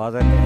father here.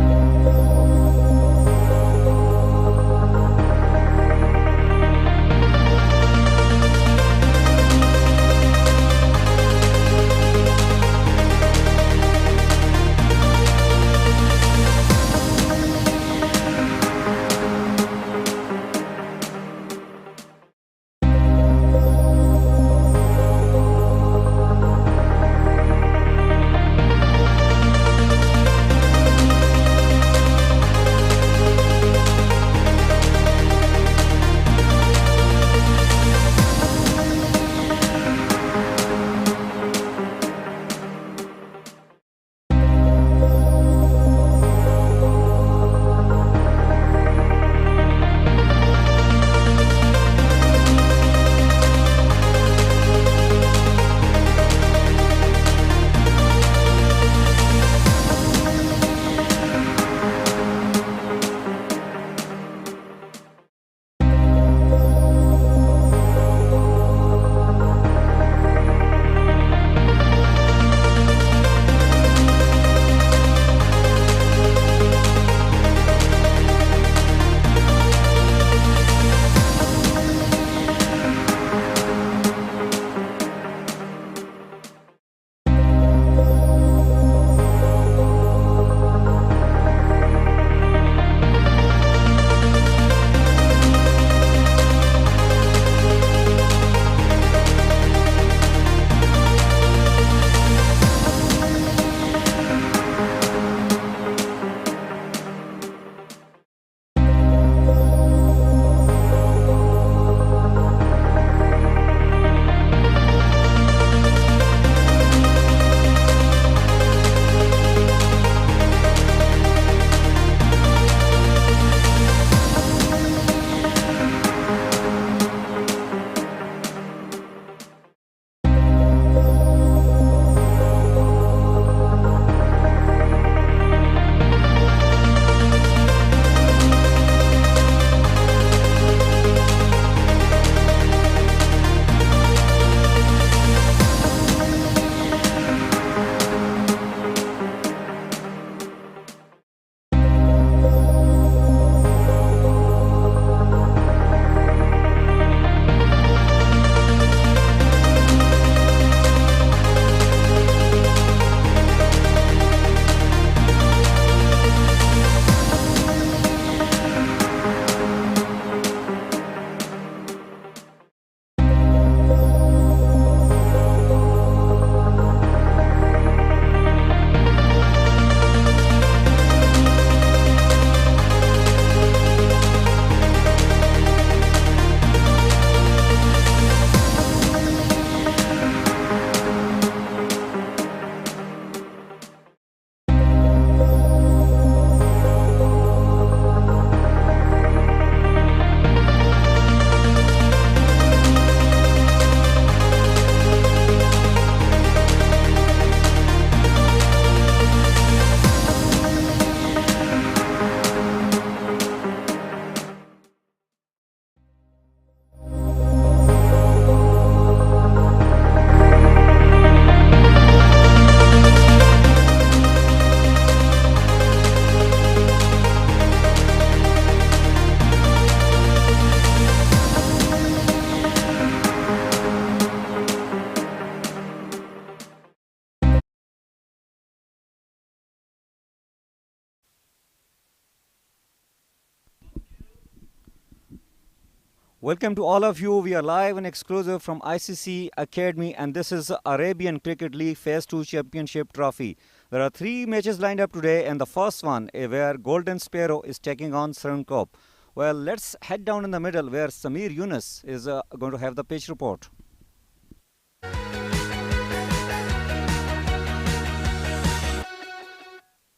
Welcome to all of you. We are live and exclusive from ICCA Academy, and this is Arabian Cricket League Phase 2 Championship Trophy. There are 3 matches lined up today, and the first one where Golden Sapero is taking on Suncorp. Well, let's head down in the middle where Samir Yunus is going to have the pitch report.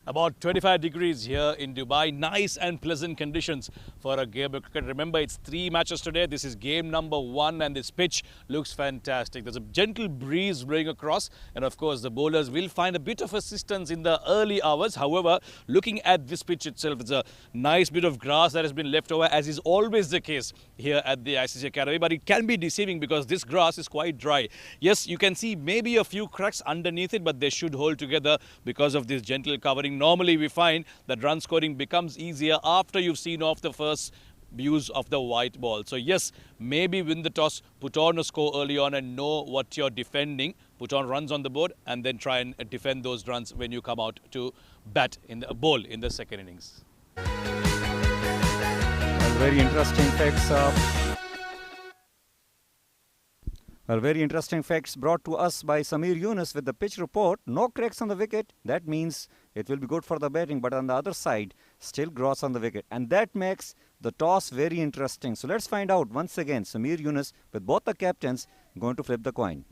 About 25 degrees here in Dubai. Nice and pleasant conditions for a game of cricket. Remember, it's 3 matches today. This is game number 1 and this pitch looks fantastic. There's a gentle breeze blowing across, and of course the bowlers will find a bit of assistance in the early hours. However, looking at this pitch itself, it's a nice bit of grass that has been left over, as is always the case here at the ICCA Academy. But it can be deceiving because this grass is quite dry. Yes, you can see maybe a few cracks underneath it, but they should hold together because of this gentle covering. Normally we find that run scoring becomes easier after you've seen off the first use of the white ball. So yes, maybe win the toss, put on a score early on and know what you're defending, put on runs on the board and then try and defend those runs when you come out to bat in the bowl in the second innings. Very interesting facts. Very interesting facts brought to us by Samir Yunus with the pitch report. No cracks on the wicket. That means it will be good for the batting. But on the other side, still gross on the wicket. And that makes the toss very interesting. So let's find out once again. Samir Yunus with both the captains going to flip the coin.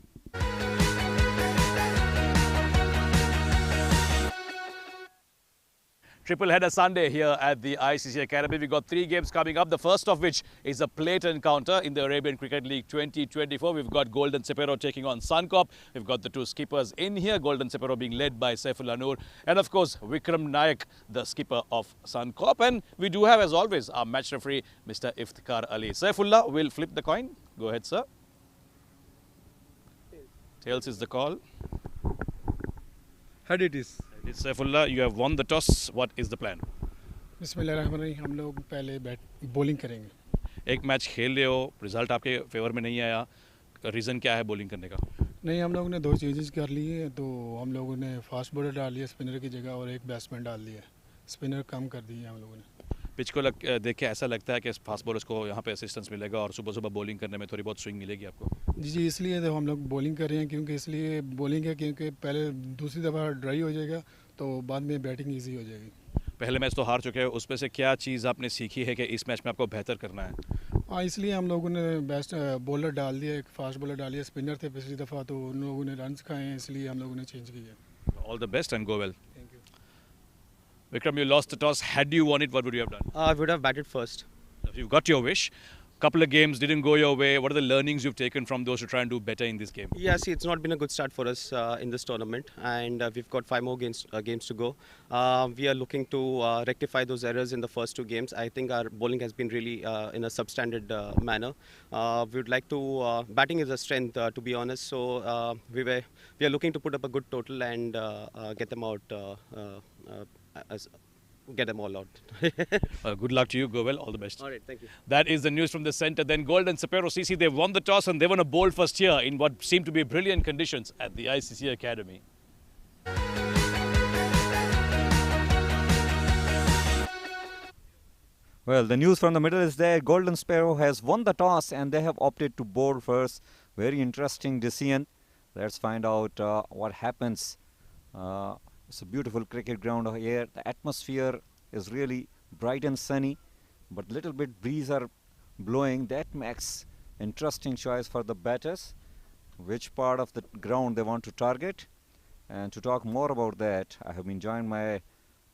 Triple header Sunday here at the ICCA Academy. We've got 3 games coming up. The first of which is a plate encounter in the Arabian Cricket League 2024. We've got Golden Sapero taking on Suncorp. We've got the 2 skippers in here. Golden Sapero being led by Saifullah Noor. And of course, Vikram Nayak, the skipper of Suncorp. And we do have, as always, our match referee, Mr. Iftikhar Ali. Saifullah will flip the coin. Go ahead, sir. Tails is the call. Head it is. It's Saifullah, you have won the toss. What is the plan? बिस्मिल्लाहिर्रहमानिर्रहीम हम लोग पहले bowling करेंगे. एक match खेल रहे हो, result आपके फेवर में नहीं आया, रीज़न क्या है बॉलिंग करने का? नहीं, हम लोगों ने 2 चेंजेस कर लिए. तो हम लोगों ने फास्ट बॉलर डाल लिया स्पिनर की जगह और एक बैट्समैन डाल दिया. स्पिनर कम कर दिए हम लोगों ने. पिच को देख के ऐसा लगता है कि फास्ट बॉलर्स को यहाँ पे असिस्टेंस मिलेगा और सुबह सुबह बॉलिंग करने में थोड़ी बहुत स्विंग मिलेगी आपको? जी, इसलिए तो हम लोग बॉलिंग कर रहे हैं. क्योंकि इसलिए बॉलिंग है क्योंकि पहले दूसरी दफ़ा ड्राई हो जाएगा तो बाद में बैटिंग ईजी हो जाएगी. पहले मैच तो हार चुके हो, उसमें से क्या चीज़ आपने सीखी है कि इस मैच में आपको बेहतर करना है? हाँ, इसलिए हम लोगों ने बेस्ट बॉलर डाल दिया, एक फास्ट बॉलर डाल दिया. स्पिनर थे पिछली दफ़ा तो उन लोगों ने रन खाए हैं, इसलिए हम लोगों ने चेंज किया. All the best and go well. Thank you. Vikram, you lost the toss. Had you won it, what would you have done? I would have batted first. If you've got your wish, couple of games didn't go your way. What are the learnings you've taken from those to try and do better in this game? Yeah, see, it's not been a good start for us in this tournament, and we've got 5 more games to go. We are looking to rectify those errors in the first 2 games. I think our bowling has been really in a substandard manner. We would like to batting is a strength, to be honest. So we are looking to put up a good total and get them out. Get them all out. Good luck to you. Go well. All the best. All right, thank you. That is the news from the centre. Then Golden Sapero CC, they won the toss and they won a bold first here in what seemed to be brilliant conditions at the ICCA Academy. Well, the news from the middle is there. Golden Sparrow has won the toss and they have opted to bowl first. Very interesting decision. Let's find out what happens. It's a beautiful cricket ground here. The atmosphere is really bright and sunny, but little bit breeze are blowing. That makes interesting choice for the batters, which part of the ground they want to target. And to talk more about that, I have been joined by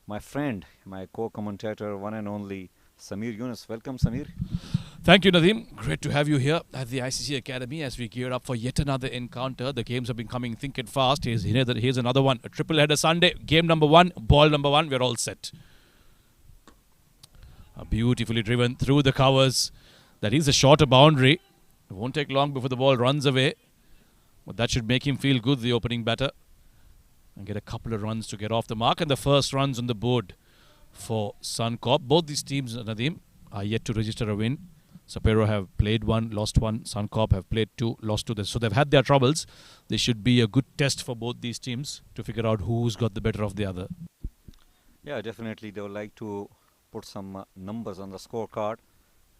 my friend, my co-commentator, one and only Samir Yunus. Welcome, Samir. Thank you, Nadeem. Great to have you here at the ICC Academy as we gear up for yet another encounter. The games have been coming thick and fast. Here's another one. A triple header Sunday. Game number 1, ball number 1. We're all set. Beautifully driven through the covers. That is a shorter boundary. It won't take long before the ball runs away. But that should make him feel good, the opening batter. And get a couple of runs to get off the mark. And the first runs on the board for Suncorp. Both these teams, Nadeem, are yet to register a win. Sapero have played 1, lost 1. Suncorp have played 2, lost 2. So they've had their troubles. This should be a good test for both these teams to figure out who's got the better of the other. Yeah, definitely they would like to put some numbers on the scorecard,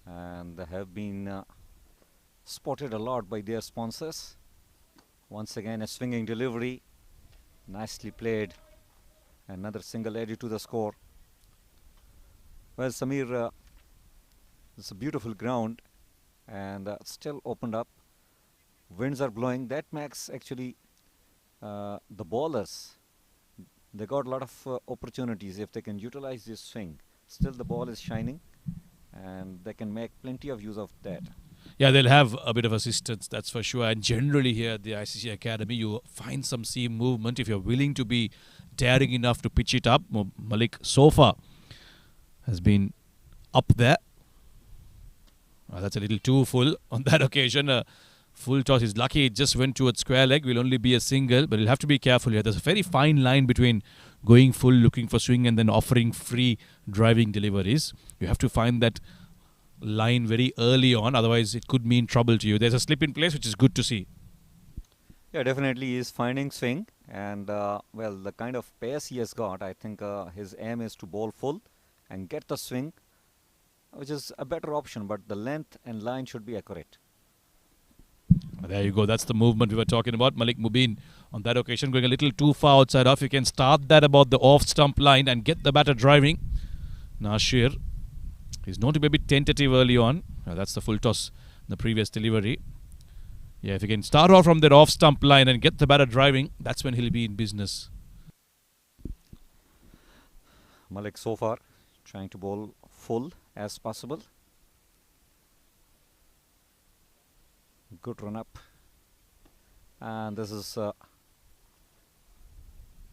and they have been spotted a lot by their sponsors. Once again, a swinging delivery, nicely played. Another single added to the score. Well, Samir, it's a beautiful ground and still opened up. Winds are blowing. That makes actually the bowlers, they got a lot of opportunities if they can utilize this swing. Still the ball is shining and they can make plenty of use of that. Yeah, they'll have a bit of assistance, that's for sure. And generally here at the ICC Academy, you find some seam movement if you're willing to be daring enough to pitch it up. Malik so far has been up there. That's a little too full on that occasion. Full toss. He's lucky it just went towards square leg. Will only be a single, but he'll have to be careful here. There's a very fine line between going full, looking for swing, and then offering free driving deliveries. You have to find that line very early on, otherwise it could mean trouble to you. There's a slip in place, which is good to see. Yeah, definitely he is finding swing, and well, the kind of pace he has got, I think his aim is to bowl full and get the swing, which is a better option, but the length and line should be accurate. There you go. That's the movement we were talking about. Malik Mubin on that occasion going a little too far outside off. You can start that about the off stump line and get the batter driving. Nasir is known to be a bit tentative early on. That's the full toss in the previous delivery. Yeah, if you can start off from that off stump line and get the batter driving, that's when he'll be in business. Malik so far trying to bowl full as possible. Good run up, and this is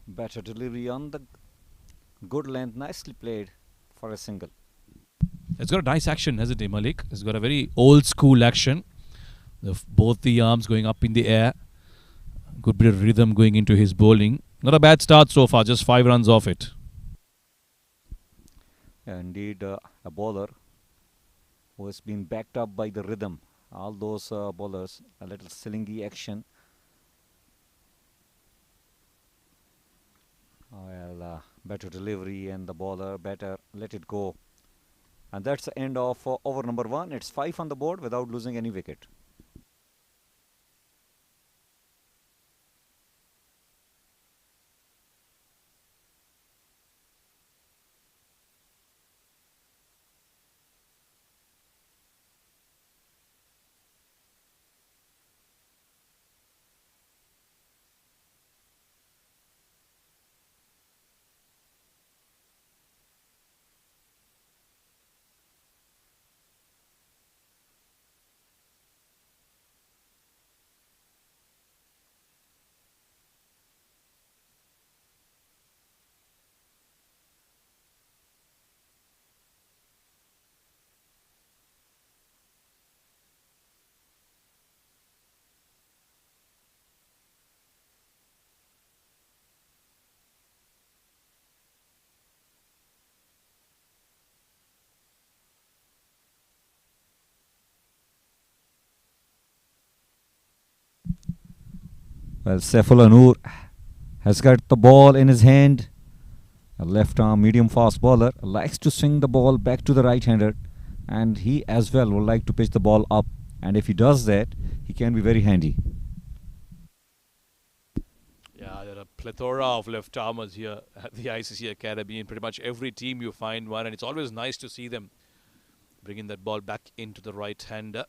better delivery on the good length, nicely played for a single. It's got a nice action, hasn't it, Malik? It's got a very old school action. Both the arms going up in the air. Good bit of rhythm going into his bowling. Not a bad start so far, just 5 runs off it. Yeah, indeed, a bowler who has been backed up by the rhythm. All those bowlers, a little slingy action. Well, better delivery, and the bowler better let it go. And that's the end of over number 1. It's 5 on the board without losing any wicket. Well, Saifullah Noor has got the ball in his hand. A left arm medium fast bowler, likes to swing the ball back to the right hander, and he as well would like to pitch the ball up, and if he does that, he can be very handy. Yeah, there are a plethora of left armers here at the ICCA Academy. In pretty much every team you find one, and it's always nice to see them bringing that ball back into the right hander.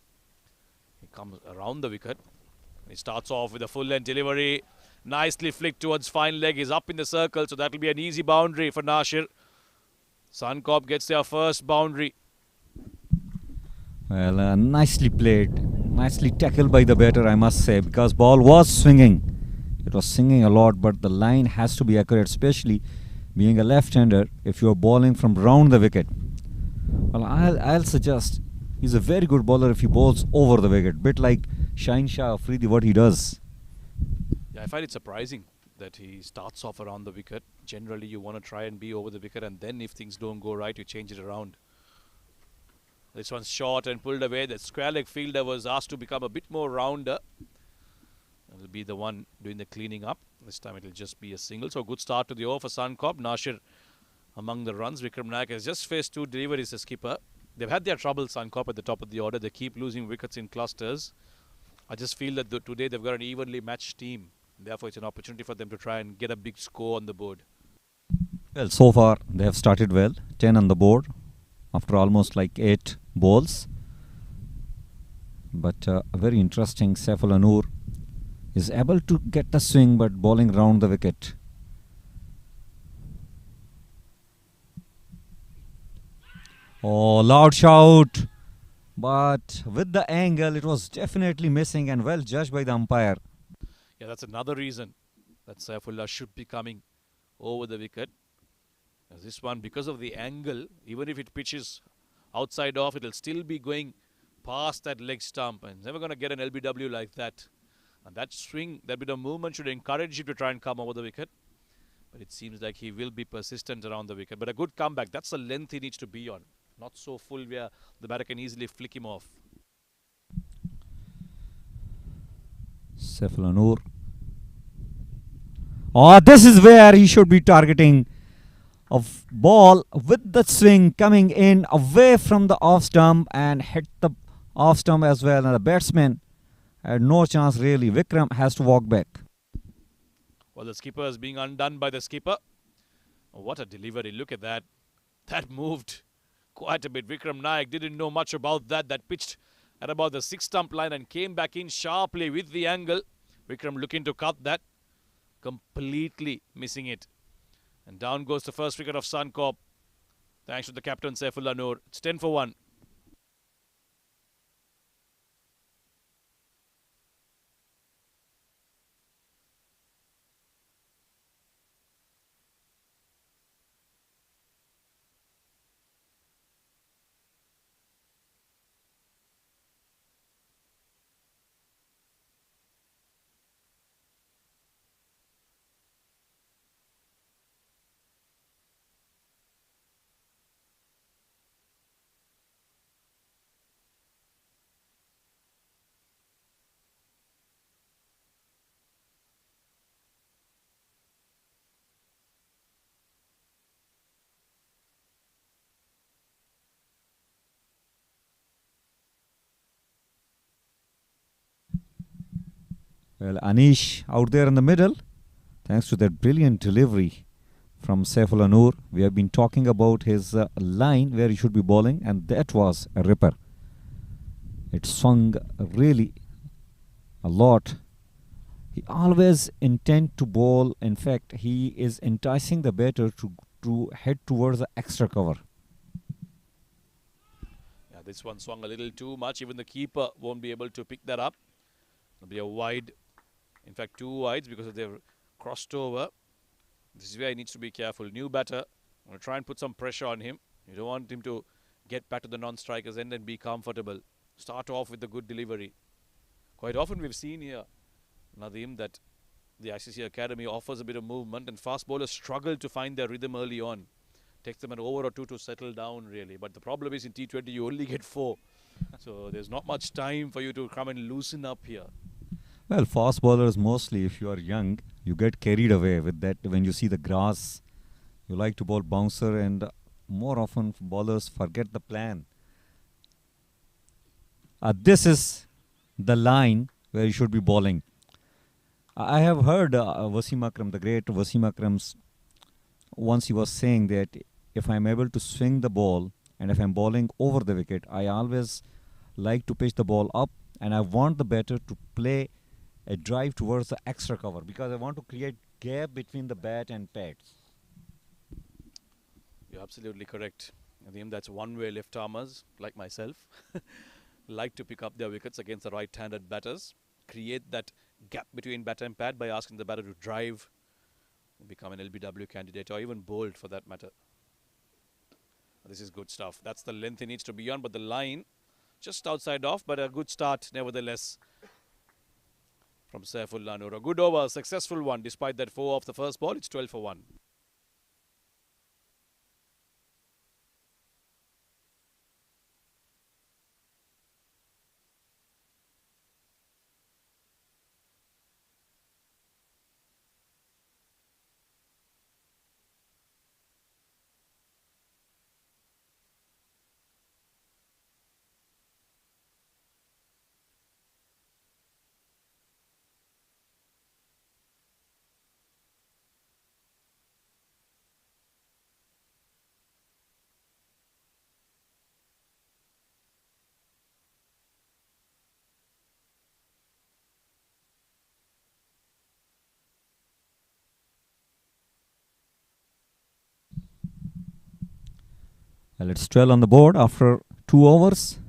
He comes around the wicket. He starts off with a full length delivery. Nicely flicked towards fine leg. He's up in the circle, so that will be an easy boundary for Nasir. Suncorp gets their first boundary. Well, nicely played, nicely tackled by the batter, I must say, because ball was swinging. It was swinging a lot, but the line has to be accurate, especially being a left-hander if you're bowling from round the wicket. Well, I'll suggest he's a very good bowler if he bowls over the wicket, bit like Shine Shah Afridi, what he does. Yeah, I find it surprising that he starts off around the wicket. Generally, you want to try and be over the wicket, and then if things don't go right, you change it around. This one's short and pulled away. The square leg fielder was asked to become a bit more rounder. Will be the one doing the cleaning up. This time it will just be a single. So good start to the over for Suncorp. Nasir among the runs. Vikram Nayak has just faced 2 deliveries as skipper. They've had their trouble, Suncorp, at the top of the order. They keep losing wickets in clusters. I just feel that today they've got an evenly matched team. Therefore, it's an opportunity for them to try and get a big score on the board. Well, so far they have started well. 10 on the board after almost like 8 balls. But a very interesting Saifullah Noor is able to get the swing but bowling round the wicket. Oh, loud shout. But with the angle, it was definitely missing and well judged by the umpire. Yeah, that's another reason that Saifullah should be coming over the wicket. As this one, because of the angle, even if it pitches outside off, it'll still be going past that leg stump, and never going to get an LBW like that. And that swing, that bit of movement should encourage you to try and come over the wicket. But it seems like he will be persistent around the wicket. But a good comeback. That's the length he needs to be on. Not so full where the batter can easily flick him off. Cefalanur. Oh, this is where he should be targeting. A ball with the swing coming in away from the off stump and hit the off stump as well. And the batsman had no chance really. Vikram has to walk back. Well, the skipper is being undone by the skipper. Oh, what a delivery. Look at that. That moved quite a bit. Vikram Naik didn't know much about that. That pitched at about the 6 stump line and came back in sharply with the angle. Vikram looking to cut that. Completely missing it. And down goes the first wicket of Suncorp. Thanks to the captain Saifullah Noor. It's 10 for 1. Well, Anish out there in the middle, thanks to that brilliant delivery from Saifullah Noor. We have been talking about his line where he should be bowling, and that was a ripper. It swung really a lot. He always intend to bowl. In fact, he is enticing the batter to head towards the extra cover. Yeah, this one swung a little too much. Even the keeper won't be able to pick that up. It'll be a wide. In fact, 2 wides because they've crossed over. This is where he needs to be careful. New batter. I'm going to try and put some pressure on him. You don't want him to get back to the non-strikers end and be comfortable. Start off with a good delivery. Quite often we've seen here, Nadeem, that the ICCA Academy offers a bit of movement and fast bowlers struggle to find their rhythm early on. Takes them an over or two to settle down really. But the problem is in T20 you only get 4. So there's not much time for you to come and loosen up here. Well, fast bowlers mostly, if you are young, you get carried away with that. When you see the grass, you like to bowl bouncer, and more often bowlers forget the plan. This is the line where you should be bowling. I have heard Wasim Akram, the great Wasim Akram's, once he was saying that if I'm able to swing the ball and if I'm bowling over the wicket, I always like to pitch the ball up, and I want the batter to play a drive towards the extra cover because I want to create gap between the bat and pads. You're absolutely correct. Nadeem, that's one-way left armers like myself like to pick up their wickets against the right-handed batters. Create that gap between batter and pad by asking the batter to drive, become an LBW candidate or even bowled for that matter. This is good stuff. That's the length he needs to be on, but the line just outside off, but a good start nevertheless from Saifullah Noor. A good over, a successful one despite that 4 off the first ball. It's 12 for 1. Well, it's 12 on the board after 2 overs.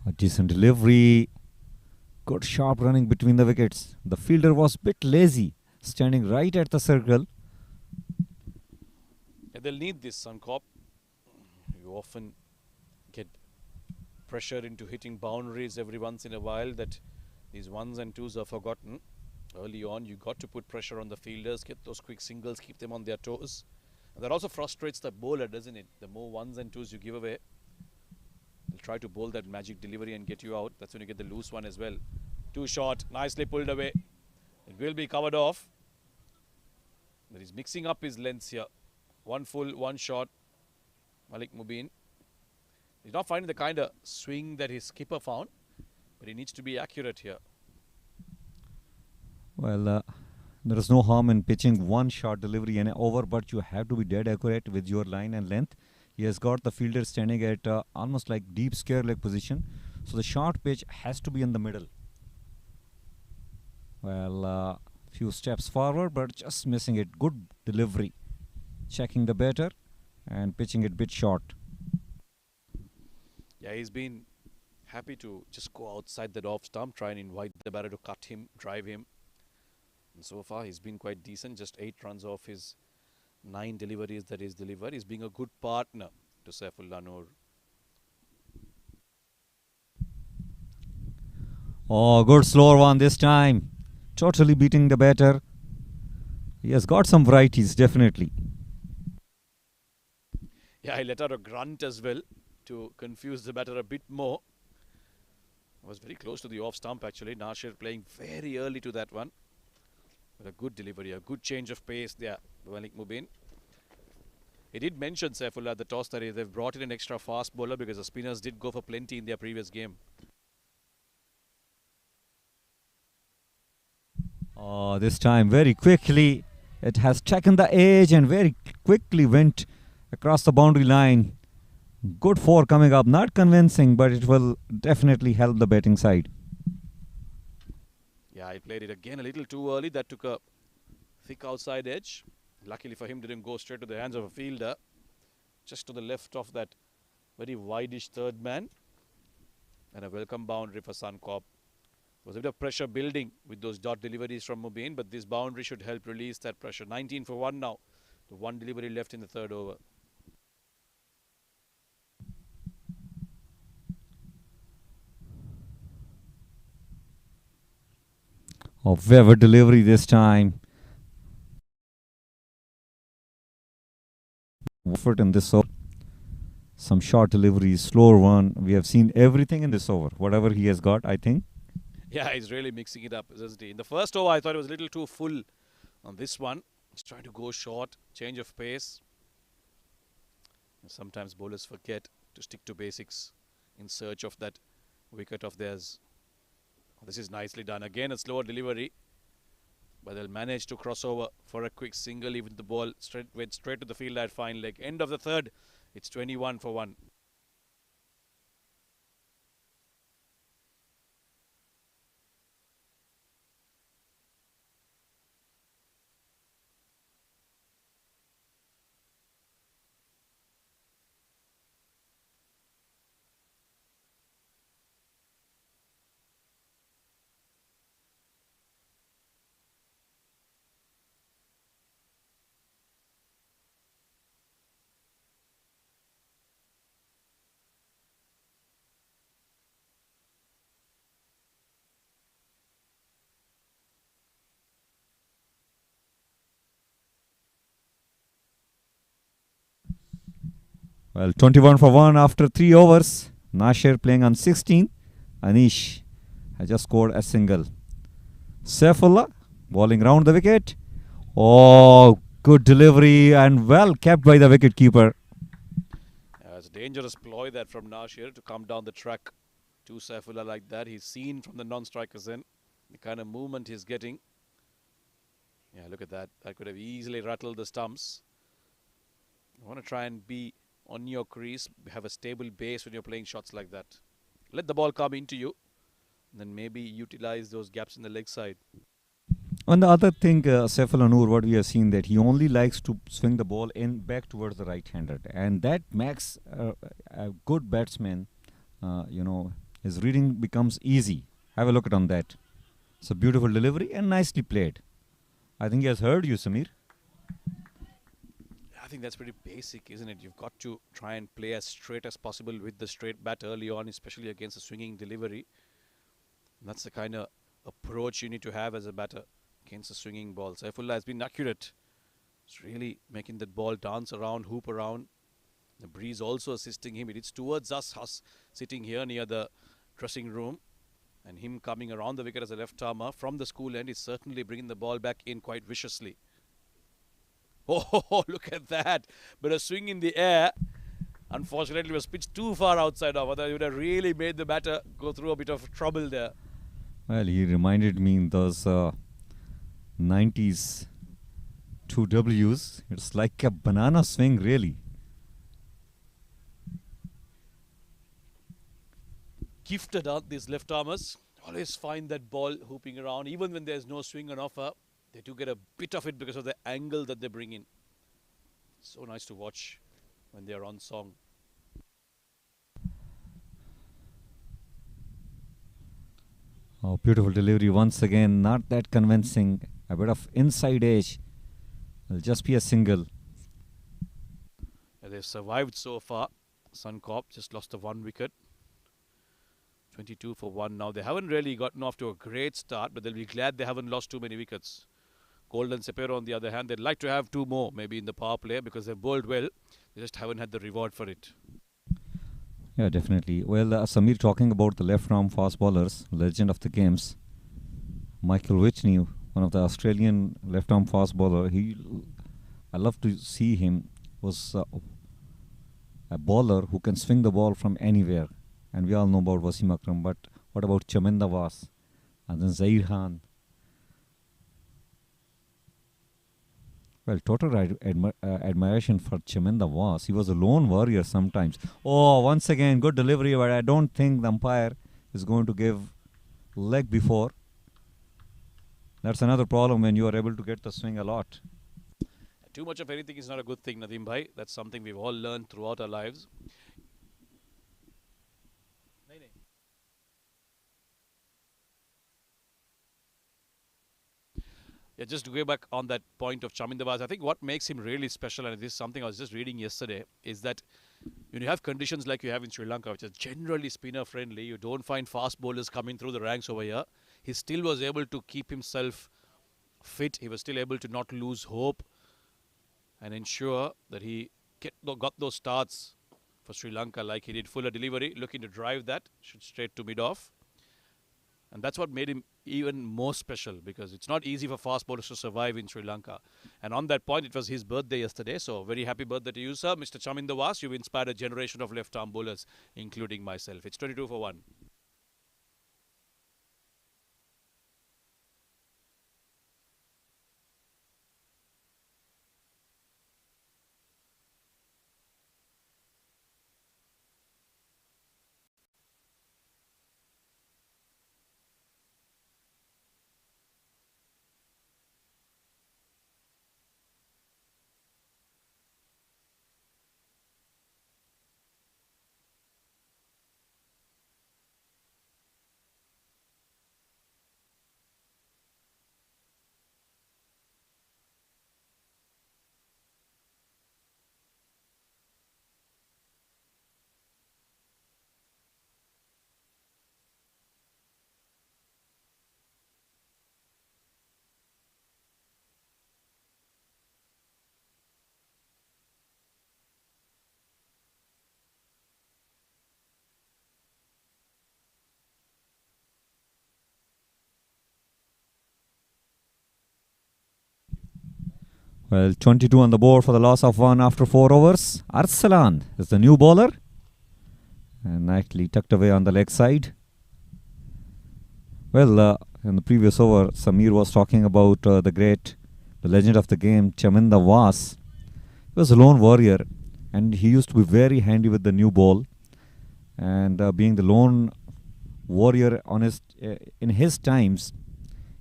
A decent delivery. Good sharp running between the wickets. The fielder was a bit lazy, standing right at the circle. Yeah, they'll need this, Suncorp. You often get pressure into hitting boundaries every once in a while that These ones and twos are forgotten. Early on, you got to put pressure on the fielders, get those quick singles, keep them on their toes. And that also frustrates the bowler, doesn't it? The more ones and twos you give away, they'll try to bowl that magic delivery and get you out. That's when you get the loose one as well. Too short, nicely pulled away. It will be covered off. But he's mixing up his lengths here. One full, one short. Malik Mubin. He's not finding the kind of swing that his skipper found, but he needs to be accurate here. Well, there is no harm in pitching one short delivery and over, but you have to be dead accurate with your line and length. He has got the fielder standing at almost like deep square leg position, so the short pitch has to be in the middle. Well, few steps forward, but just missing it. Good delivery. Checking the batter and pitching it bit short. Yeah, he's been happy to just go outside that off stump, try and invite the batter to cut him, drive him. And so far, he's been quite decent. Just 8 runs off his 9 deliveries that he's delivered. He's being a good partner to Saifullah Noor. Oh, good slower one this time. Totally beating the batter. He has got some varieties, definitely. Yeah, he let out a grunt as well to confuse the batter a bit more. Was very close to the off stump actually. Nasir playing very early to that one. But a good delivery, a good change of pace there, Malik Mubin. He did mention Saifullah at the toss that they've brought in an extra fast bowler because the spinners did go for plenty in their previous game. Oh, this time very quickly. It has taken the edge and very quickly went across the boundary line. Good 4 coming up. Not convincing, but it will definitely help the batting side. Yeah, he played it again a little too early. That took a thick outside edge. Luckily for him, didn't go straight to the hands of a fielder. Just to the left of that very wideish third man. And a welcome boundary for Suncorp. There was a bit of pressure building with those dot deliveries from Mubin, but this boundary should help release that pressure. 19 for 1 now. The 1 delivery left in the 3rd over. Oh, Weber delivery this time. Effort in this over. Some short deliveries, slower one. We have seen everything in this over. Whatever he has got, I think. Yeah, he's really mixing it up, isn't he? In the first over, I thought it was a little too full. On this one, he's trying to go short, change of pace. And sometimes bowlers forget to stick to basics in search of that wicket of theirs. This is nicely done. Again, a slower delivery. But they'll manage to cross over for a quick single. Even the ball went straight to the field at fine leg. End of the 3rd. It's 21 for 1. Well, 21 for 1 after 3 overs. Nasir playing on 16. Anish has just scored a single. Saifullah bowling round the wicket. Oh, good delivery and well kept by the wicket keeper. It's a dangerous ploy that from Nasir to come down the track to Saifullah like that. He's seen from the non-strikers in the kind of movement he's getting. Yeah, look at that. That could have easily rattled the stumps. You want to try and be on your crease, have a stable base when you're playing shots like that. Let the ball come into you, and then maybe utilize those gaps in the leg side. On the other thing, Saifullah Noor, what we have seen that he only likes to swing the ball in back towards the right-hander, and that makes a good batsman, his reading becomes easy. Have a look at on that. It's a beautiful delivery and nicely played. I think he has heard you, Samir. I think that's pretty basic, isn't it? You've got to try and play as straight as possible with the straight bat early on, especially against a swinging delivery. And that's the kind of approach you need to have as a batter against a swinging ball. Saifullah has been accurate. It's really making that ball dance around, hoop around. The breeze also assisting him. It's towards us sitting here near the dressing room. And him coming around the wicket as a left-armer from the school end is certainly bringing the ball back in quite viciously. Oh, look at that. But a swing in the air. Unfortunately, it was pitched too far outside of. Otherwise, it would have really made the batter go through a bit of trouble there. Well, he reminded me in those 90s 2Ws. It's like a banana swing, really. Gifted, aren't these left-armers? Always find that ball hooping around. Even when there's no swing on offer, they do get a bit of it because of the angle that they bring in. So nice to watch when they're on song. Oh, beautiful delivery once again. Not that convincing. A bit of inside edge. It'll just be a single. Yeah, they've survived so far. Suncorp just lost the 1 wicket. 22 for 1 now. They haven't really gotten off to a great start, but they'll be glad they haven't lost too many wickets. Gold and Sapero, on the other hand, they'd like to have 2 more, maybe in the power play, because they've bowled well. They just haven't had the reward for it. Yeah, definitely. Well, Samir, talking about the left-arm fast bowlers, legend of the games, Michael Whitney, one of the Australian left-arm fast bowler. I love to see him. Was a bowler who can swing the ball from anywhere. And we all know about Wasim Akram, but what about Chaminda Was and then Zair Khan? Well, total admiration for Chaminda Was. He was a lone warrior sometimes. Oh, once again, good delivery, but I don't think the umpire is going to give leg before. That's another problem when you are able to get the swing a lot. Too much of anything is not a good thing, Nadeem bhai. That's something we've all learned throughout our lives. Yeah, just to go back on that point of Chaminda Was, I think what makes him really special, and this is something I was just reading yesterday, is that when you have conditions like you have in Sri Lanka, which is generally spinner friendly, you don't find fast bowlers coming through the ranks over here. He still was able to keep himself fit. He was still able to not lose hope and ensure that he got those starts for Sri Lanka like he did. Fuller delivery, looking to drive that, should straight to mid-off. And that's what made him even more special, because it's not easy for fast bowlers to survive in Sri Lanka. And on that point, it was his birthday yesterday. So very happy birthday to you, sir. Mr. Chaminda Was, you've inspired a generation of left-arm bowlers, including myself. It's 22 for 1. Well, 22 on the board for the loss of 1 after 4 overs. Arsalan is the new bowler. And nicely tucked away on the leg side. Well, in the previous over, Samir was talking about the legend of the game, Chaminda Was. He was a lone warrior, and he used to be very handy with the new ball. And being the lone warrior in his times,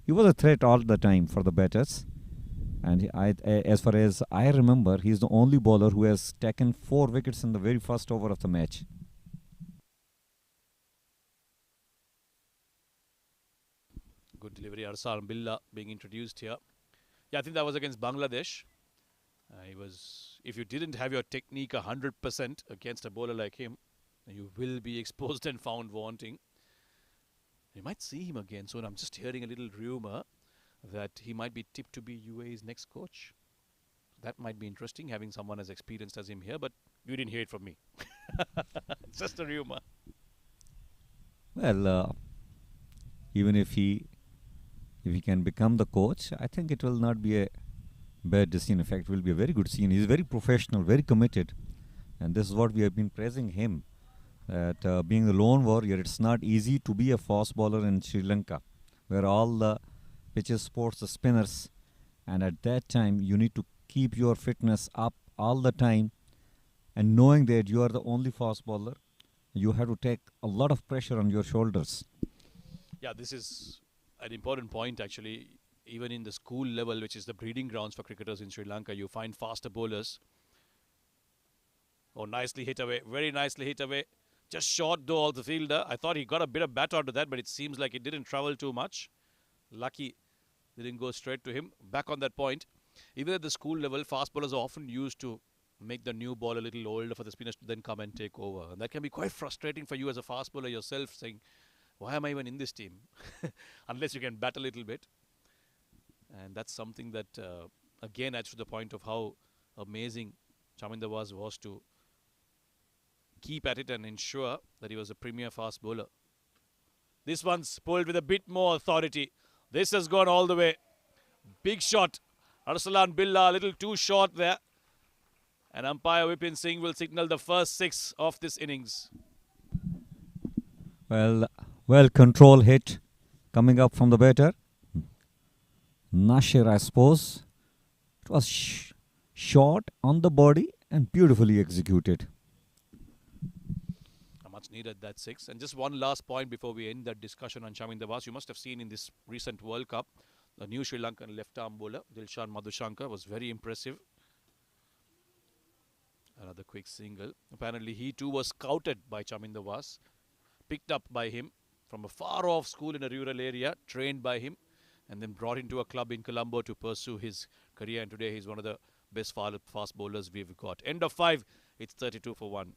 he was a threat all the time for the batters. And as far as I remember, he's the only bowler who has taken 4 wickets in the very first over of the match. Good delivery. Arsalan Billah being introduced here. Yeah, I think that was against Bangladesh. If you didn't have your technique 100% against a bowler like him, you will be exposed and found wanting. You might see him again soon. I'm just hearing a little rumor that he might be tipped to be UAE's next coach. That might be interesting, having someone as experienced as him here, but you didn't hear it from me. It's just a rumor. Well, even if he can become the coach, I think it will not be a bad decision. In fact, it will be a very good decision. He's very professional, very committed, and this is what we have been praising him. That being the lone warrior, it's not easy to be a fast bowler in Sri Lanka, where all the pitches sports the spinners, and at that time you need to keep your fitness up all the time, and knowing that you are the only fast bowler, you have to take a lot of pressure on your shoulders. Yeah, this is an important point actually. Even in the school level, which is the breeding grounds for cricketers in Sri Lanka, you find faster bowlers. Oh, nicely hit away. Very nicely hit away. Just short though of the fielder. I thought he got a bit of bat onto that, but it seems like it didn't travel too much. Lucky didn't go straight to him. Back on that point, even at the school level, fast bowlers are often used to make the new ball a little older for the spinners to then come and take over. And that can be quite frustrating for you as a fast bowler yourself, saying, why am I even in this team? Unless you can bat a little bit. And that's something that, again, adds to the point of how amazing Chaminda was to keep at it and ensure that he was a premier fast bowler. This one's pulled with a bit more authority. This has gone all the way. Big shot. Arsalan Billah a little too short there. And umpire Vipin Singh will signal the first 6 of this innings. Well control hit coming up from the batter. Nasir, I suppose. It was short on the body and beautifully executed. Much needed that 6. And just one last point before we end that discussion on Chaminda Was. You must have seen in this recent World Cup, the new Sri Lankan left-arm bowler, Dilshan Madhushankar, was very impressive. Another quick single. Apparently he too was scouted by Chaminda Was, picked up by him from a far-off school in a rural area, trained by him, and then brought into a club in Colombo to pursue his career. And today he's one of the best fast bowlers we've got. End of 5. It's 32 for 1.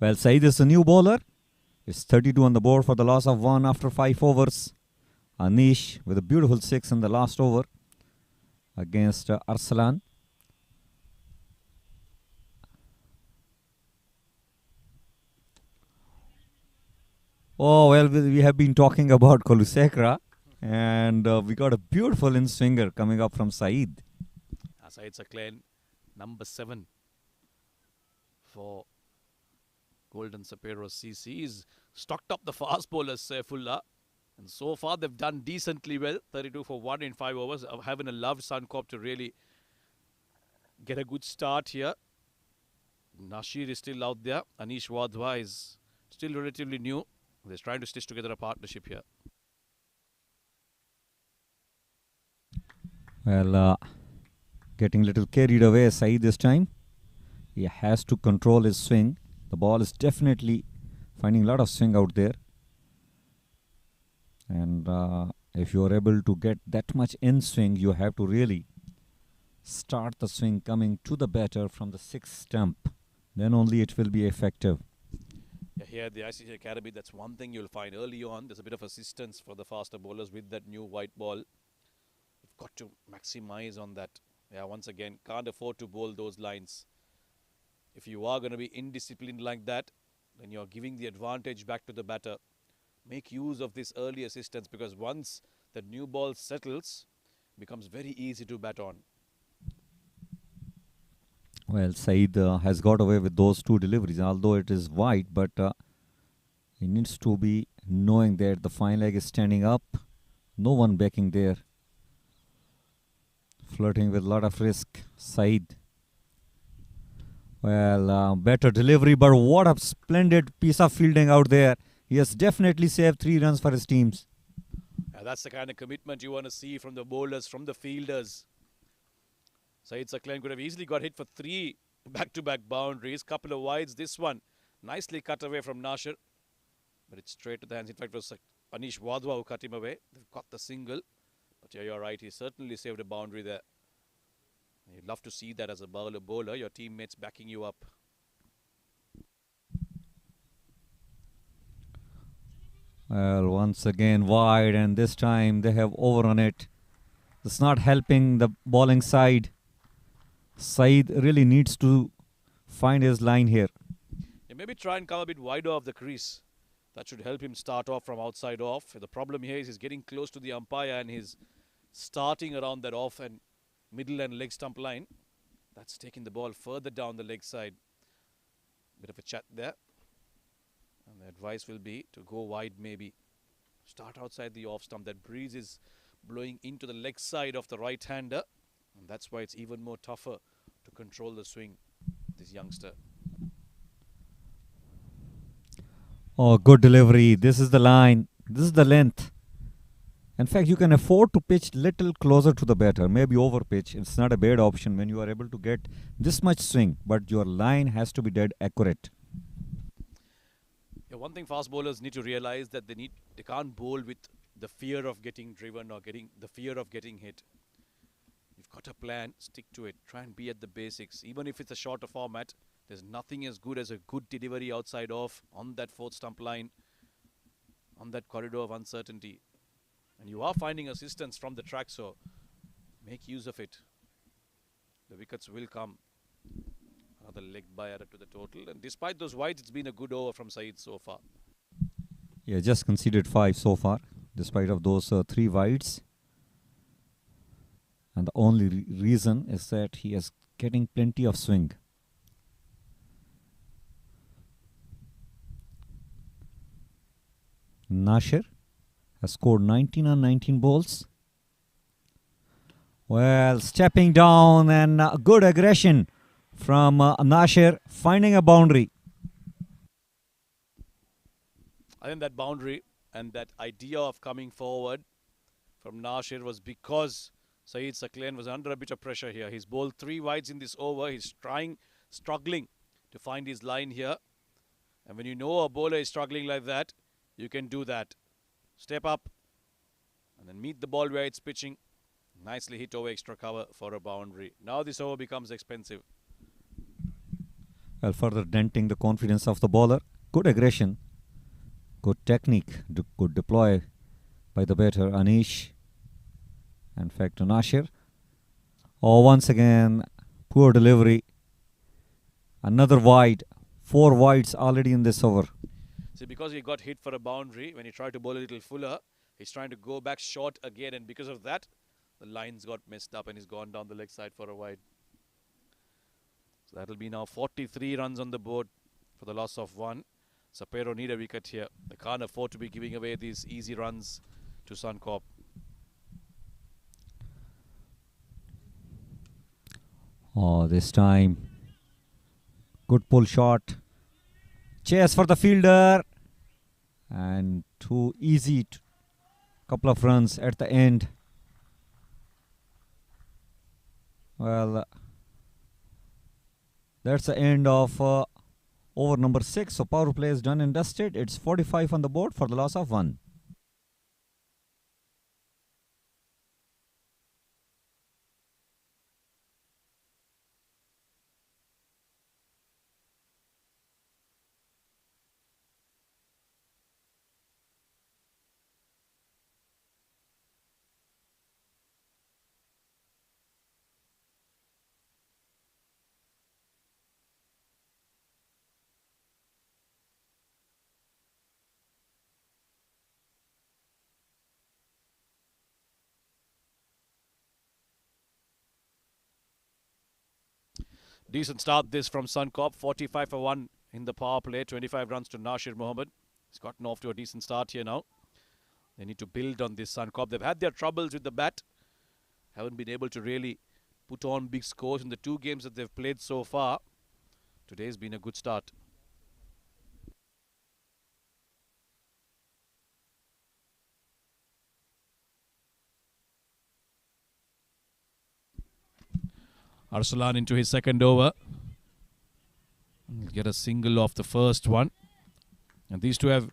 Well, Saeed is a new bowler. It's 32 on the board for the loss of 1 after 5 overs. Anish with a beautiful 6 in the last over against Arsalan. Oh, well, we have been talking about Kolusekra, and we got a beautiful in-swinger coming up from Saeed. Saeed Saklan, number 7 for Golden Sapero CC. He's stocked up the fast bowlers, Saifullah. And so far, they've done decently well. 32 for 1 in 5 overs. Having a love Suncorp to really get a good start here. Nasir is still out there. Anish Wadhwa is still relatively new. They're trying to stitch together a partnership here. Well, getting a little carried away, Saeed this time. He has to control his swing. The ball is definitely finding a lot of swing out there. And if you are able to get that much in swing, you have to really start the swing coming to the batter from the 6th stump. Then only it will be effective. Yeah, here at the ICCA Academy, that's one thing you'll find early on. There's a bit of assistance for the faster bowlers with that new white ball. You've got to maximize on that. Yeah, once again, can't afford to bowl those lines. If you are going to be indisciplined like that, then you're giving the advantage back to the batter. Make use of this early assistance, because once the new ball settles, it becomes very easy to bat on. Well, Saeed has got away with those two deliveries, although it is wide, but he needs to be knowing that the fine leg is standing up. No one backing there. Flirting with a lot of risk. Saeed. Well, better delivery, but what a splendid piece of fielding out there. He has definitely saved 3 runs for his teams. That's the kind of commitment you want to see from the bowlers, from the fielders. Saeed Saklan could have easily got hit for 3 back-to-back boundaries. Couple of wides. This one nicely cut away from Nasher. But it's straight to the hands. In fact, it was Anish Wadhwa who cut him away. They've got the single. But yeah, you're right. He certainly saved a boundary there. You'd love to see that as a bowler. Your teammates backing you up. Well, once again wide, and this time they have overrun it. It's not helping the bowling side. Saeed really needs to find his line here. Yeah, maybe try and come a bit wider of the crease. That should help him start off from outside off. The problem here is he's getting close to the umpire and he's starting around that off and middle and leg stump line. That's taking the ball further down the leg side. Bit of a chat there. And the advice will be to go wide maybe. Start outside the off stump. That breeze is blowing into the leg side of the right-hander. And that's why it's even more tougher to control the swing, this youngster. Oh, good delivery. This is the line. This is the length. In fact, you can afford to pitch little closer to the batter. Maybe over pitch. It's not a bad option when you are able to get this much swing. But your line has to be dead accurate. Yeah, one thing fast bowlers need to realize that they can't bowl with the fear of getting driven or the fear of getting hit. You've got a plan, stick to it. Try and be at the basics. Even if it's a shorter format, there's nothing as good as a good delivery outside off on that 4th stump line, on that corridor of uncertainty. And you are finding assistance from the track, so make use of it. The wickets will come. Another leg by added to the total. And despite those wides, it's been a good over from Saeed so far. Yeah, just conceded 5 so far, despite of those 3 wides. And the only reason is that he is getting plenty of swing. Nasher has scored 19 on 19 balls. Well, stepping down and good aggression from Nasher, finding a boundary. I think that boundary and that idea of coming forward from Nasher was because Saeed Saklan was under a bit of pressure here. He's bowled 3 wides in this over. He's struggling to find his line here. And when you know a bowler is struggling like that, you can do that. Step up and then meet the ball where it's pitching. Nicely hit over extra cover for a boundary. Now this over becomes expensive. Well, further denting the confidence of the bowler. Good aggression. Good technique. Good deploy by the batter, Anish. In fact, Nasher. Oh, once again, poor delivery. Another wide. 4 wides already in this over. See, because he got hit for a boundary, when he tried to bowl a little fuller, he's trying to go back short again. And because of that, the lines got messed up and he's gone down the leg side for a wide. So that'll be now 43 runs on the board for the loss of 1. Sapero need a wicket here. They can't afford to be giving away these easy runs to Suncorp. Oh, this time. Good pull shot. Chase for the fielder. And too easy. Couple of runs at the end. Well, that's the end of over number 6. So power play is done and dusted. It's 45 on the board for the loss of 1. Decent start this from Suncorp. 45 for 1 in the power play. 25 runs to Nasir Mohammed. He's gotten off to a decent start here now. They need to build on this Suncorp. They've had their troubles with the bat. Haven't been able to really put on big scores in the 2 games that they've played so far. Today's been a good start. Arsalan into his second over. He'll get a single off the first one. And these two have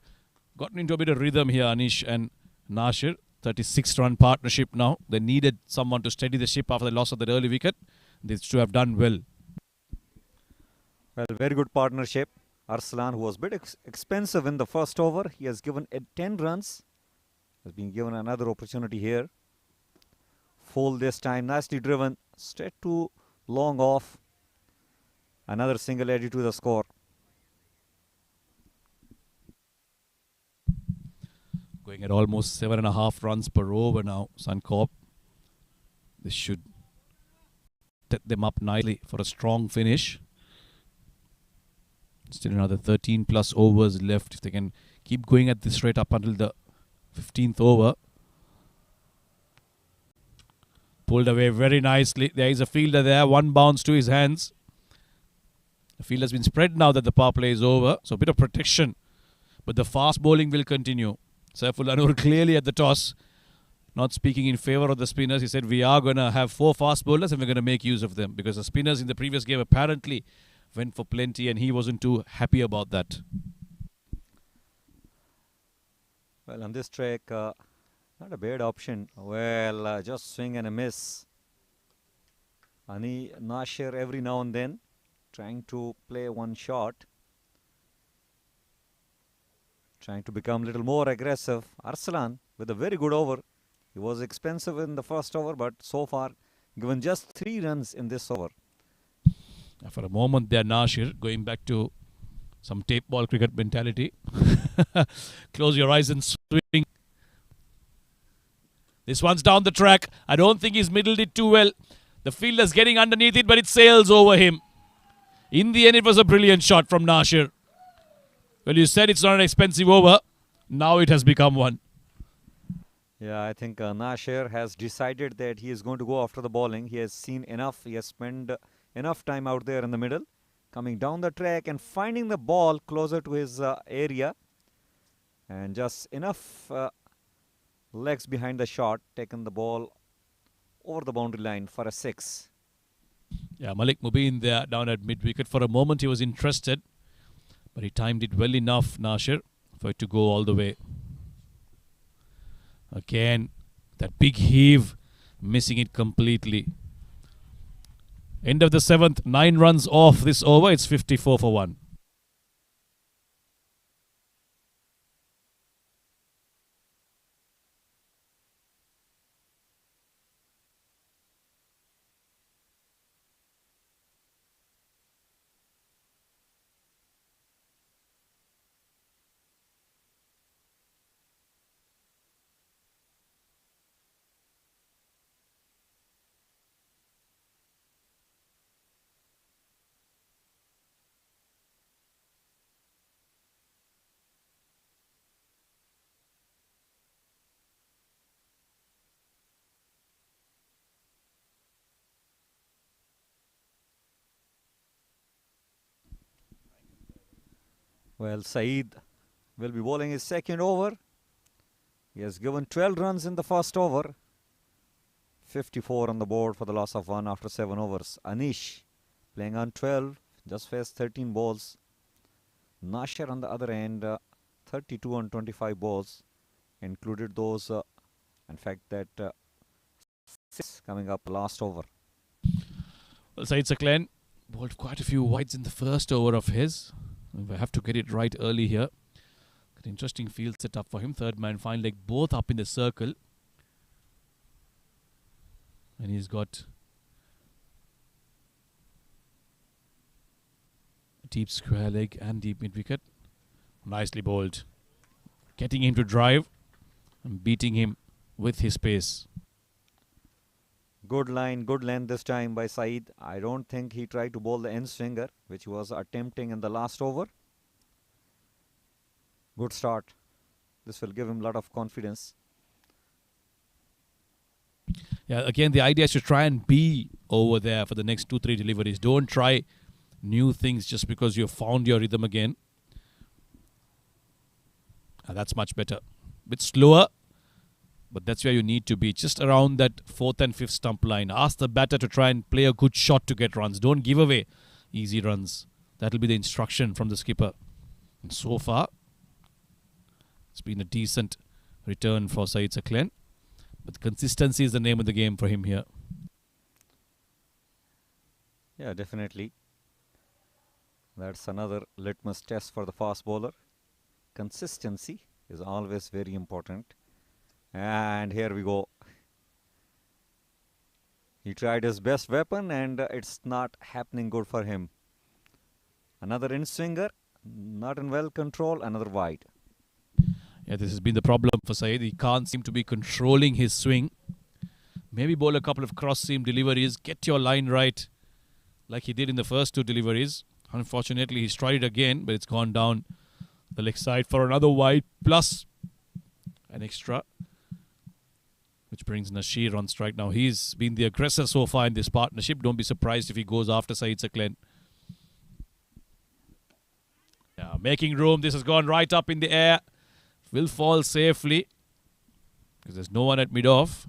gotten into a bit of rhythm here, Anish and Nasir. 36-run partnership now. They needed someone to steady the ship after the loss of that early wicket. These two have done well. Well, very good partnership. Arsalan, who was a bit expensive in the first over, he has given 10 runs. Has been given another opportunity here. Full this time, nicely driven, straight to long off. Another single added to the score. Going at almost 7.5 runs per over now, Suncorp. This should set them up nicely for a strong finish. Still another 13 plus overs left. If they can keep going at this rate up until the 15th over. Pulled away very nicely. There is a fielder there. One bounce to his hands. The field has been spread now that the power play is over. So a bit of protection. But the fast bowling will continue. Saiful Anur clearly at the toss. Not speaking in favour of the spinners. He said we are going to have 4 fast bowlers and we're going to make use of them. Because the spinners in the previous game apparently went for plenty and he wasn't too happy about that. Well, on this track, not a bad option. Well, just swing and a miss. Nasir every now and then trying to play one shot. Trying to become a little more aggressive. Arsalan with a very good over. He was expensive in the first over, but so far given just 3 runs in this over. For a moment there, Nasir going back to some tape ball cricket mentality. Close your eyes and swing. This one's down the track. I don't think he's middled it too well. The fielder's getting underneath it, but it sails over him. In the end, it was a brilliant shot from Nasir. Well, you said it's not an expensive over. Now it has become one. Yeah, I think Nasir has decided that he is going to go after the bowling. He has seen enough. He has spent enough time out there in the middle. Coming down the track and finding the ball closer to his area. And just enough legs behind the shot. Taken the ball over the boundary line for a 6. Yeah, Malik Mubin there down at mid-wicket. For a moment he was interested. But he timed it well enough, Nasir, for it to go all the way. Again, that big heave, missing it completely. End of the 7th, 9 runs off this over. It's 54 for 1. Well, Saeed will be bowling his second over. He has given 12 runs in the first over. 54 on the board for the loss of 1 after 7 overs. Anish playing on 12, just faced 13 balls. Nasir on the other end, 32 on 25 balls. Included those, in fact, that 6 coming up last over. Well, Saeed Saklan bowled quite a few wides in the first over of his. We have to get it right early here. An interesting field set up for him. Third man, fine leg, both up in the circle. And he's got a deep square leg and deep mid wicket. Nicely bowled. Getting him to drive and beating him with his pace. Good line, good length this time by Saeed. I don't think he tried to bowl the end swinger, which he was attempting in the last over. Good start. This will give him a lot of confidence. Yeah, again, the idea is to try and be over there for the next 2-3 deliveries. Don't try new things just because you've found your rhythm again. That's much better. Bit slower, but that's where you need to be. Just around that 4th and 5th stump line. Ask the batter to try and play a good shot to get runs. Don't give away easy runs. That'll be the instruction from the skipper. And so far, it's been a decent return for Saeed Saklan. But consistency is the name of the game for him here. Yeah, definitely. That's another litmus test for the fast bowler. Consistency is always very important. And here we go. He tried his best weapon and it's not happening good for him. Another in swinger, not in well control, another wide. Yeah, this has been the problem for Saeed. He can't seem to be controlling his swing. Maybe bowl a couple of cross-seam deliveries. Get your line right like he did in the first 2 deliveries. Unfortunately, he's tried it again, but it's gone down the leg side for another wide plus an extra, which brings Nasheer on strike. Now, he's been the aggressor so far in this partnership. Don't be surprised if he goes after Saeed Saklan. Yeah, making room. This has gone right up in the air. Will fall safely because there's no one at mid-off.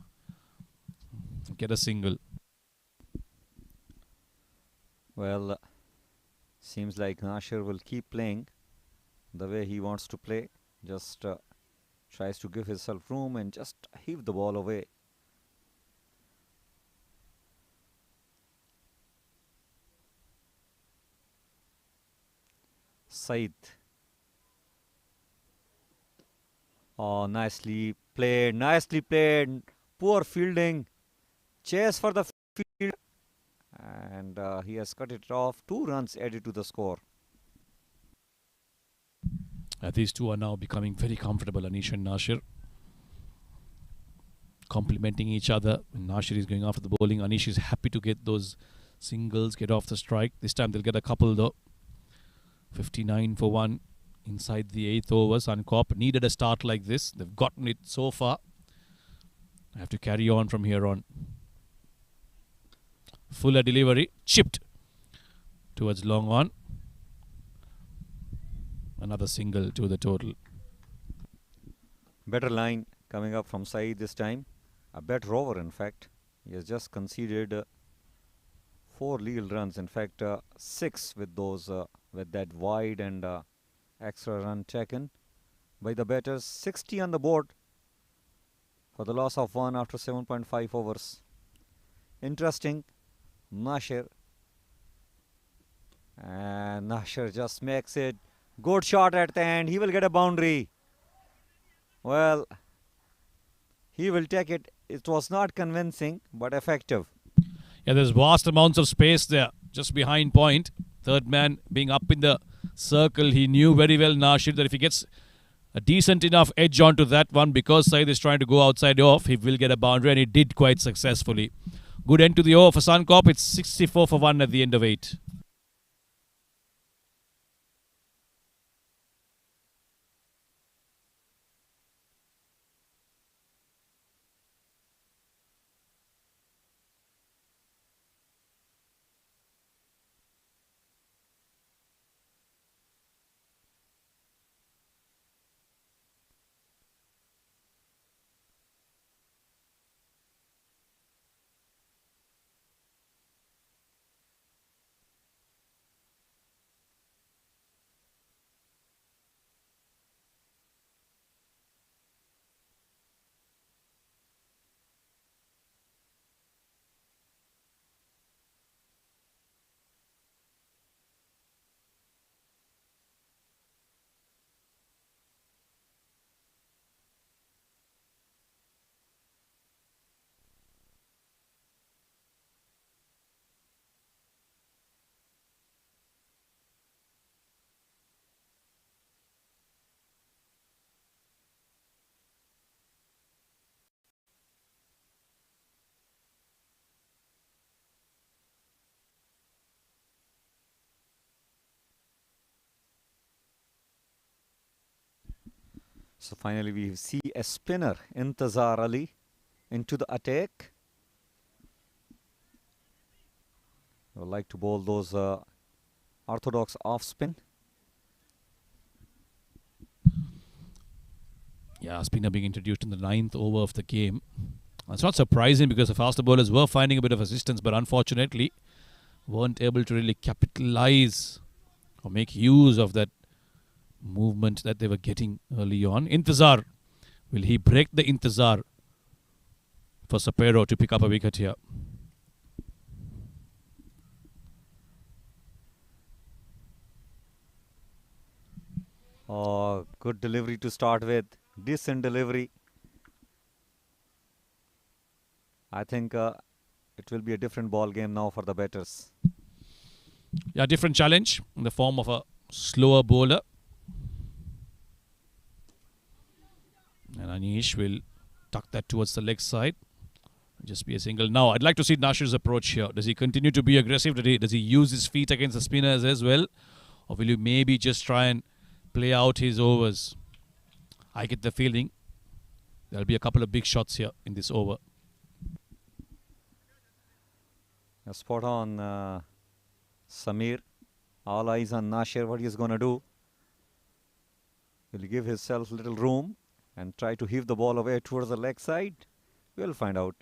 Get a single. Well, seems like Nasher will keep playing the way he wants to play. Just tries to give himself room and just heave the ball away. Saeed. Oh, nicely played, nicely played. Poor fielding. Chase for the field. And he has cut it off. 2 runs added to the score. These two are now becoming very comfortable, Anish and Nasher. Complementing each other. When Nasher is going after the bowling, Anish is happy to get those singles, get off the strike. This time they'll get a couple though. 59 for 1 inside the 8th over. Suncorp needed a start like this. They've gotten it so far. I have to carry on from here on. Fuller delivery, chipped towards long on. Another single to the total. Better line coming up from Saeed this time. A better over, in fact. He has just conceded 4 legal runs. In fact, 6 with those with that wide and extra run taken by the batters. 60 on the board for the loss of 1 after 7.5 overs. Interesting. Nasher. And Nasher just makes it. Good shot at the end. He will get a boundary. Well, he will take it. It was not convincing, but effective. Yeah, there's vast amounts of space there, just behind point. Third man being up in the circle. He knew very well, Nasher, that if he gets a decent enough edge onto that one, because Saeed is trying to go outside off, he will get a boundary, and he did quite successfully. Good end to the over for Suncorp. It's 64 for 1 at the end of 8. So finally we see a spinner, Intazar Ali, into the attack. I would like to bowl those orthodox off spin. Yeah, spinner being introduced in the 9th over of the game. It's not surprising because the faster bowlers were finding a bit of assistance, but unfortunately weren't able to really capitalize or make use of that movement that they were getting early on. Intazar, will he break the Intazar for Sapero to pick up a wicket here? Oh, good delivery to start with. Decent delivery. I think it will be a different ball game now for the batters. Yeah, different challenge in the form of a slower bowler. And Anish will tuck that towards the leg side. Just be a single. Now, I'd like to see Nasir's approach here. Does he continue to be aggressive? Does he use his feet against the spinners as well? Or will you maybe just try and play out his overs? I get the feeling there'll be a couple of big shots here in this over. Spot on, Samir. All eyes on Nasir. What he's going to do? Will he give himself a little room and try to heave the ball away towards the leg side? We'll find out.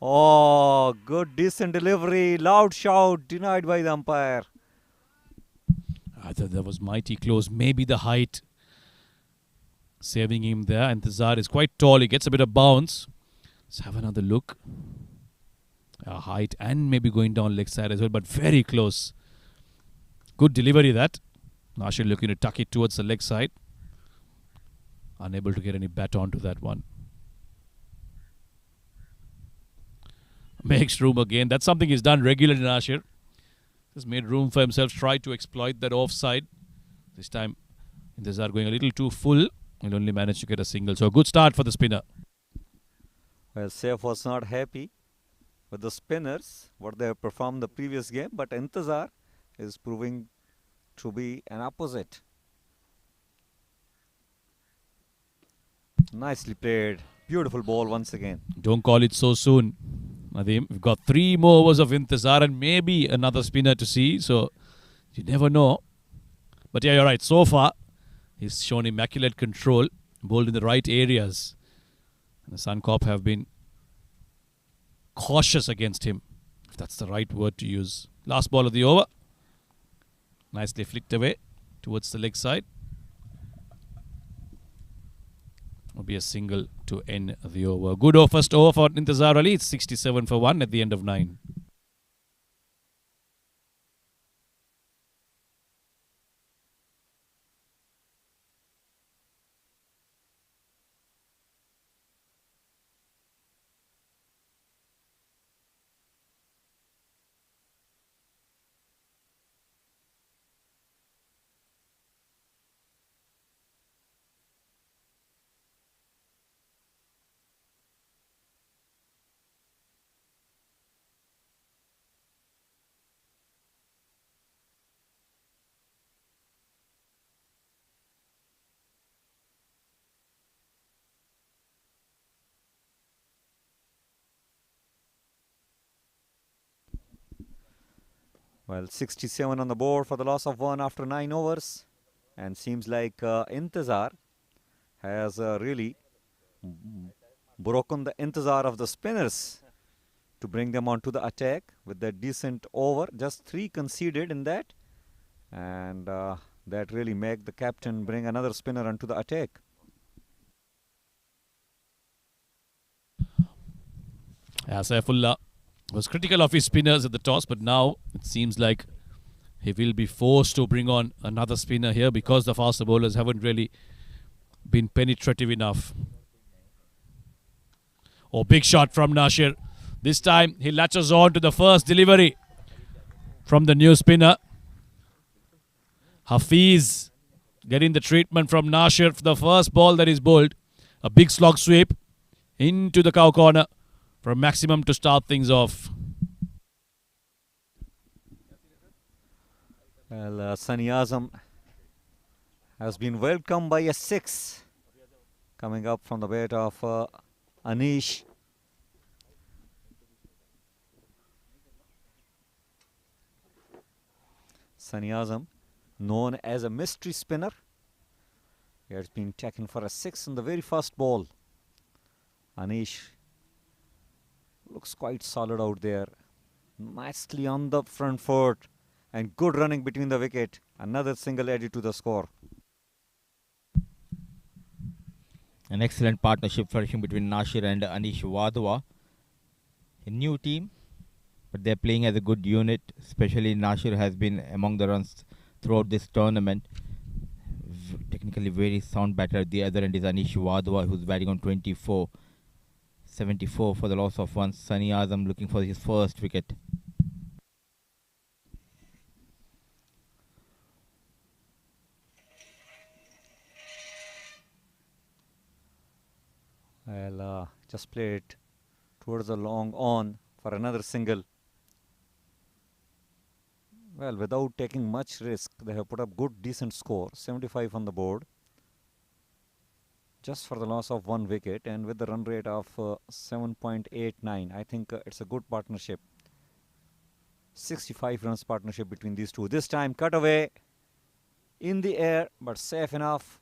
Oh, good, decent delivery. Loud shout denied by the umpire. I thought that was mighty close. Maybe the height saving him there. And Intazar is quite tall. He gets a bit of bounce. Let's have another look. Height and maybe going down leg side as well, but very close. Good delivery that. Nasir looking to tuck it towards the leg side. Unable to get any bat onto that one. Makes room again. That's something he's done regularly, Nasir. Just made room for himself, tried to exploit that offside. This time, Intazar going a little too full. He'll only manage to get a single. So a good start for the spinner. Well, Saif was not happy with the spinners, what they have performed the previous game, but Intazar is proving to be an opposite. Nicely played. Beautiful ball once again. Don't call it so soon, Nadeem. We've got 3 more overs of Intazar and maybe another spinner to see. So you never know. But yeah, you're right. So far, he's shown immaculate control, bowled in the right areas. And the Suncorp have been cautious against him, if that's the right word to use. Last ball of the over. Nicely flicked away towards the leg side. Will be a single to end the over. Good first over for Intazar Ali. It's 67 for 1 at the end of 9. Well, 67 on the board for the loss of 1 after 9 overs. And seems like Intazar has really broken the Intazar of the spinners to bring them onto the attack with that decent over. Just 3 conceded in that. And that really make the captain bring another spinner onto the attack. Saifullah was critical of his spinners at the toss, but now it seems like he will be forced to bring on another spinner here because the faster bowlers haven't really been penetrative enough. Oh, big shot from Nasir. This time he latches on to the first delivery from the new spinner. Hafiz getting the treatment from Nasir for the first ball that is bowled. A big slog sweep into the cow corner for a maximum to start things off. Well, Sunny Azam has been welcomed by a 6 coming up from the bat of Anish. Sunny Azam, known as a mystery spinner. He has been taken for a 6 in the very first ball. Anish looks quite solid out there. Nicely on the front foot and good running between the wicket. Another single added to the score. An excellent partnership flourishing between Nasir and Anish Wadhwa. A new team, but they're playing as a good unit. Especially Nasir has been among the runs throughout this tournament. Technically very sound batter. At the other end is Anish Wadhwa, who's batting on 24. 74 for the loss of one. Sunny Azam looking for his first wicket. Well, just play it towards the long on for another single. Well, without taking much risk, they have put up good, decent score. 75 on the board. Just for the loss of one wicket and with the run rate of 7.89. I think it's a good partnership. 65 runs partnership between these two. This time cut away in the air, but safe enough.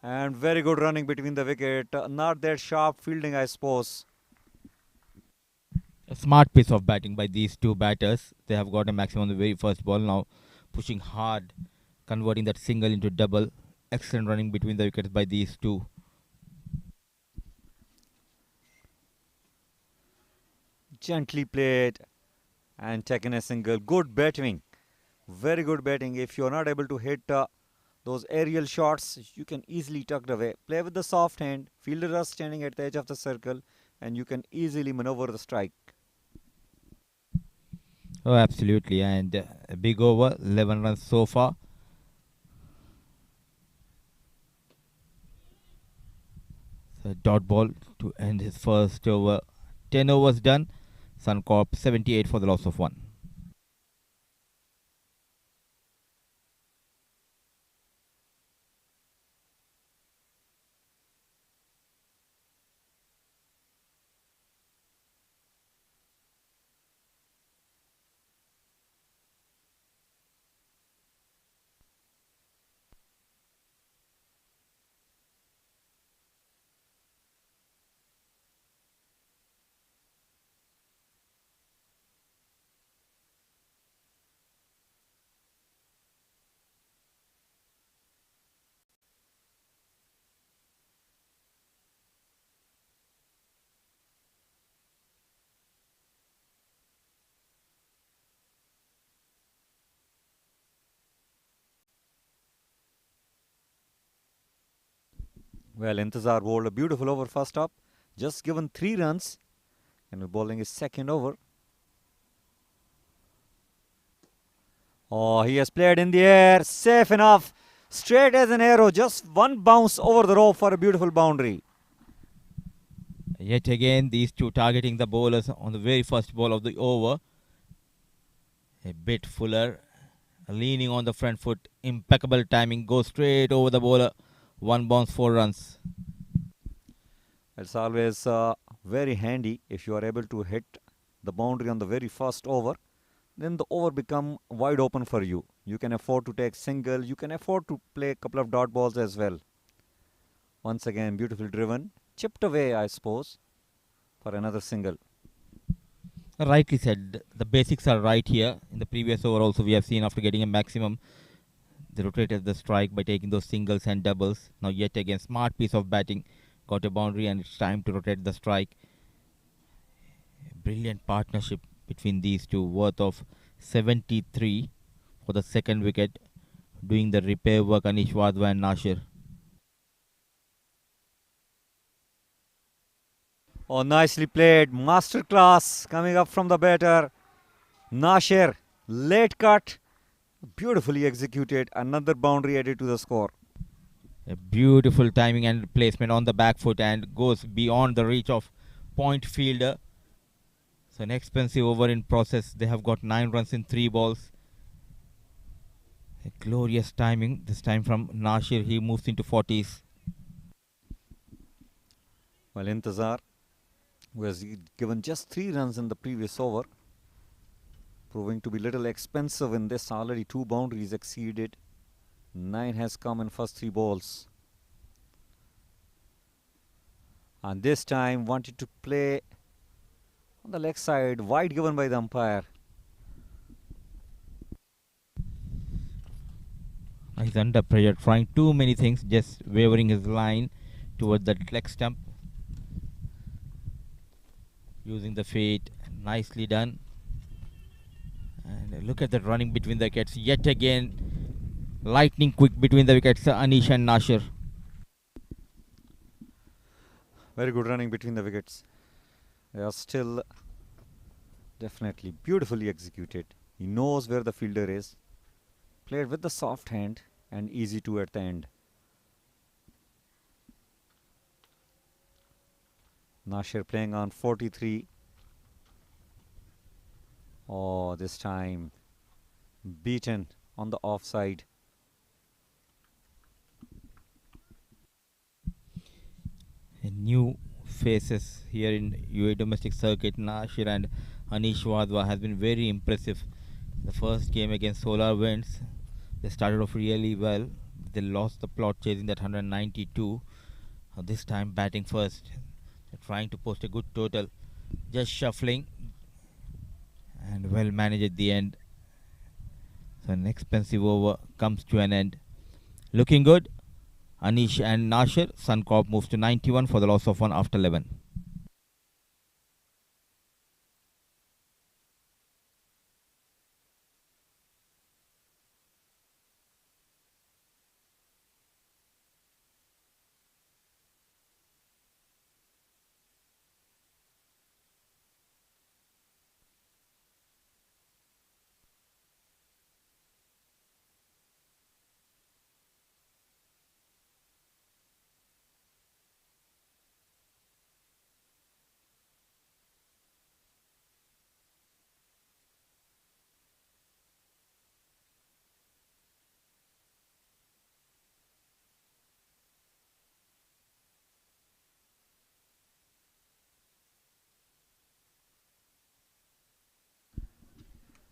And very good running between the wicket. Not that sharp fielding, I suppose. A smart piece of batting by these two batters. They have got a maximum on the very first ball. Now pushing hard, converting that single into double. Excellent running between the wickets by these two. Gently played and taken a single. Good batting. Very good batting. If you are not able to hit those aerial shots, you can easily tuck away. Play with the soft hand. Fielder are standing at the edge of the circle and you can easily maneuver the strike. Oh, absolutely. And a big over. 11 runs so far. So dot ball to end his first over. 10 overs done. Suncorp 78 for the loss of one. Well, Intezar bowled a beautiful over first up. Just given 3 runs. And we're bowling his second over. Oh, he has played in the air. Safe enough. Straight as an arrow. Just one bounce over the rope for a beautiful boundary. Yet again, these two targeting the bowlers on the very first ball of the over. A bit fuller. Leaning on the front foot. Impeccable timing. Goes straight over the bowler. One bounce, 4 runs. It's always very handy if you are able to hit the boundary on the very first over. Then the over become wide open for you. You can afford to take single. You can afford to play a couple of dot balls as well. Once again, beautiful driven. Chipped away, I suppose, for another single. Rightly said. The basics are right here. In the previous over also we have seen after getting a maximum, they rotated the strike by taking those singles and doubles. Now yet again, smart piece of batting. Got a boundary and it's time to rotate the strike. A brilliant partnership between these two, worth of 73 for the second wicket. Doing the repair work, Anish Wadhwa and Nasir. Oh, nicely played. Masterclass coming up from the batter. Nasir, late cut. Beautifully executed. Another boundary added to the score. A beautiful timing and placement on the back foot and goes beyond the reach of point fielder. So an expensive over in process. They have got 9 runs in 3 balls. A glorious timing. This time from Nasir. He moves into 40s. Well, Intezar, who has given just 3 runs in the previous over, proving to be little expensive in this. Already 2 boundaries exceeded. 9 has come in first 3 balls. And this time wanted to play on the leg side, wide given by the umpire. He's under pressure, trying too many things, just wavering his line toward that leg stump. Using the feet, nicely done. And look at that running between the wickets. Yet again, lightning quick between the wickets, Anish and Nasir. Very good running between the wickets. They are still definitely beautifully executed. He knows where the fielder is. Played with the soft hand and easy to at the end. Nasir playing on 43. Oh, this time beaten on the offside. New faces here in UAE domestic circuit. Nasir and Anish Wadhwa has been very impressive. The first game against Solar Winds, they started off really well. They lost the plot chasing that 192. This time batting first. They're trying to post a good total. Just shuffling and well managed at the end. So an expensive over comes to an end. Looking good. Anish and Nasir. Suncorp moves to 91 for the loss of 1 after 11.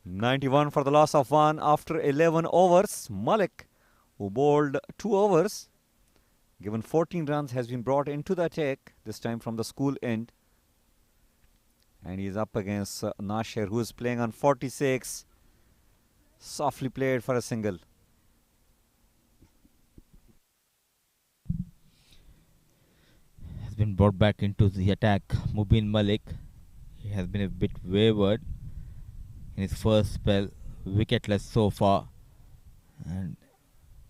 .91 for the loss of 1 after 11 overs. Malik, who bowled 2 overs, given 14 runs, has been brought into the attack, this time from the school end. And he is up against Nasir, who is playing on 46. Softly played for a single. Has been brought back into the attack. Mubin Malik. He has been a bit wayward in his first spell. Wicketless so far. And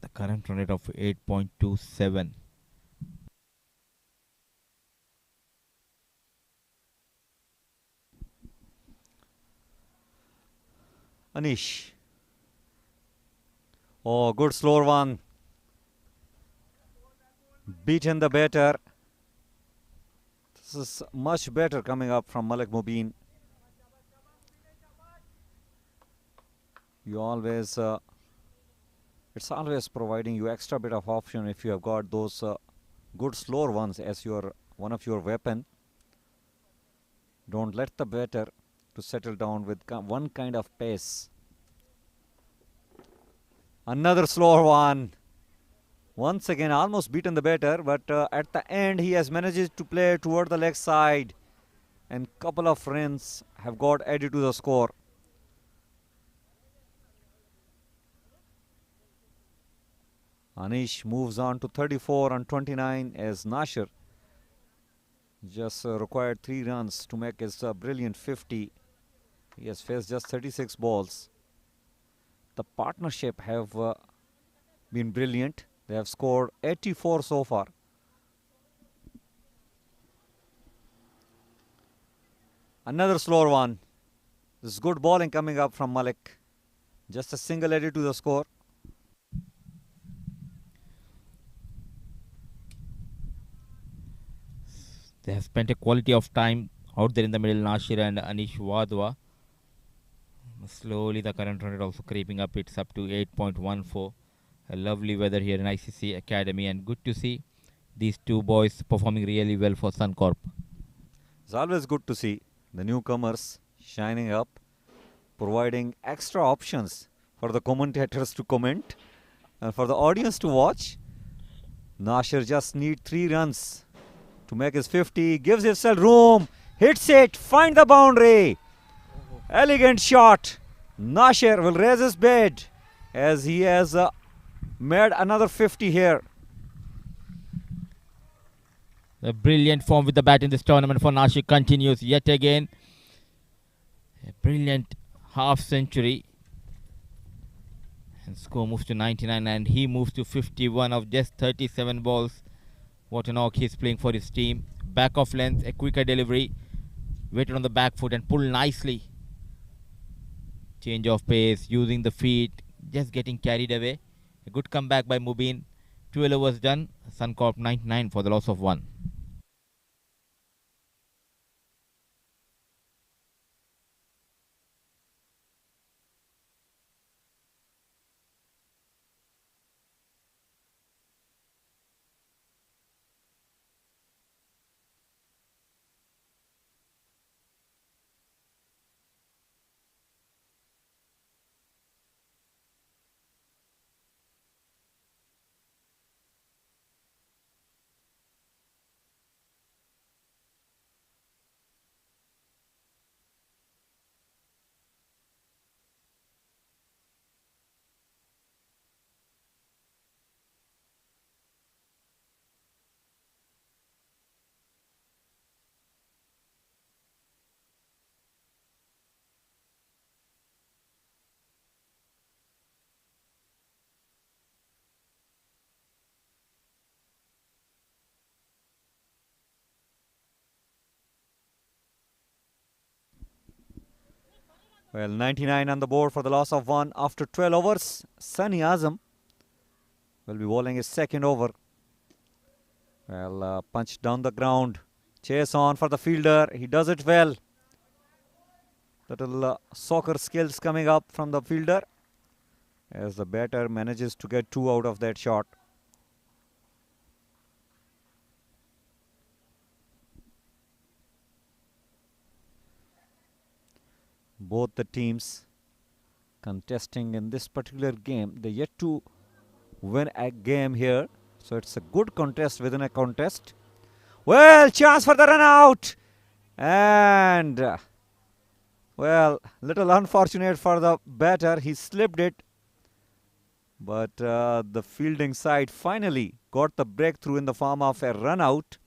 the current run rate of 8.27. Anish. Oh, good slower one. Beaten the batter. This is much better coming up from Malik Mubin. You always, it's always providing you extra bit of option if you have got those good slower ones as your one of your weapon. Don't let the batter to settle down with one kind of pace. Another slower one. Once again, almost beaten the batter, but at the end he has managed to play toward the leg side, and couple of runs have got added to the score. Anish moves on to 34 on 29 as Nasir just required 3 runs to make his brilliant 50. He has faced just 36 balls. The partnership have been brilliant. They have scored 84 so far. Another slower one. This is good bowling coming up from Malik. Just a single added to the score. They have spent a quality of time out there in the middle, Nasir and Anish Wadhwa. Slowly the current run rate also creeping up. It's up to 8.14. A lovely weather here in ICC Academy, and good to see These two boys performing really well for Suncorp. It's always good to see the newcomers shining up, providing extra options for the commentators to comment and for the audience to watch. Nasher just need 3 runs to make his 50, gives himself room, hits it, find the boundary. Elegant shot. Nasher will raise his bed as he has made another 50 here. A brilliant form with the bat in this tournament for Nashik continues yet again. A brilliant half century. And score moves to 99 and he moves to 51 of just 37 balls. What a knock he's playing for his team. Back off length, a quicker delivery. Waited on the back foot and pulled nicely. Change of pace, using the feet, just getting carried away. A good comeback by Mubin. 12 overs done. Suncorp 99 for the loss of 1. Well, 99 on the board for the loss of 1 after 12 overs. Sunny Azam will be bowling his second over. Well, punch down the ground. Chase on for the fielder. He does it well. Little soccer skills coming up from the fielder as the batter manages to get 2 out of that shot. Both the teams contesting in this particular game, they yet to win a game here, so it's a good contest within a contest. Well, chance for the run out, and well, little unfortunate for the batter, he slipped it, but the fielding side finally got the breakthrough in the form of a run out.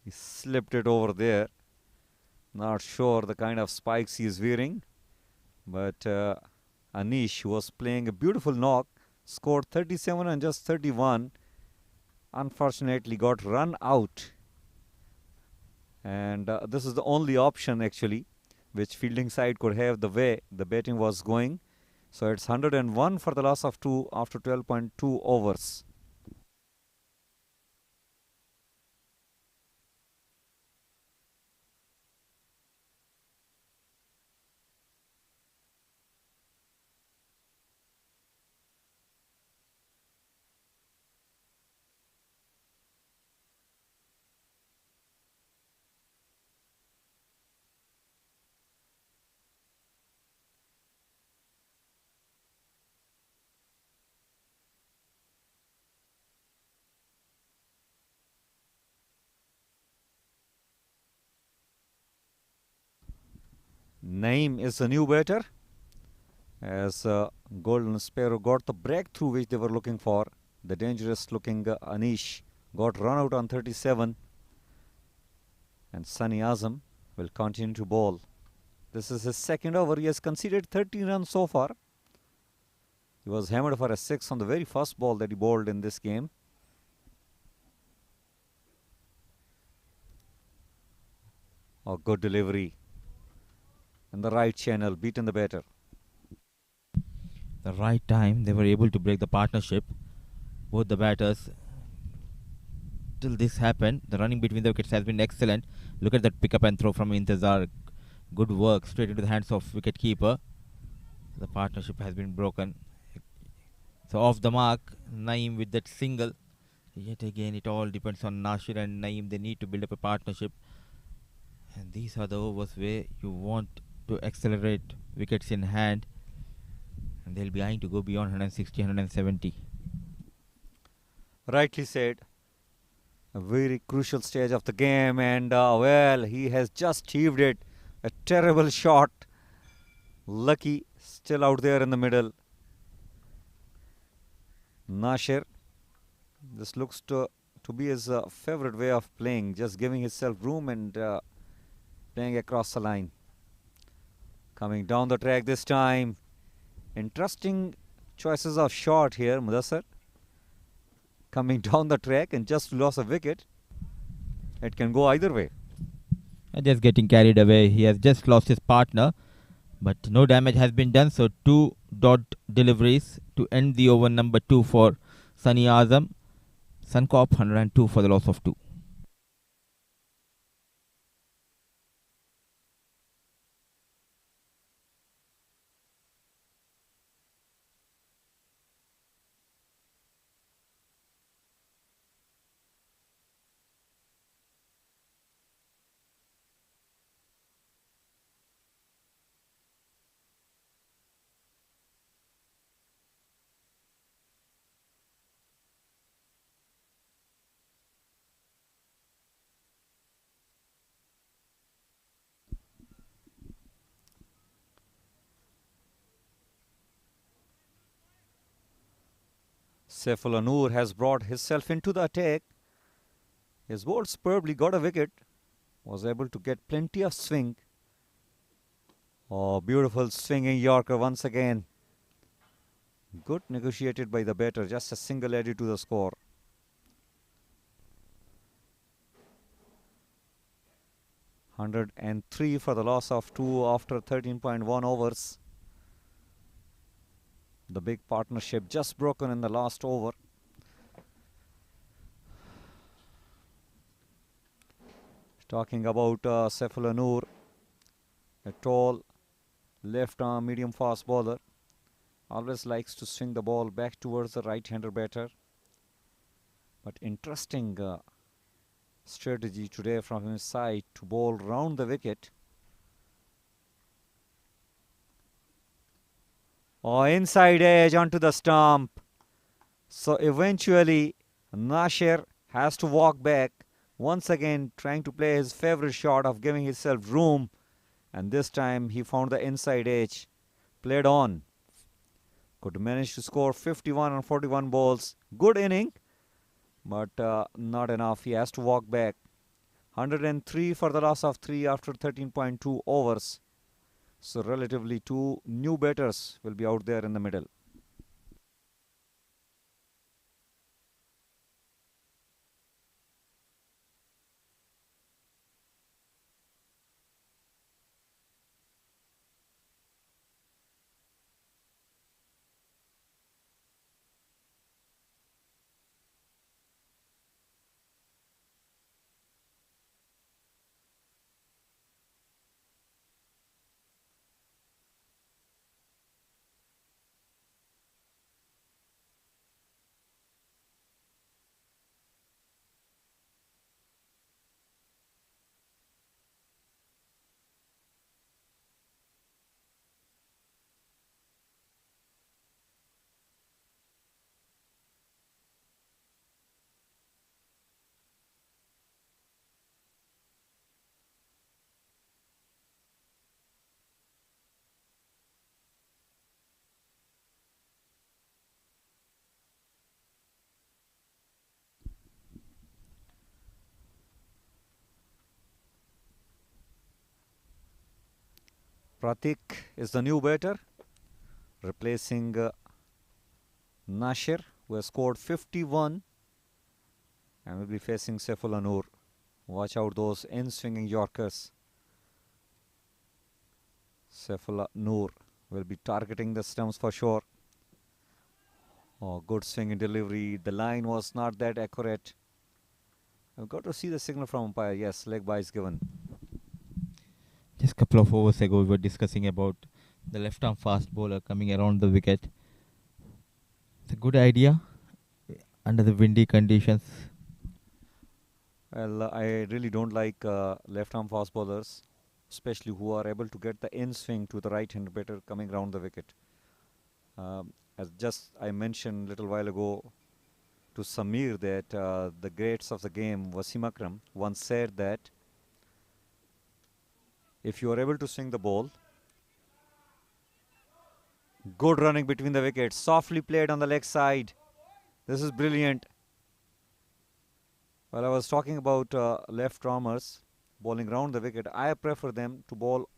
He slipped it over there. Not sure the kind of spikes he is wearing. But Anish, who was playing a beautiful knock, scored 37 and just 31. Unfortunately got run out. And this is the only option actually which fielding side could have the way the batting was going. So it's 101 for the loss of 2 after 12.2 overs. Naeem is the new batter as Golden Sparrow got the breakthrough which they were looking for. The dangerous looking Anish got run out on 37 and Sunny Azam will continue to bowl. This is his second over. He has conceded 13 runs so far. He was hammered for a 6 on the very first ball that he bowled in this game. Oh, good delivery. In the right channel, beaten the batter. The right time, they were able to break the partnership. Both the batters. Till this happened, the running between the wickets has been excellent. Look at that pick up and throw from Intezar. Good work, straight into the hands of wicket keeper. The partnership has been broken. So off the mark, Naeem with that single. Yet again, it all depends on Nasir and Naeem. They need to build up a partnership. And these are the overs where you want to accelerate wickets in hand. And they'll be eyeing to go beyond 160, 170. Rightly said. A very crucial stage of the game, and well, he has just heaved it. A terrible shot. Lucky still out there in the middle. Nasir. This looks to be his favorite way of playing, just giving himself room and playing across the line. Coming down the track this time. Interesting choices of shot here, Mudassar. Coming down the track and just lost a wicket. It can go either way. And just getting carried away. He has just lost his partner. But no damage has been done. So 2 dot deliveries to end the over number 2 for Sunny Azam. Suncorp 102 for the loss of 2. Saifullah Noor has brought himself into the attack. His bowled superbly, got a wicket. Was able to get plenty of swing. Oh, beautiful swinging Yorker once again. Good negotiated by the batter. Just a single added to the score. (103) for the loss of 2 after 13.1 overs. The big partnership just broken in the last over. Talking about Saifullah Noor, a tall left arm medium fast bowler. Always likes to swing the ball back towards the right-hander batter. But interesting strategy today from his side to bowl round the wicket. Oh, inside edge onto the stump. So eventually Nasir has to walk back. Once again trying to play his favorite shot of giving himself room. And this time he found the inside edge. Played on. Could manage to score 51 on 41 balls. Good inning. But not enough. He has to walk back. 103 for the loss of 3 after 13.2 overs. So relatively 2 new batters will be out there in the middle. Pratik is the new batter, replacing Nasir, who has scored 51 and will be facing Saifullah Noor. Watch out those in-swinging Yorkers. Saifullah Noor will be targeting the stumps for sure. Oh, good swinging delivery. The line was not that accurate. I've got to see the signal from umpire. Yes, leg by is given. Just a couple of overs ago, we were discussing about The left-arm fast bowler coming around the wicket. It's a good idea under the windy conditions. Well, I really don't like left-arm fast bowlers, especially who are able to get the in swing to the right-hand batter coming round the wicket. As just I mentioned a little while ago to Samir that the greats of the game, Wasim Akram, once said that if you are able to swing the ball, good running between the wickets, softly played on the leg side. This is brilliant. Well, I was talking about left-armers bowling round the wicket. I prefer them to bowl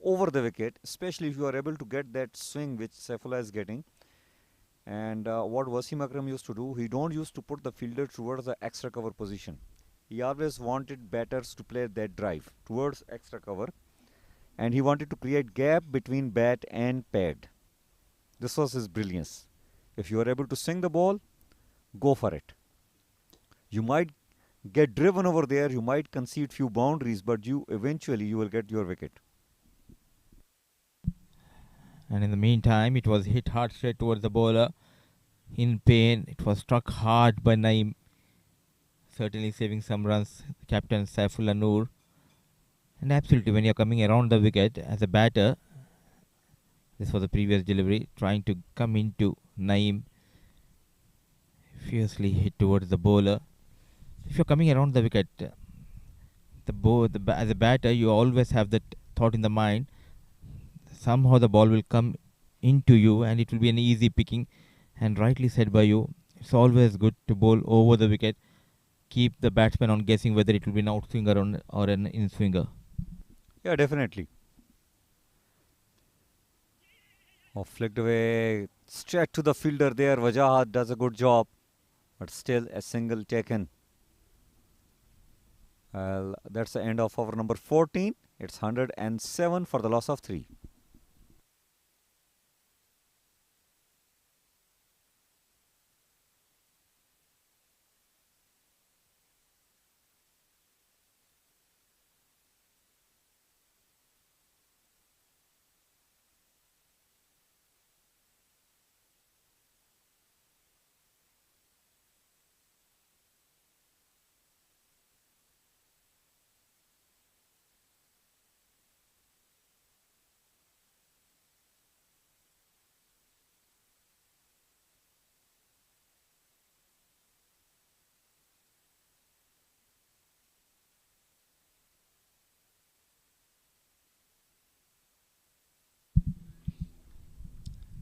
over the wicket, especially if you are able to get that swing which Saifullah is getting. And what Wasim Akram used to do, he don't used to put the fielder towards the extra cover position. He always wanted batters to play that drive towards extra cover, and he wanted to create gap between bat and pad. This was his brilliance. If you are able to swing the ball, go for it. You might get driven over there, you might concede few boundaries, but you eventually you will get your wicket. And in the meantime, it was hit hard straight towards the bowler. In pain, it was struck hard by Naeem. Certainly saving some runs, captain Saifullah Noor. And absolutely, when you're coming around the wicket as a batter, this was the previous delivery, trying to come into Naeem. Fiercely hit towards the bowler. If you're coming around the wicket, as a batter, you always have that thought in the mind. Somehow the ball will come into you and it will be an easy picking. And rightly said by you, it's always good to bowl over the wicket. Keep the batsman on guessing whether it will be an outswinger or an in-swinger. Yeah, definitely. Oh, flicked away straight to the fielder there. Wajahat does a good job, but still a single taken. Well, that's the end of over number 14. It's 107 for the loss of 3.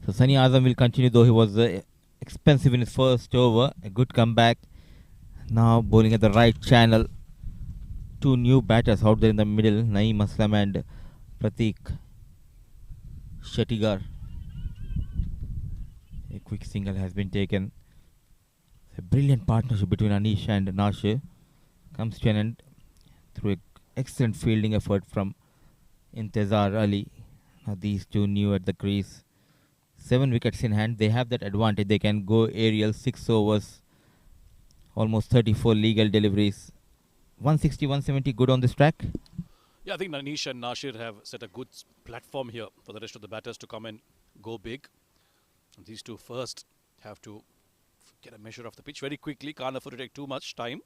So Sunny Azam will continue, though he was expensive in his first over. A good comeback. Now bowling at the right channel. Two new batters out there in the middle, Naeem Aslam and Pratik Shettigar. A quick single has been taken. A brilliant partnership between Anish and Nashir comes to an end through an excellent fielding effort from Intezar Ali. Now these two new at the crease. 7 wickets in hand. They have that advantage. They can go aerial, 6 overs, almost 34 legal deliveries. 160, 170 good on this track. Yeah, I think Anish and Nashir have set a good platform here for the rest of the batters to come and go big. And these two first have to get a measure of the pitch very quickly. Can't afford to take too much time.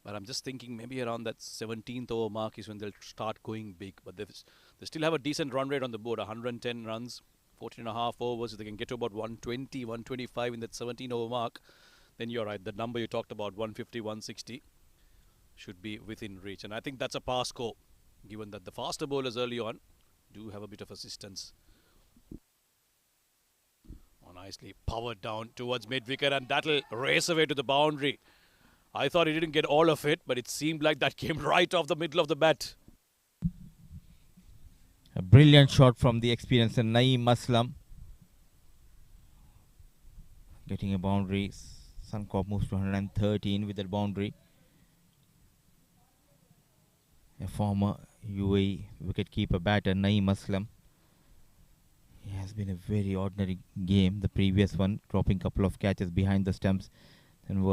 But I'm just thinking maybe around that 17th over mark is when they'll start going big. But they still have a decent run rate on the board, 110 runs. 14.5 overs. If they can get to about 120, 125 in that 17 over mark, then you're right. The number you talked about, 150, 160, should be within reach. And I think that's a par score, given that the faster bowlers early on do have a bit of assistance. Oh, nicely powered down towards mid-wicket, and that'll race away to the boundary. I thought he didn't get all of it, but it seemed like that came right off the middle of the bat. A brilliant shot from the experienced Naeem Aslam. Getting a boundary. Suncorp moves to 113 with that boundary. A former UAE wicketkeeper batter, Naeem Aslam. He has been a very ordinary game. The previous one, dropping a couple of catches behind the stumps, and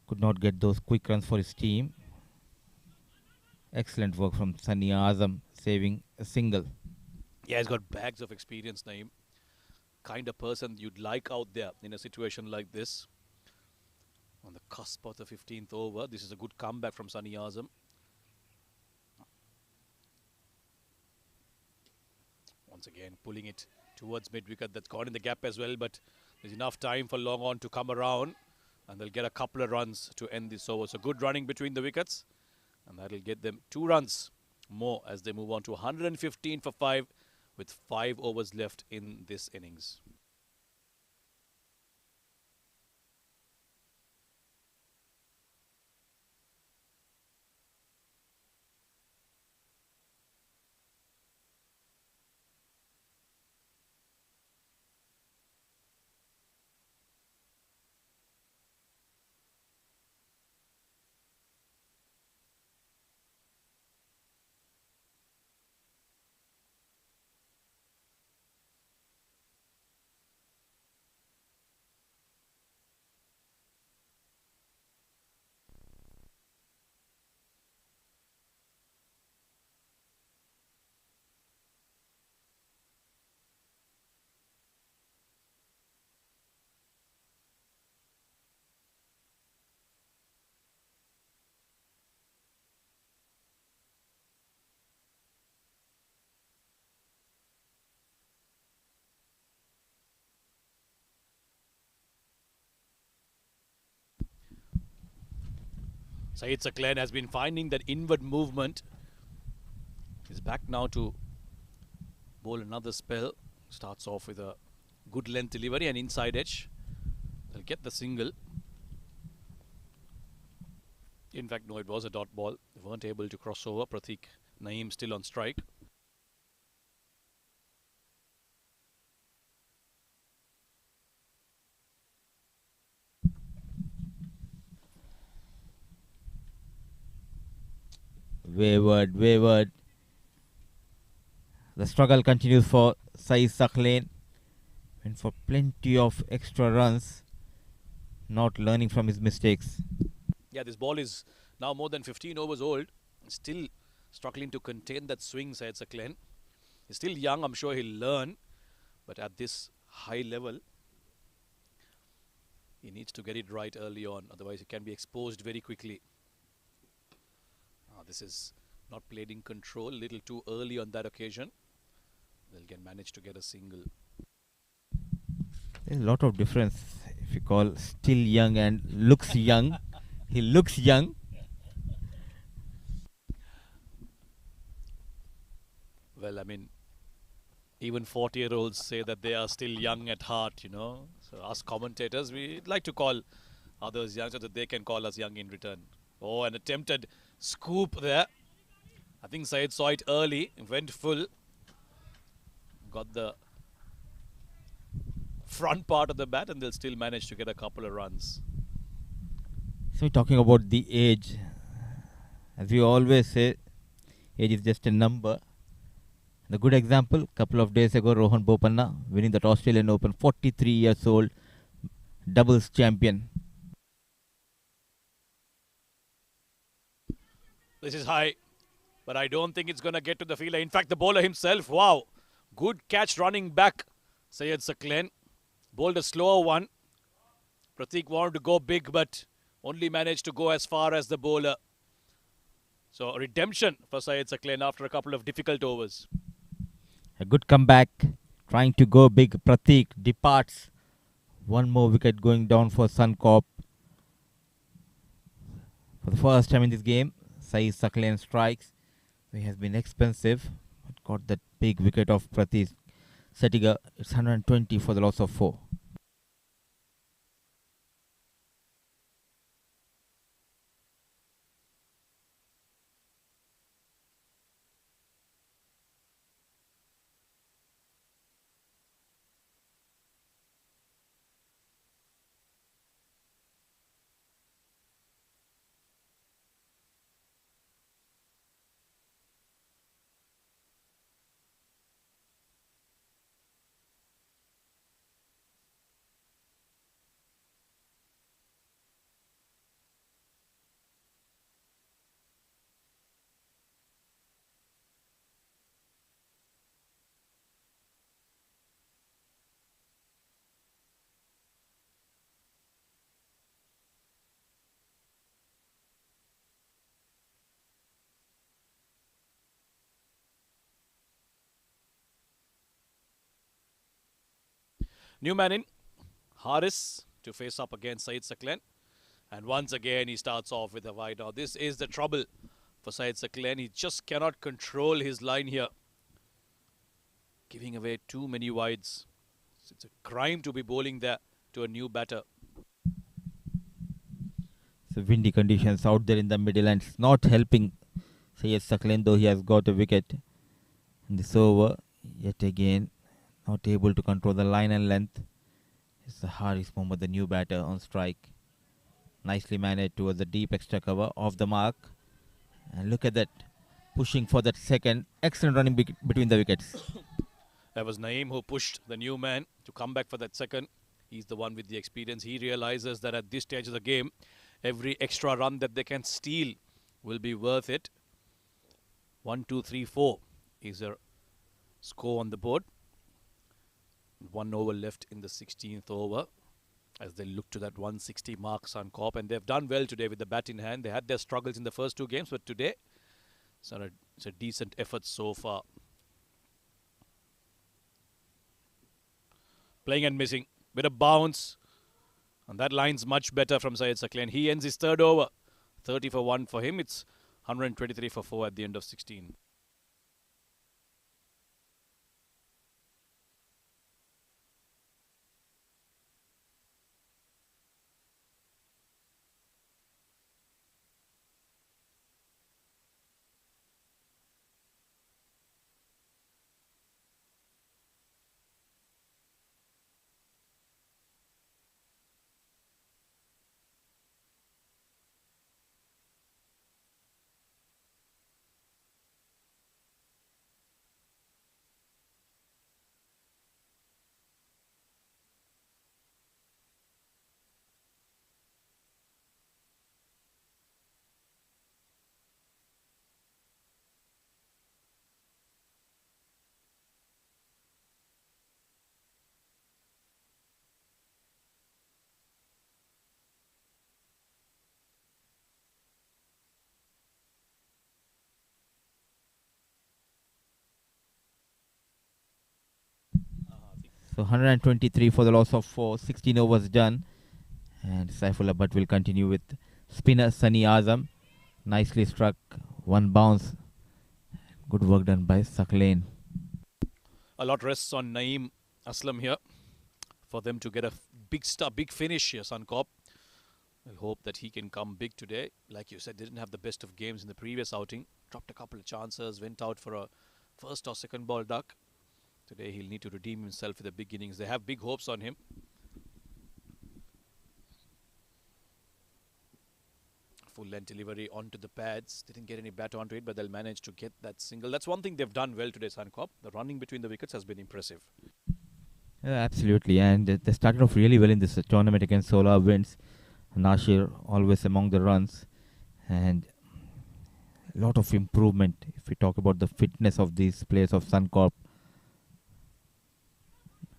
could not get those quick runs for his team. Excellent work from Sunny Azam, saving a single. Yeah, he's got bags of experience, Naeem. Kind of person you'd like out there in a situation like this. On the cusp of the 15th over, this is a good comeback from Sunny Azam. Once again, pulling it towards mid-wicket. That's gone in the gap as well, but there's enough time for long on to come around, and they'll get a couple of runs to end this over. So good running between the wickets, and that'll get them 2 runs more as they move on to 115 for 5 with 5 overs left in this innings. Syed Saklan has been finding that inward movement. He's back now to bowl another spell. Starts off with a good length delivery and inside edge. They'll get the single. In fact, no, it was a dot ball. They weren't able to cross over. Pratik Naeem still on strike. Wayward. The struggle continues for Syed Saklan. And for plenty of extra runs, not learning from his mistakes. Yeah, this ball is now more than 15 overs old. Still struggling to contain that swing, Syed Saklan. He's still young, I'm sure he'll learn. But at this high level, he needs to get it right early on. Otherwise, he can be exposed very quickly. This is not played in control. A little too early on that occasion. They'll manage to get a single. There's a lot of difference if you call still young and looks young. He looks young. Well, I mean, even 40-year-olds say that they are still young at heart, you know. So us commentators, we'd like to call others young so that they can call us young in return. Oh, an attempted scoop there. I think Syed saw it early, went full. Got the front part of the bat and they'll still manage to get a couple of runs. So talking about the age, as we always say, age is just a number. The good example, couple of days ago, Rohan Bopanna winning that Australian Open, 43 years old, doubles champion. This is high, but I don't think it's going to get to the fielder. In fact, the bowler himself, wow, good catch running back. Syed Saklan bowled a slower one. Pratik wanted to go big, but only managed to go as far as the bowler. So redemption for Syed Saklan after a couple of difficult overs. A good comeback, trying to go big. Pratik departs. One more wicket going down for Suncorp. For the first time in this game, Syed Saklan strikes. He has been expensive, but got that big wicket of Pratik Setiga. It's 120 for the loss of 4. New man in, Haris to face up against Saeed Saklen. And once again, he starts off with a wide. Now, this is the trouble for Saeed Saklen. He just cannot control his line here. Giving away too many wides. It's a crime to be bowling there to a new batter. So windy conditions out there in the middle and it's not helping Syed Saklen, though he has got a wicket in this over. Yet again, not able to control the line and length. It's the Haris Mohammed, the new batter on strike. Nicely managed towards the deep extra cover, off the mark. And look at that, pushing for that second. Excellent running between the wickets. That was Naeem who pushed the new man to come back for that second. He's the one with the experience. He realizes that at this stage of the game, every extra run that they can steal will be worth it. 1, 2, 3, 4 is their score on the board. 1 over left in the 16th over as they look to that 160 mark, Suncorp. And they've done well today with the bat in hand. They had their struggles in the first 2 games, but today it's a decent effort so far. Playing and missing. Bit of bounce. And that line's much better from Syed Saklen. He ends his 3rd over. 30 for 1 for him. It's 123 for 4 at the end of 16. So 123 for the loss of 4. 16 overs done. And Saifullah Bhatt will continue with spinner Sunny Azam. Nicely struck. 1 bounce. Good work done by Saklen. A lot rests on Naeem Aslam here for them to get a big finish here, Suncorp. I hope that he can come big today. Like you said, they didn't have the best of games in the previous outing. Dropped a couple of chances, went out for a first or second ball duck. Today he'll need to redeem himself with the big innings. They have big hopes on him. Full length delivery onto the pads. Didn't get any bat onto it, but they'll manage to get that single. That's one thing they've done well today, Suncorp. The running between the wickets has been impressive. Absolutely, and they started off really well in this tournament against Solar Winds. Nashir always among the runs, and a lot of improvement if we talk about the fitness of these players of Suncorp.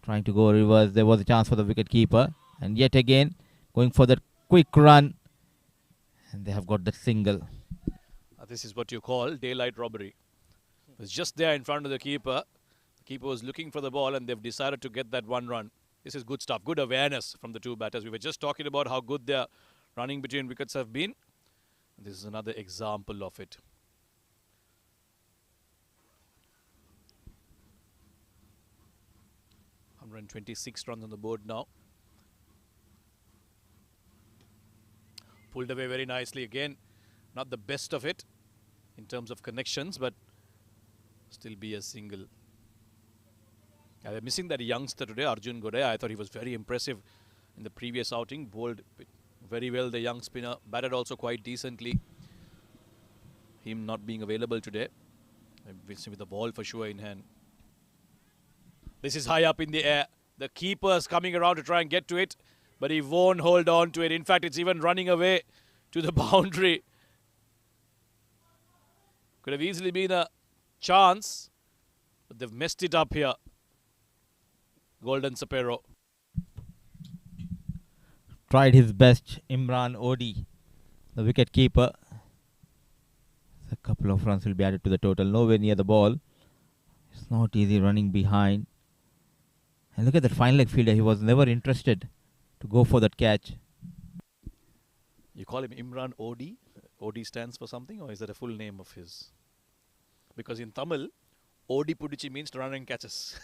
Trying to go reverse, there was a chance for the wicket keeper, and yet again going for that quick run, and they have got that single. This is what you call daylight robbery. It was just there in front of the keeper. The keeper was looking for the ball, and they've decided to get that 1 run. This is good stuff, good awareness from the 2 batters. We were just talking about how good their running between wickets have been. This is another example of it. And 26 runs on the board now. Pulled away very nicely again. Not the best of it in terms of connections, but still be a single. They're missing that youngster today, Arjun Godey. I thought he was very impressive in the previous outing. Bowled very well, the young spinner. Batted also quite decently. Him not being available today. We'll see with the ball for sure in hand. This is high up in the air. The keeper's coming around to try and get to it, but he won't hold on to it. In fact, it's even running away to the boundary. Could have easily been a chance, but they've messed it up here. Golden Sapero. Tried his best, Imran Odi, the wicket keeper. A couple of runs will be added to the total. Nowhere near the ball. It's not easy running behind. And look at that fine leg fielder. He was never interested to go for that catch. You call him Imran Odi? Odi stands for something, or is that a full name of his? Because in Tamil, Odi Pudichi means to run and catches.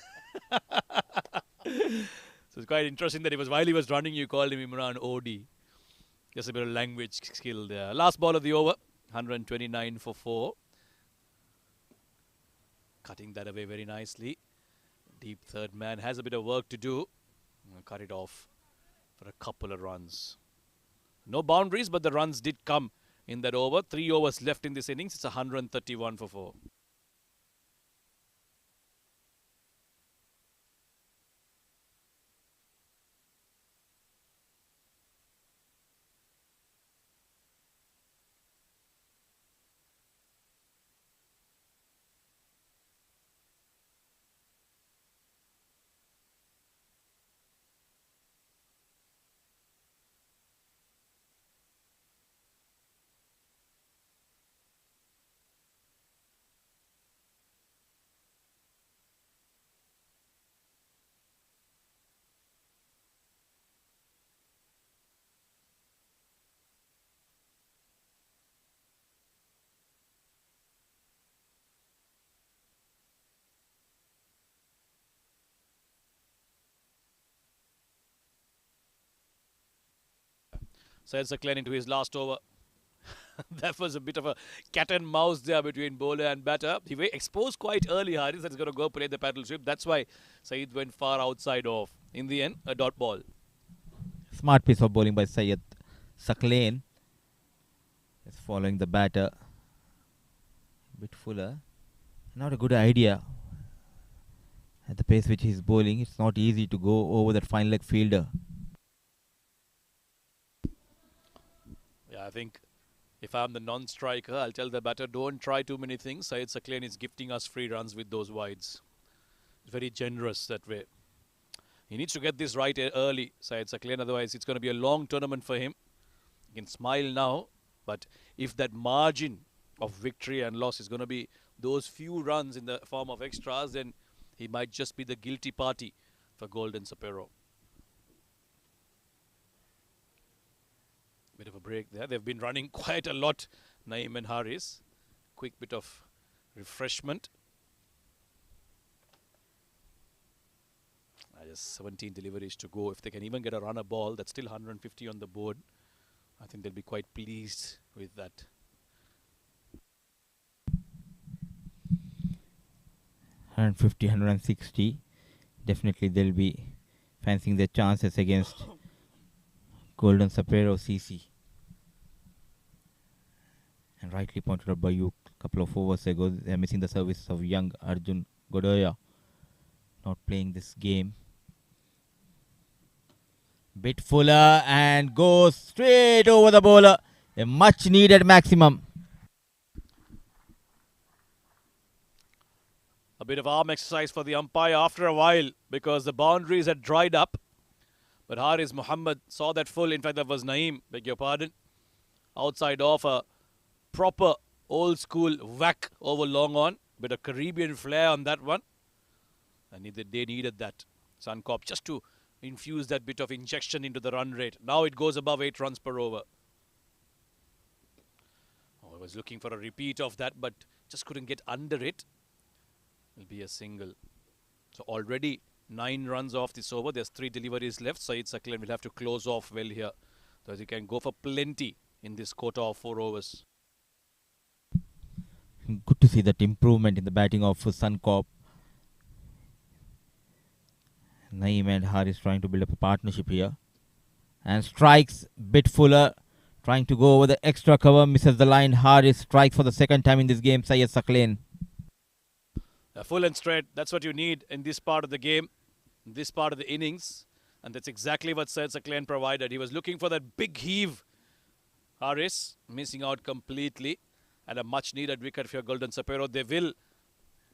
So it's quite interesting that while he was running, you called him Imran Odi. Just a bit of language skill there. Last ball of the over, 129 for 4. Cutting that away very nicely. Deep third man has a bit of work to do. Cut it off for a couple of runs. No boundaries, but the runs did come in that over. 3 overs left in this innings. It's 131 for 4. Syed Saklan into his last over. That was a bit of a cat and mouse there between bowler and batter. He exposed quite early, Haris, that he's going to go play the paddle strip. That's why Saeed went far outside off. In the end, a dot ball. Smart piece of bowling by Syed Saklan. Is following the batter. A bit fuller. Not a good idea. At the pace which he's bowling, it's not easy to go over that fine leg fielder. Yeah, I think if I'm the non-striker, I'll tell the batter, don't try too many things. Syed Saklan is gifting us free runs with those wides. Very generous that way. He needs to get this right early, Syed Saklan. Otherwise, it's going to be a long tournament for him. He can smile now, but if that margin of victory and loss is going to be those few runs in the form of extras, then he might just be the guilty party for Golden Sapero. Bit of a break there. They've been running quite a lot, Naeem and Haris. Quick bit of refreshment. Just 17 deliveries to go. If they can even get a runner ball, that's still 150 on the board. I think they'll be quite pleased with that. $150, 160. Definitely they'll be fancying their chances against Golden Sapero CC. And rightly pointed out by you a couple of overs ago, they're missing the services of young Arjun Godoya. Not playing this game. Bit fuller and goes straight over the bowler. A much needed maximum. A bit of arm exercise for the umpire after a while because the boundaries had dried up. But Haris Muhammad saw that full. In fact, that was Naeem, beg your pardon. Outside off, a proper old school whack over long on. Bit of Caribbean flair on that one. And they needed that. Suncorp just to infuse that bit of injection into the run rate. Now it goes above 8 runs per over. Oh, I was looking for a repeat of that, but just couldn't get under it. It'll be a single. So already 9 runs off this over. There's 3 deliveries left. Syed Saklan will have to close off well here. So he can go for plenty in this quota of 4 overs. Good to see that improvement in the batting of Suncorp. Naeem and Haris trying to build up a partnership here. And strikes, bit fuller. Trying to go over the extra cover. Misses the line. Haris strikes for the second time in this game. Syed Saklan. Full and straight. That's what you need in this part of the game. In this part of the innings. And that's exactly what Syed Saklan provided. He was looking for that big heave. Haris missing out completely. And a much needed wicket for Golden Sapero. They will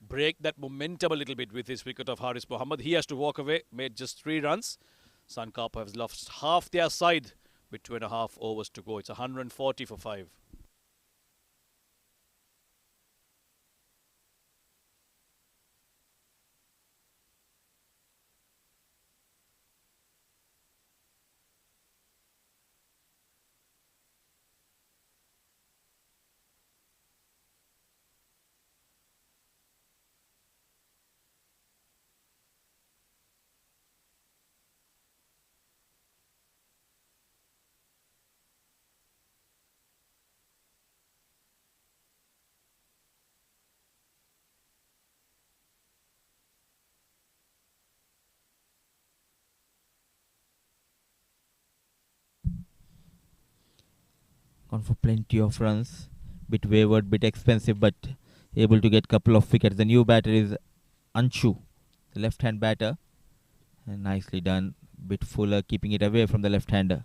break that momentum a little bit with this wicket of Haris Muhammad. He has to walk away, made just 3 runs. Suncorp has lost half their side with 2.5 overs to go. It's 140 for 5. gone for plenty of runs. Bit wayward, bit expensive, but able to get couple of wickets. The new batter is Anshu, the left-hand batter. And nicely done. Bit fuller, keeping it away from the left-hander.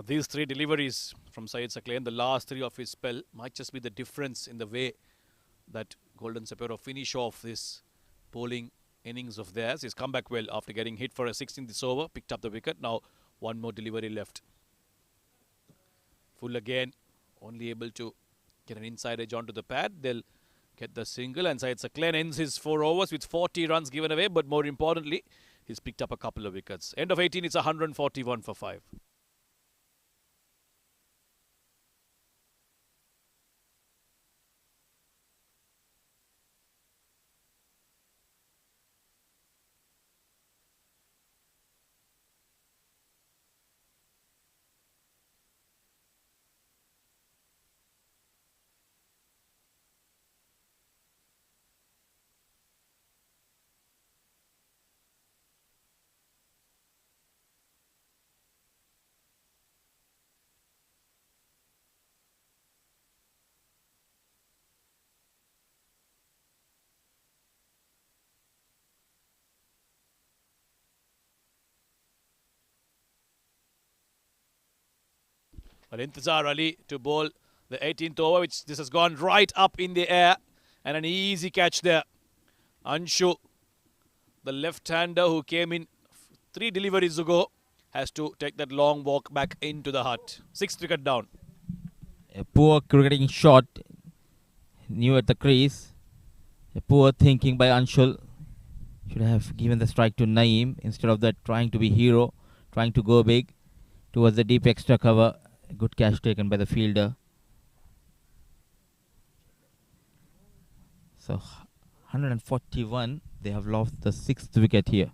These three deliveries from Syed Saklan, the last three of his spell, might just be the difference in the way that Golden Sapero finish off this bowling innings of theirs. He's come back well after getting hit for a 16th over, picked up the wicket. Now one more delivery left. Full again, only able to get an inside edge onto the pad. They'll get the single, and Syed Saklan ends his 4 overs with 40 runs given away, but more importantly, he's picked up a couple of wickets. End of 18, it's 141 for 5. But Intizar Ali to bowl the 18th over, which this has gone right up in the air. And an easy catch there. Anshu, the left-hander who came in 3 deliveries ago, has to take that long walk back into the hut. 6th wicket down. A poor cricketing shot. New at the crease. A poor thinking by Anshul. Should have given the strike to Naeem instead of that trying to be hero, trying to go big towards the deep extra cover. A good catch taken by the fielder. So 141. They have lost the 6th wicket here.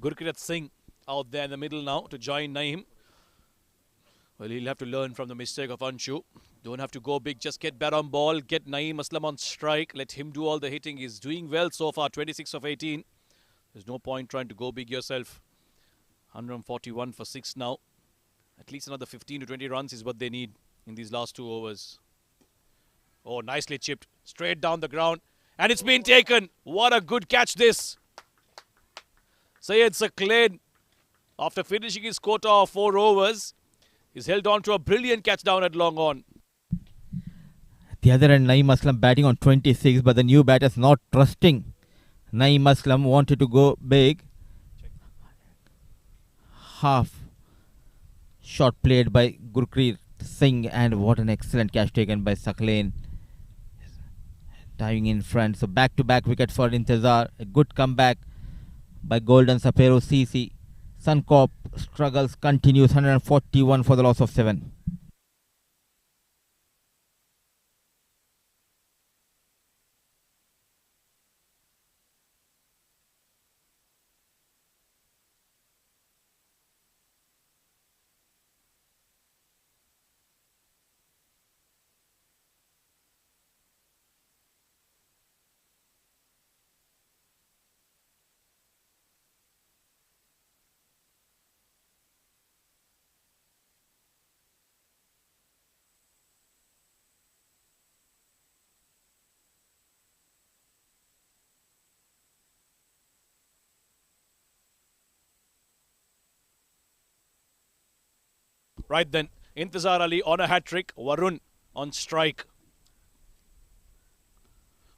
Gurkirat Singh out there in the middle now to join Naeem. Well, he'll have to learn from the mistake of Anshu. Don't have to go big, just get bat on ball, get Naeem Aslam on strike, let him do all the hitting. He's doing well so far, 26 of 18. There's no point trying to go big yourself. 141 for 6 now. At least another 15 to 20 runs is what they need in these last 2 overs. Oh, nicely chipped, straight down the ground. And it's been taken. What a good catch this. Syed Saklan, after finishing his quota of 4 overs, he's held on to a brilliant catch down at long on. The other end, Naeem Aslam batting on 26, but the new batters not trusting. Naeem Aslam wanted to go big. Half shot played by Gurpreet Singh, and what an excellent catch taken by Saklan. Diving in front, so back-to-back wicket for Intizar. A good comeback by Golden Sapero CC. Suncorp struggles continues, 141 for the loss of 7. Right then, Intizar Ali on a hat-trick, Varun on strike.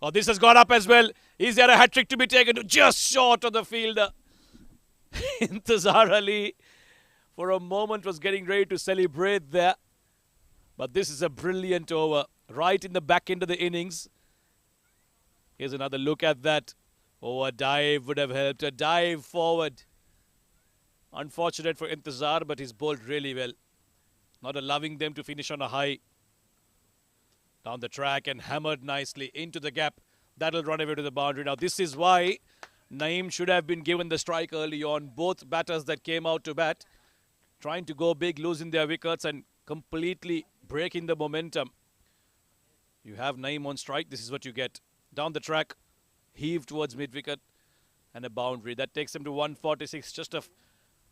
Oh, this has gone up as well. Is there a hat-trick to be taken? Just short of the fielder. Intizar Ali, for a moment, was getting ready to celebrate there. But this is a brilliant over. Right in the back end of the innings. Here's another look at that. Oh, a dive would have helped. A dive forward. Unfortunate for Intizar, but he's bowled really well. Not allowing them to finish on a high. Down the track and hammered nicely into the gap. That'll run away to the boundary. Now, this is why Naeem should have been given the strike early on. Both batters that came out to bat, trying to go big, losing their wickets and completely breaking the momentum. You have Naeem on strike. This is what you get. Down the track, heave towards mid-wicket and a boundary. That takes him to 146, just a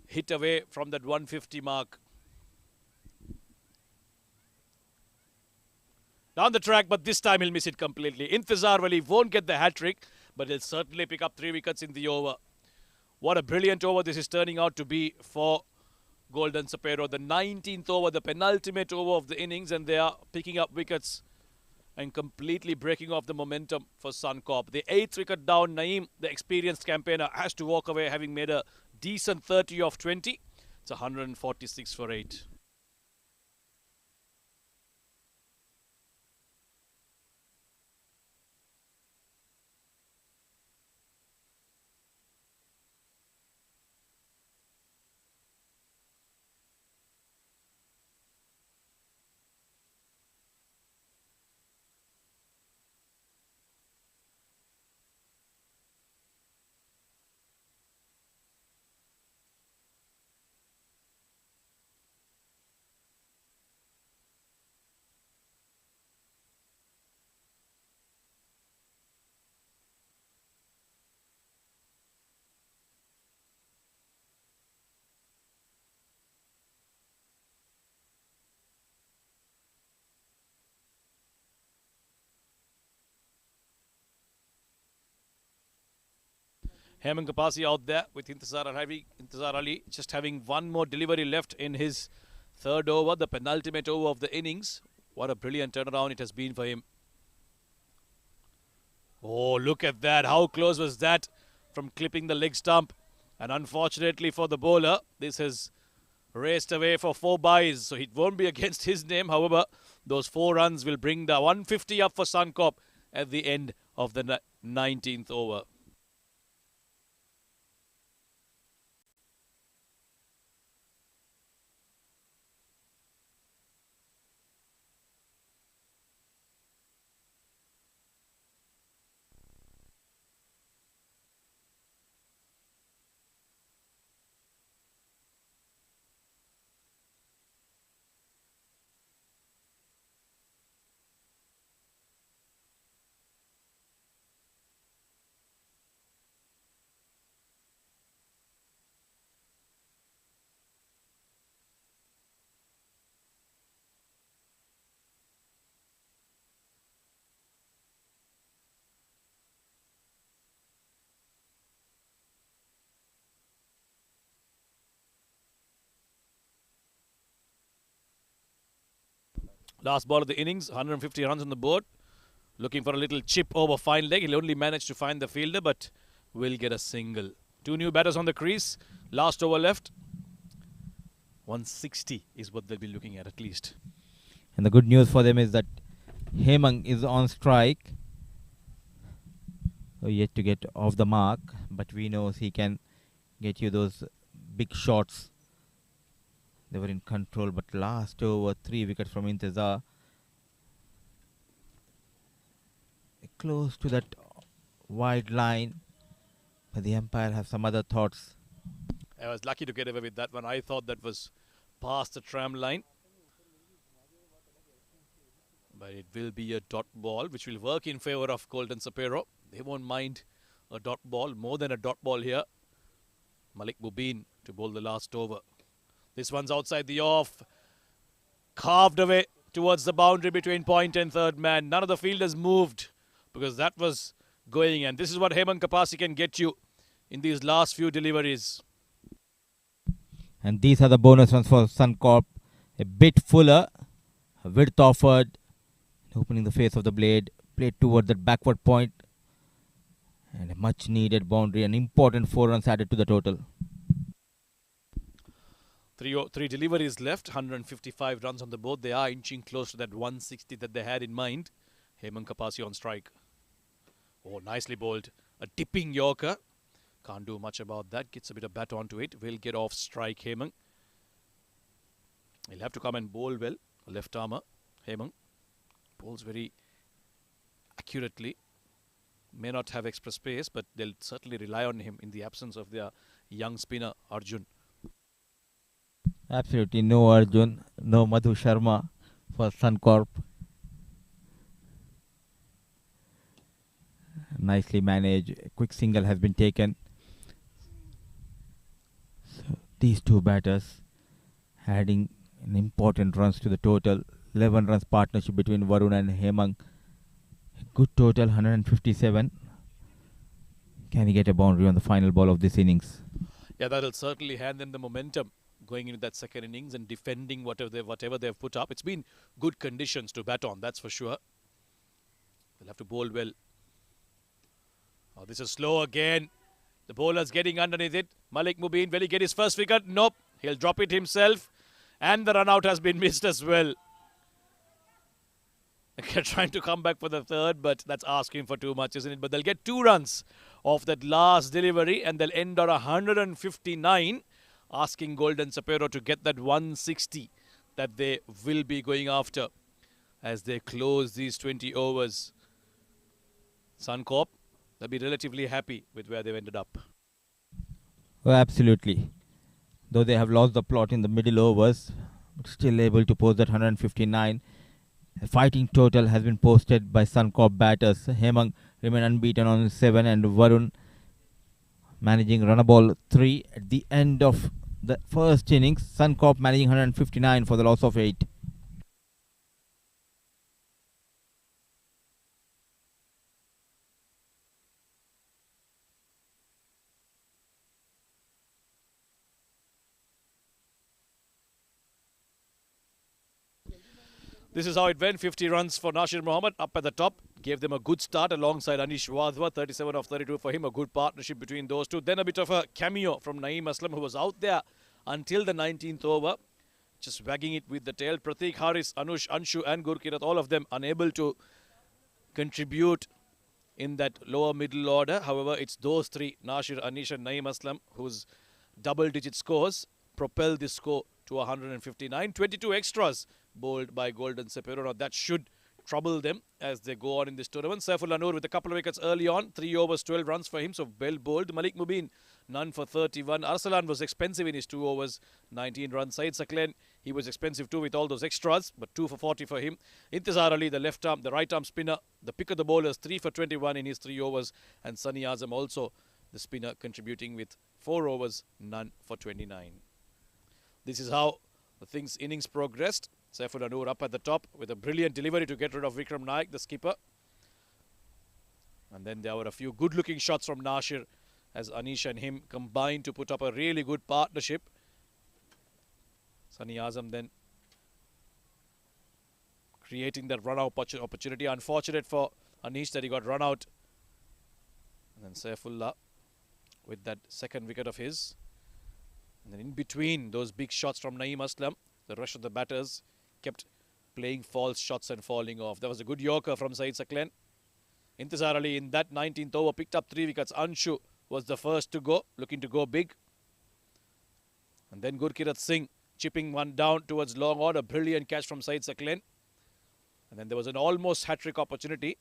hit away from that 150 mark. Down the track, but this time he'll miss it completely. Intizar Wali won't get the hat-trick, but he'll certainly pick up 3 wickets in the over. What a brilliant over this is turning out to be for Golden Sapero. The 19th over, the penultimate over of the innings, and they are picking up wickets and completely breaking off the momentum for Suncorp. The 8th wicket down, Naeem, the experienced campaigner, has to walk away having made a decent 30 of 20. It's 146 for 8. Hemant Kapasi out there with Intizar Ali just having one more delivery left in his 3rd over, the penultimate over of the innings. What a brilliant turnaround it has been for him. Oh, look at that. How close was that from clipping the leg stump? And unfortunately for the bowler, this has raced away for 4 byes. So it won't be against his name. However, those 4 runs will bring the 150 up for Suncorp at the end of the 19th over. Last ball of the innings, 150 runs on the board. Looking for a little chip over fine leg. He'll only manage to find the fielder, but will get a single. 2 new batters on the crease. Last over left. 160 is what they'll be looking at least. And the good news for them is that Hemang is on strike. So yet to get off the mark, but we know he can get you those big shots. They were in control, but last over 3 wickets from Intizar. Close to that wide line, but the umpire has some other thoughts. I was lucky to get away with that one. I thought that was past the tram line. But it will be a dot ball, which will work in favour of Golden Sapero. They won't mind a dot ball, more than a dot ball here. Malik Mubin to bowl the last over. This one's outside the off. Carved away towards the boundary between point and 3rd man. None of the fielders moved because that was going. And this is what Hemant Kapasi can get you in these last few deliveries. And these are the bonus ones for Suncorp. A bit fuller, a width offered, opening the face of the blade, played toward the backward point, and a much needed boundary. An important 4 runs added to the total. 3 deliveries left, 155 runs on the board. They are inching close to that 160 that they had in mind. Hemant Kapasi on strike. Oh, nicely bowled. A tipping Yorker. Can't do much about that. Gets a bit of bat onto it. Will get off strike, Hemang. He'll have to come and bowl well. Left armer, Hemang. Bowls very accurately. May not have express pace, but they'll certainly rely on him in the absence of their young spinner, Arjun. Absolutely no Arjun, no Madhu Sharma for Suncorp. Nicely managed. A quick single has been taken. So these two batters adding an important runs to the total. 11 runs partnership between Varun and Hemang. Good total, 157. Can he get a boundary on the final ball of this innings? Yeah, that'll certainly hand them the momentum going into that second innings and defending whatever they've put up. It's been good conditions to bat on, that's for sure. They'll have to bowl well. Oh, this is slow again. The bowler's getting underneath it. Malik Mubin, will he get his first wicket? Nope. He'll drop it himself. And the run out has been missed as well. They're trying to come back for the third, but that's asking for too much, isn't it? But they'll get 2 runs off that last delivery and they'll end on 159, asking Golden Sapero to get that 160 that they will be going after as they close these 20 overs. Suncorp, they'll be relatively happy with where they've ended up. Oh, absolutely. Though they have lost the plot in the middle overs, but still able to post that 159. A fighting total has been posted by Suncorp batters. Hemang remain unbeaten on 7 and Varun managing run a ball 3 at the end of the first innings. Suncorp managing 159 for the loss of 8. This is how it went. 50 runs for Nasir Mohammed up at the top. Gave them a good start alongside Anish Wadhwa. 37 of 32 for him. A good partnership between those two. Then a bit of a cameo from Naeem Aslam, who was out there until the 19th over. Just wagging it with the tail. Pratik, Haris, Anush, Anshu and Gurkirat, all of them unable to contribute in that lower middle order. However, it's those three, Nasir, Anish and Naeem Aslam, whose double-digit scores propel this score to 159. 22 extras bowled by Golden Sapero. Now that should trouble them as they go on in this tournament. Saifullah Noor with a couple of wickets early on. 3 overs, 12 runs for him, so well bowled. Malik Mubin, none for 31. Arsalan was expensive in his 2 overs, 19 runs. Saeed Saklen, he was expensive too with all those extras, but 2 for 40 for him. Intizar Ali, the left arm, the right arm spinner, the pick of the bowlers, 3 for 21 in his 3 overs. And Sunny Azam also, the spinner, contributing with 4 overs, none for 29. This is how the innings progressed. Saifullah Noor up at the top with a brilliant delivery to get rid of Vikram Naik, the skipper. And then there were a few good-looking shots from Nasir as Anish and him combined to put up a really good partnership. Sunny Azam then creating that run-out opportunity. Unfortunate for Anish that he got run out. And then Saifullah with that second wicket of his. And then in between those big shots from Naeem Aslam, the rest of the batters kept playing false shots and falling off. There was a good Yorker from Saeed Saklen. Intizar Ali in that 19th over picked up 3 wickets. Anshu was the first to go, looking to go big. And then Gurkirat Singh chipping one down towards long on. A brilliant catch from Saeed Saklen. And then there was an almost hat-trick opportunity.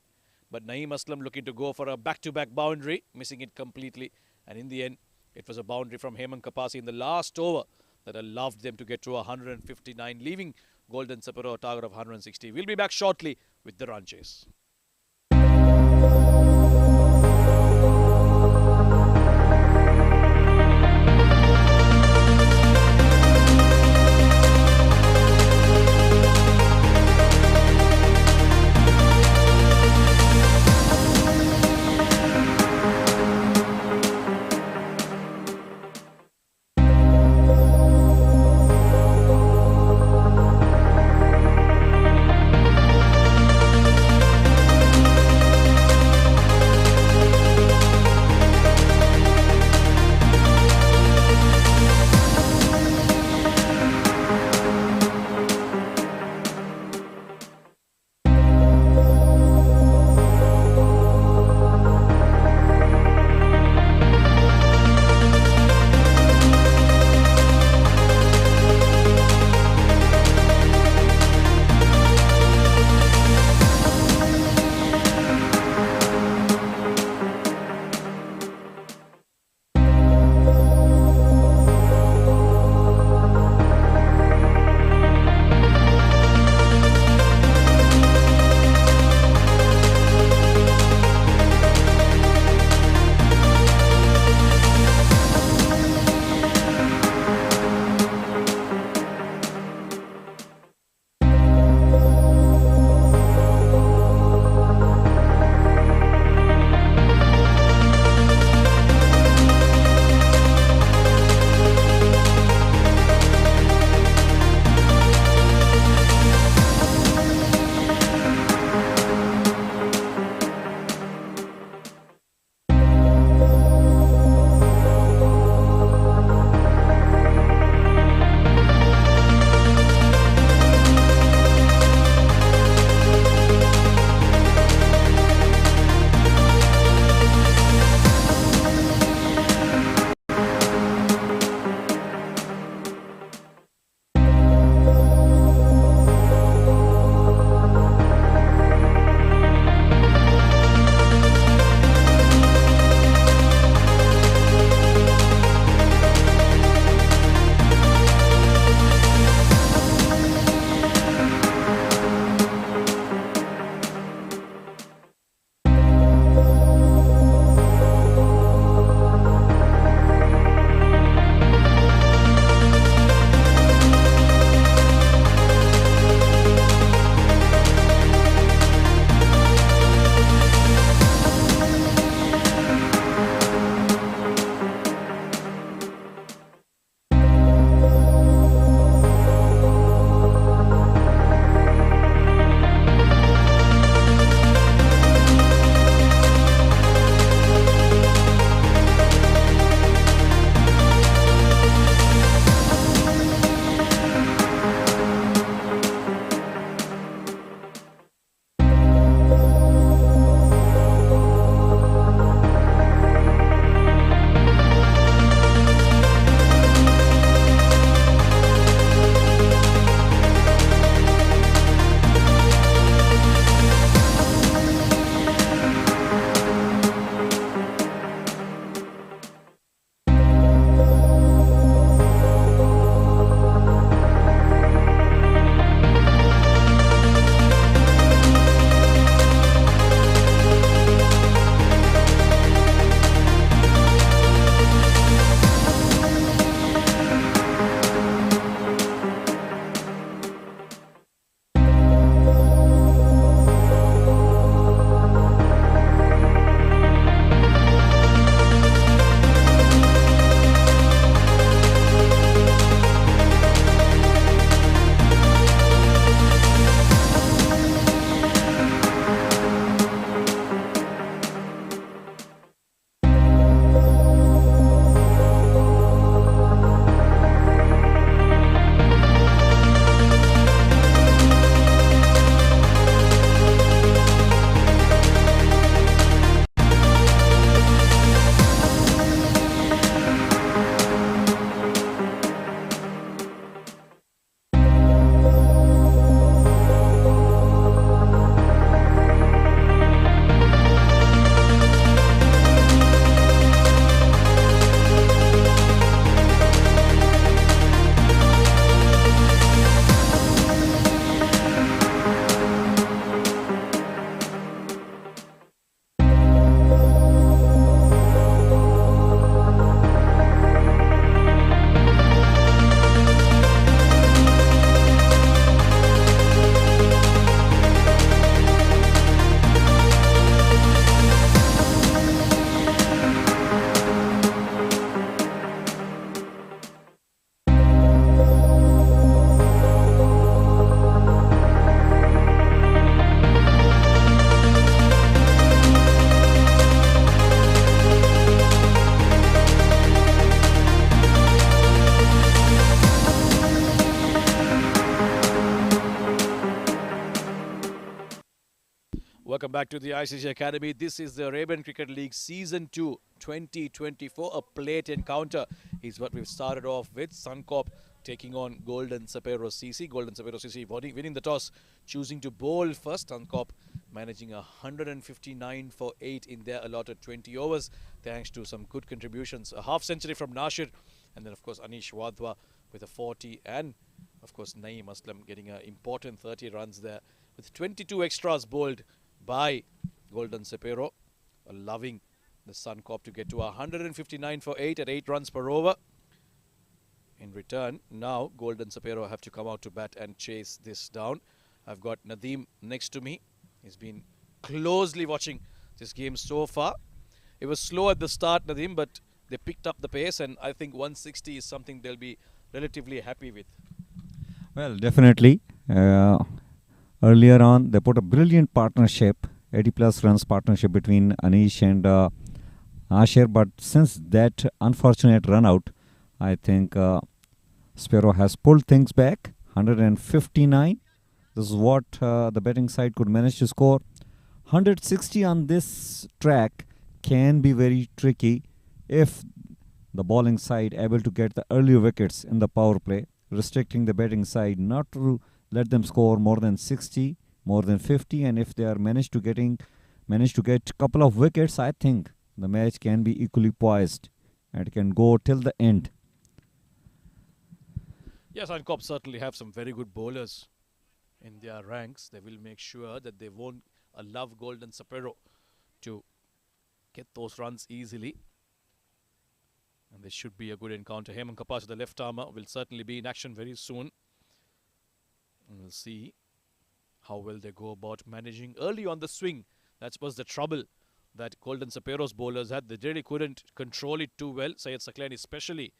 But Naeem Aslam looking to go for a back-to-back boundary, missing it completely. And in the end, it was a boundary from Hemang Kapasi in the last over that allowed them to get to 159, leaving Golden Sapero a target of 160. We'll be back shortly with the run chase. Welcome back to the ICCA Academy. This is the Arabian Cricket League Season 2 2024, a plate encounter is what we've started off with. Suncorp taking on Golden Sapero CC. Golden Sapero CC winning the toss, choosing to bowl first. Suncorp managing 159 for 8 in their allotted 20 overs, thanks to some good contributions. A half century from Nashir, and then of course Anish Wadhwa with a 40, and of course Naeem Aslam getting an important 30 runs there, with 22 extras bowled by Golden Sapero, allowing the Suncorp to get to 159 for 8 at 8 runs per over. In return, now Golden Sapero have to come out to bat and chase this down. I've got Nadeem next to me. He's been closely watching this game so far. It was slow at the start, Nadeem, but they picked up the pace, and I think 160 is something they'll be relatively happy with. Well, definitely. Earlier on, they put a brilliant partnership, 80 plus runs partnership between Anish and Asher. But since that unfortunate run out, I think Sapero has pulled things back. 159. This is what the betting side could manage to score. 160 on this track can be very tricky if the bowling side able to get the early wickets in the power play, restricting the betting side not to let them score more than 60, more than 50, and if they are managed to get a couple of wickets, I think the match can be equally poised and can go till the end. Yes, Suncorp certainly have some very good bowlers in their ranks. They will make sure that they won't allow Golden Sapero to get those runs easily. And this should be a good encounter. Hemant Kapasi, the left armer, will certainly be in action very soon. And we'll see how well they go about managing early on the swing. That was the trouble that Golden Sapero's bowlers had. They really couldn't control it too well. Syed Saklain especially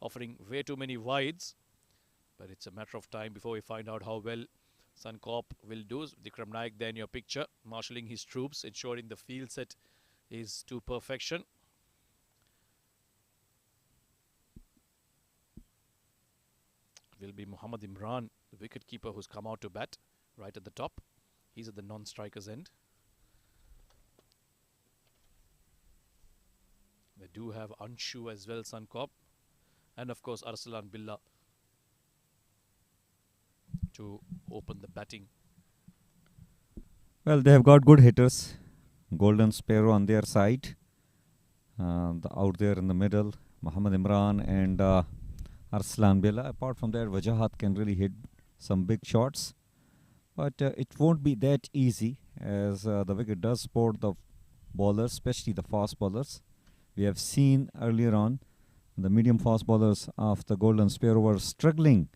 offering way too many wides. But it's a matter of time before we find out how well Suncorp will do. Vikram Naik there in your picture, marshalling his troops, ensuring the field set is to perfection. Will be Muhammad Imran, the wicketkeeper who's come out to bat right at the top. He's at the non-striker's end. They do have Anshu as well, Suncorp. And of course Arsalan Billah to open the batting. Well, they have got good hitters. Golden Sapero on their side. Out there in the middle, Muhammad Imran and Arslan Billah. Apart from that, Wajahat can really hit some big shots. But it won't be that easy, as the wicket does support the bowlers, especially the fast bowlers. We have seen earlier on the medium fast bowlers of the Golden Sapero were struggling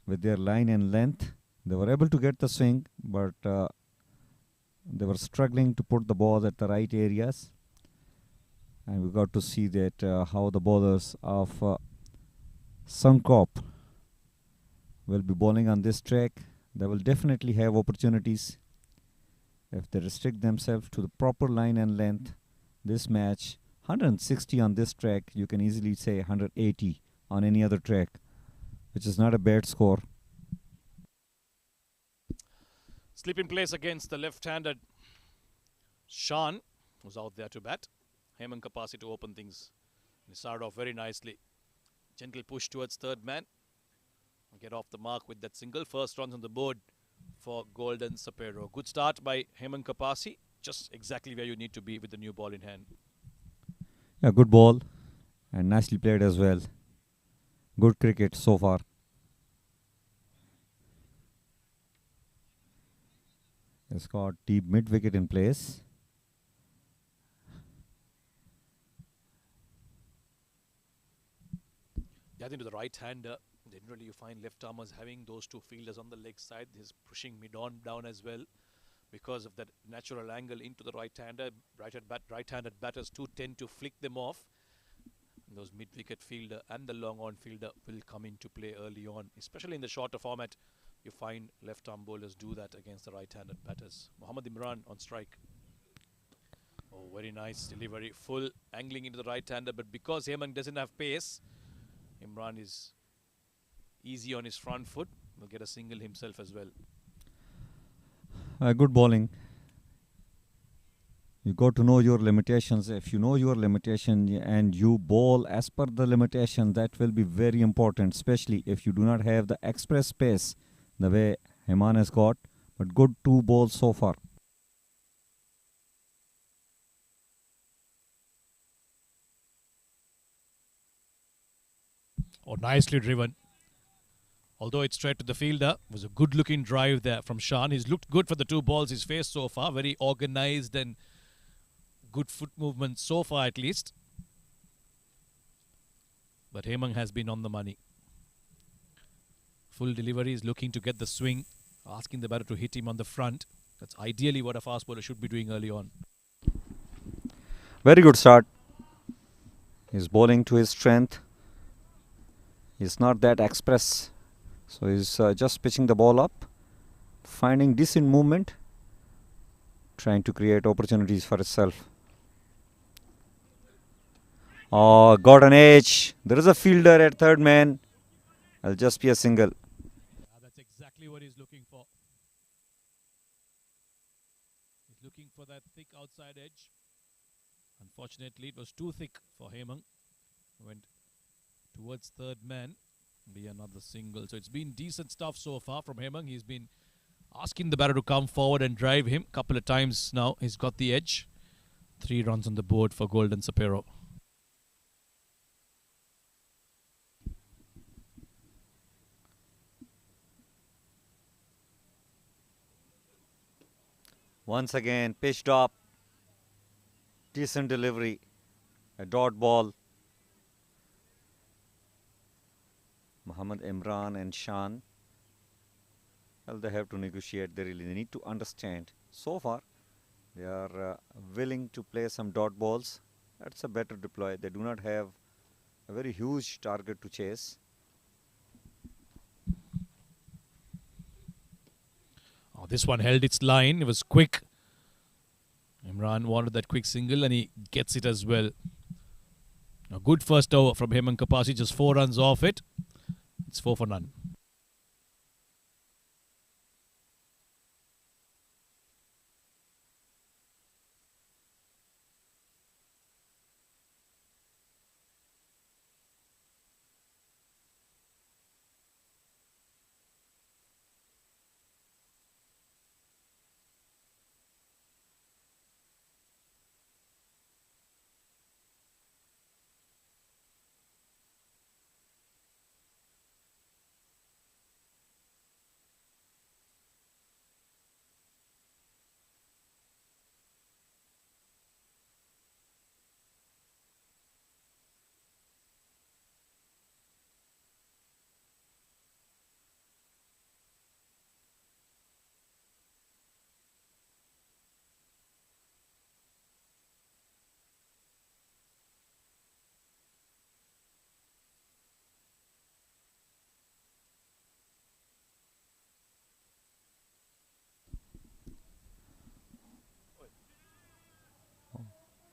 with their line and length. They were able to get the swing, but they were struggling to put the ball at the right areas. And we got to see that how the bowlers of Suncorp will be bowling on this track. They will definitely have opportunities if they restrict themselves to the proper line and length. This match, 160 on this track, you can easily say 180 on any other track, which is not a bad score. Slip in place against the left-handed Shan, who's out there to bat. Hemant Kapasi to open things. He started off very nicely. Gentle push towards third man. Get off the mark with that single. First runs on the board for Golden Sapero. Good start by Hemant Kapasi. Just exactly where you need to be with the new ball in hand. Yeah, good ball and nicely played as well. Good cricket so far. He's got deep mid wicket in place. Getting to the right-hander. Generally, you find left armers having those two fielders on the leg side. He's pushing mid-on down as well because of that natural angle into the right-hander. Right-handed batters too tend to flick them off. And those mid-wicket fielder and the long-on fielder will come into play early on. Especially in the shorter format, you find left-arm bowlers do that against the right-handed batters. Muhammad Imran on strike. Oh, very nice delivery. Full angling into the right-hander, but because Hemant doesn't have pace, Imran is easy on his front foot. Will get a single himself as well. Good bowling. You got to know your limitations. If you know your limitation and you bowl as per the limitation, that will be very important, especially if you do not have the express pace the way Heman has got. But good 2 balls so far. Oh, nicely driven. Although it's straight to the fielder, it was a good looking drive there from Shan. He's looked good for the 2 balls he's faced so far. Very organized and good foot movement so far at least. But Hemang has been on the money. Full delivery, is looking to get the swing, asking the batter to hit him on the front. That's ideally what a fast bowler should be doing early on. Very good start. He's bowling to his strength. He's not that express. So he's just pitching the ball up, finding decent movement, trying to create opportunities for himself. Oh, got an edge. There is a fielder at third man. I'll just be a single. That's exactly what he's looking for. He's looking for that thick outside edge. Unfortunately, it was too thick for Hemang. Went towards third man. Be another single. So it's been decent stuff so far from Hemang. He's been asking the batter to come forward and drive him. Couple of times now he's got the edge. 3 runs on the board for Golden Sapero. Once again, pitched up. Decent delivery. A dot ball. Muhammad Imran and Shan. Well, they have to negotiate. They need to understand. So far, they are willing to play some dot balls. That's a better deploy. They do not have a very huge target to chase. Oh, this one held its line. It was quick. Imran wanted that quick single and he gets it as well. A good first over from Hemang Kapasi. Just 4 runs off it. It's 4 for none.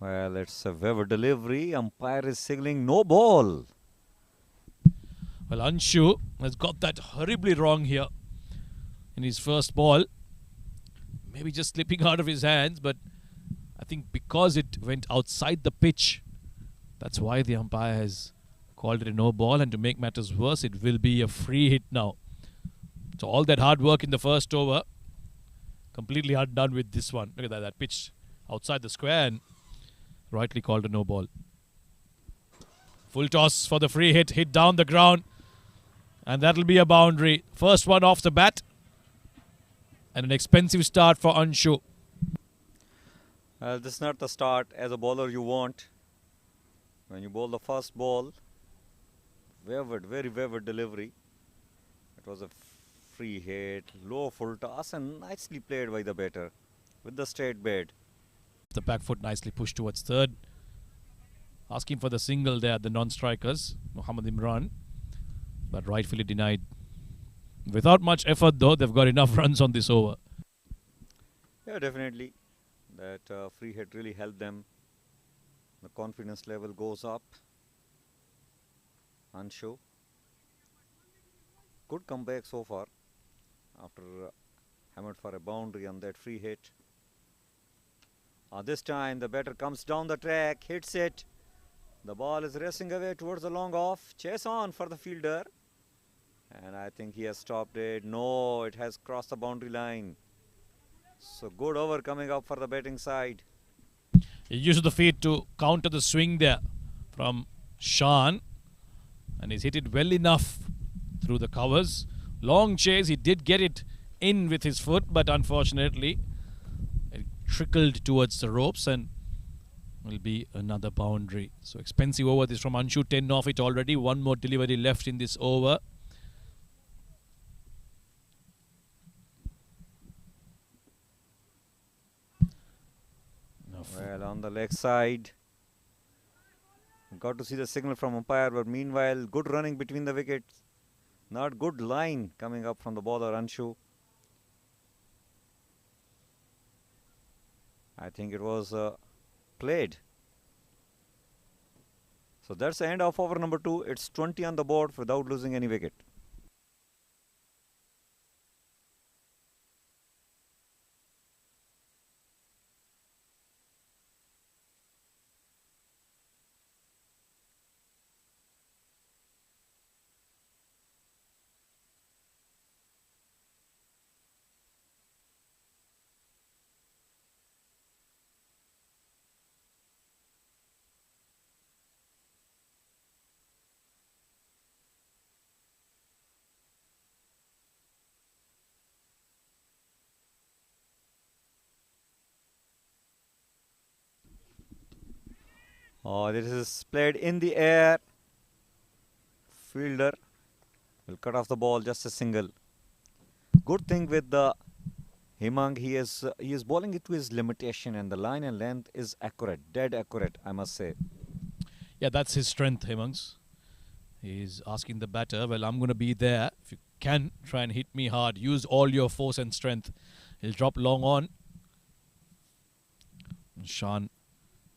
Well, it's a Weber delivery. Umpire is signaling no ball. Well, Anshu has got that horribly wrong here in his first ball. Maybe just slipping out of his hands, but I think because it went outside the pitch, that's why the umpire has called it a no ball. And to make matters worse, it will be a free hit now. So all that hard work in the first over, completely undone with this one. Look at that, that pitch outside the square and rightly called a no ball. Full toss for the free hit, hit down the ground. And that'll be a boundary. First one off the bat. And an expensive start for Anshu. This is not the start as a bowler you want. When you bowl the first ball, wavered, very wavered delivery. It was a free hit, low full toss and nicely played by the batter with the straight bed. The back foot nicely pushed towards third. Asking for the single there, the non-strikers, Muhammad Imran. But rightfully denied. Without much effort though, they've got enough runs on this over. Yeah, definitely. That free hit really helped them. The confidence level goes up. Anshu. Good comeback so far. After hammered for a boundary on that free hit. This time the batter comes down the track, hits it. The ball is racing away towards the long off. Chase on for the fielder. And I think he has stopped it. No, it has crossed the boundary line. So good over coming up for the batting side. He used the feet to counter the swing there from Sean. And he's hit it well enough through the covers. Long chase, he did get it in with his foot, but unfortunately it trickled towards the ropes and will be another boundary. So expensive over this from Anshu, 10 off it already. One more delivery left in this over. Well, on the leg side. Got to see the signal from umpire, but meanwhile, good running between the wickets. Not good line coming up from the bowler Anshu. I think it was played. So that's the end of over number 2. It's 20 on the board without losing any wicket. Oh, this is played in the air. Fielder will cut off the ball, just a single. Good thing with the Hemang, he is bowling it to his limitation, and the line and length is accurate, dead accurate, I must say. Yeah, that's his strength, Hemangs. He's asking the batter, well, I'm going to be there. If you can, try and hit me hard. Use all your force and strength. He'll drop long on. Shan,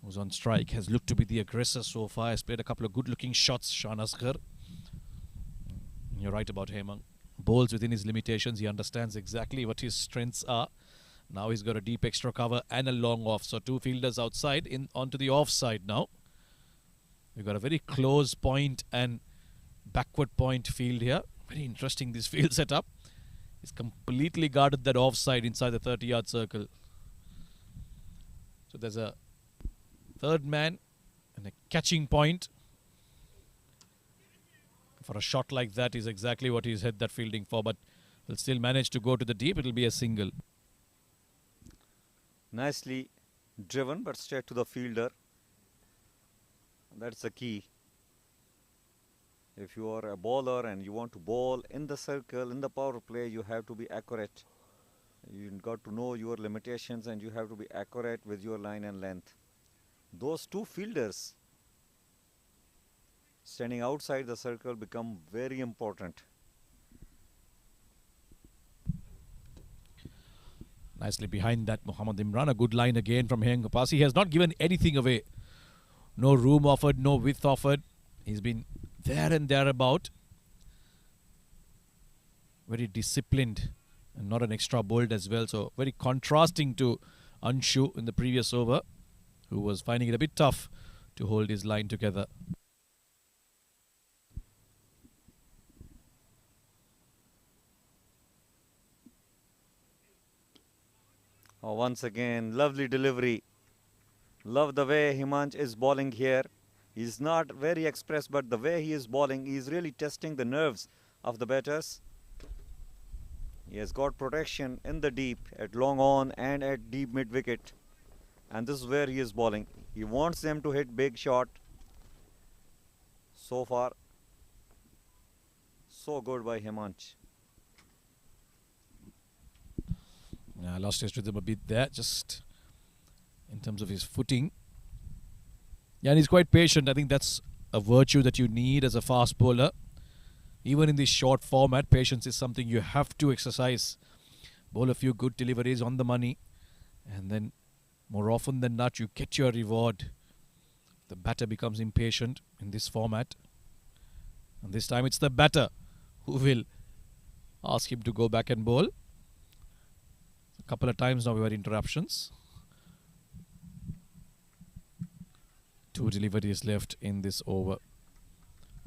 who's on strike, has looked to be the aggressor so far. Has played a couple of good-looking shots, Shan Asghar. You're right about Hemang. Bowls within his limitations. He understands exactly what his strengths are. Now he's got a deep extra cover and a long off. So two fielders outside, in onto the offside now. We've got a very close point and backward point field here. Very interesting, this field setup. He's completely guarded that offside inside the 30-yard circle. So there's a third man and a catching point. For a shot like that is exactly what he's had that fielding for, but will still manage to go to the deep. It'll be a single. Nicely driven, but straight to the fielder. That's the key. If you are a bowler and you want to bowl in the circle, in the power play, you have to be accurate. You've got to know your limitations and you have to be accurate with your line and length. Those two fielders standing outside the circle become very important. Nicely behind that, Muhammad Imran. A good line again from Heng Kapasi. He has not given anything away. No room offered, no width offered. He's been there and thereabout. Very disciplined and not an extra bold as well. So very contrasting to Anshu in the previous over, who was finding it a bit tough to hold his line together. Oh, once again, lovely delivery. Love the way Himanch is bowling here. He's not very expressed, but the way he is bowling, he is really testing the nerves of the batters. He has got protection in the deep, at long on and at deep mid wicket. And this is where he is bowling. He wants them to hit big shot. So far, so good by Himanch. Yeah, lost his rhythm a bit there, just in terms of his footing. Yeah, and he's quite patient. I think that's a virtue that you need as a fast bowler. Even in this short format, patience is something you have to exercise. Bowl a few good deliveries on the money, and then more often than not, you get your reward. The batter becomes impatient in this format. And this time it's the batter who will ask him to go back and bowl. A couple of times now we had interruptions. 2 deliveries left in this over.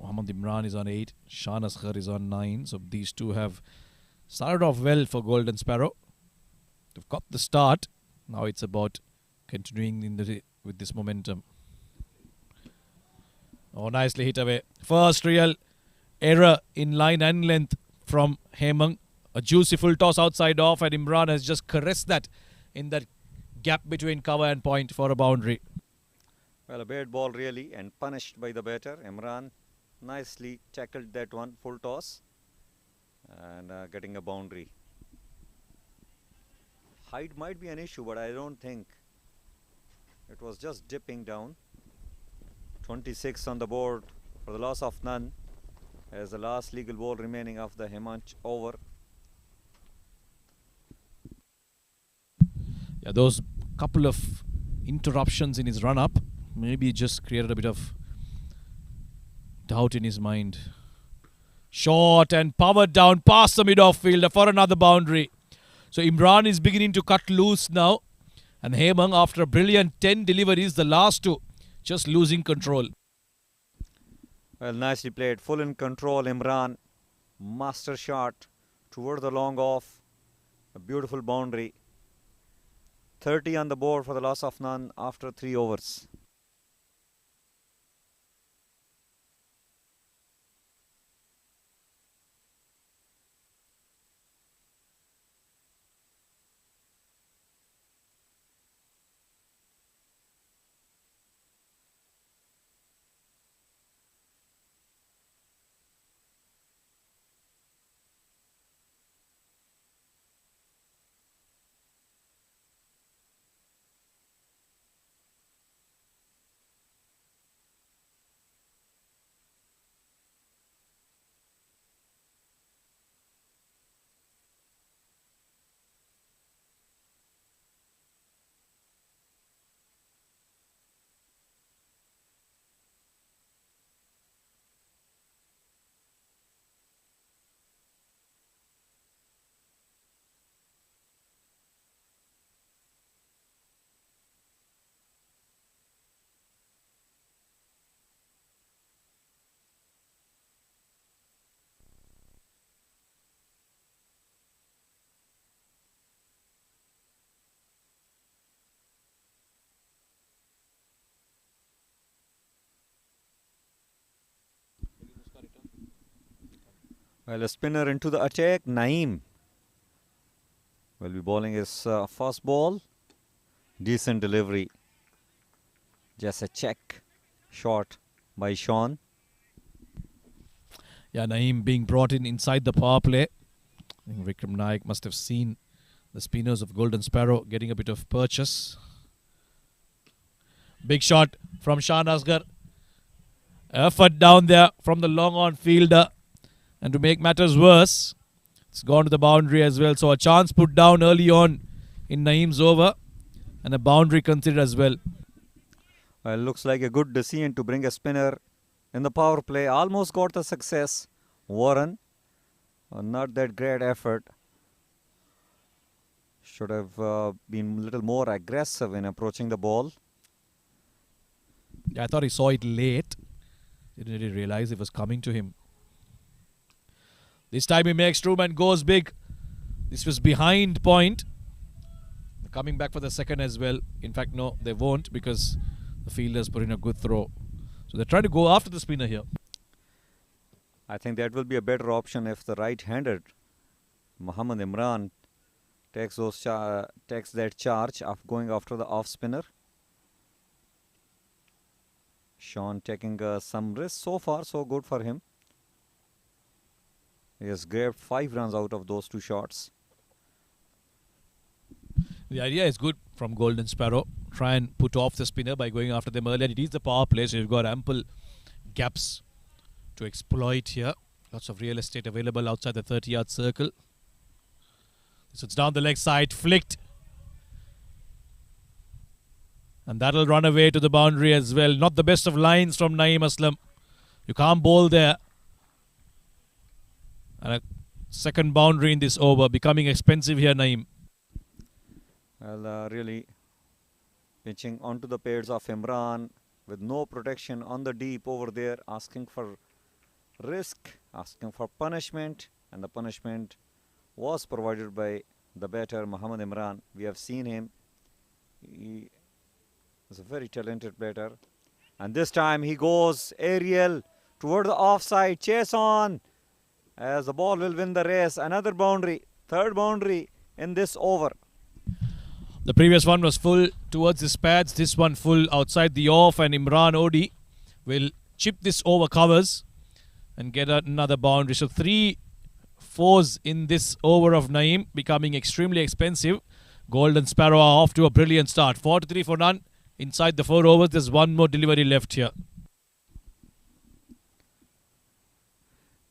Mohammad Imran is on 8. Shah Asghar is on 9. So these two have started off well for Golden Sparrow. They've got the start. Now it's about continuing with this momentum. Oh, nicely hit away. First real error in line and length from Hemang. A juicy full toss outside off, and Imran has just caressed that in that gap between cover and point for a boundary. Well, a bad ball really, and punished by the batter. Imran nicely tackled that one, full toss, and getting a boundary. Height might be an issue, but I don't think. It was just dipping down. 26 on the board for the loss of none, as the last legal ball remaining of the Hemang over. Yeah, those couple of interruptions in his run-up maybe just created a bit of doubt in his mind. Short and powered down past the mid-off fielder for another boundary. So Imran is beginning to cut loose now. And Hemang, after a brilliant 10 deliveries, the last two, just losing control. Well, nicely played. Full in control, Imran. Master shot toward the long off. A beautiful boundary. 30 on the board for the loss of none after 3 overs. Well, a spinner into the attack. Naeem will be bowling his first ball. Decent delivery. Just a check shot by Sean. Yeah, Naeem being brought in inside the power play. I think Vikram Naik must have seen the spinners of Golden Sparrow getting a bit of purchase. Big shot from Shah Asghar. Effort down there from the long on fielder. And to make matters worse, it's gone to the boundary as well. So a chance put down early on in Naeem's over. And a boundary considered as well. Well, looks like a good decision to bring a spinner in the power play. Almost got the success. Warren, not that great effort. Should have been a little more aggressive in approaching the ball. Yeah, I thought he saw it late. Didn't really realize it was coming to him. This time he makes room and goes big. This was behind point. Coming back for the second as well. In fact, no, they won't because the fielders put in a good throw. So they're trying to go after the spinner here. I think that will be a better option if the right-handed Mohammad Imran takes that charge of going after the off spinner. Sean taking some risk. So far, so good for him. He has grabbed 5 runs out of those 2 shots. The idea is good from Golden Sparrow. Try and put off the spinner by going after them earlier. It is the power play, so you've got ample gaps to exploit here. Lots of real estate available outside the 30-yard circle. So it's down the leg side, flicked. And that'll run away to the boundary as well. Not the best of lines from Naeem Aslam. You can't bowl there. And a second boundary in this over, becoming expensive here, Naeem. Well, really pitching onto the pads of Imran. with no protection on the deep over there, asking for risk, asking for punishment, and the punishment was provided by the batter Muhammad Imran. We have seen him. He is a very talented batter. And this time he goes aerial toward the offside. Chase on as the ball will win the race. Another boundary, third boundary in this over. The previous one was full towards his pads. This one full outside the off, and Imran Odi will chip this over covers and get another boundary. So 3 fours in this over of Naeem, becoming extremely expensive. Golden Sparrow are off to a brilliant start. 4-3 for none. Inside the 4 overs, there's one more delivery left here.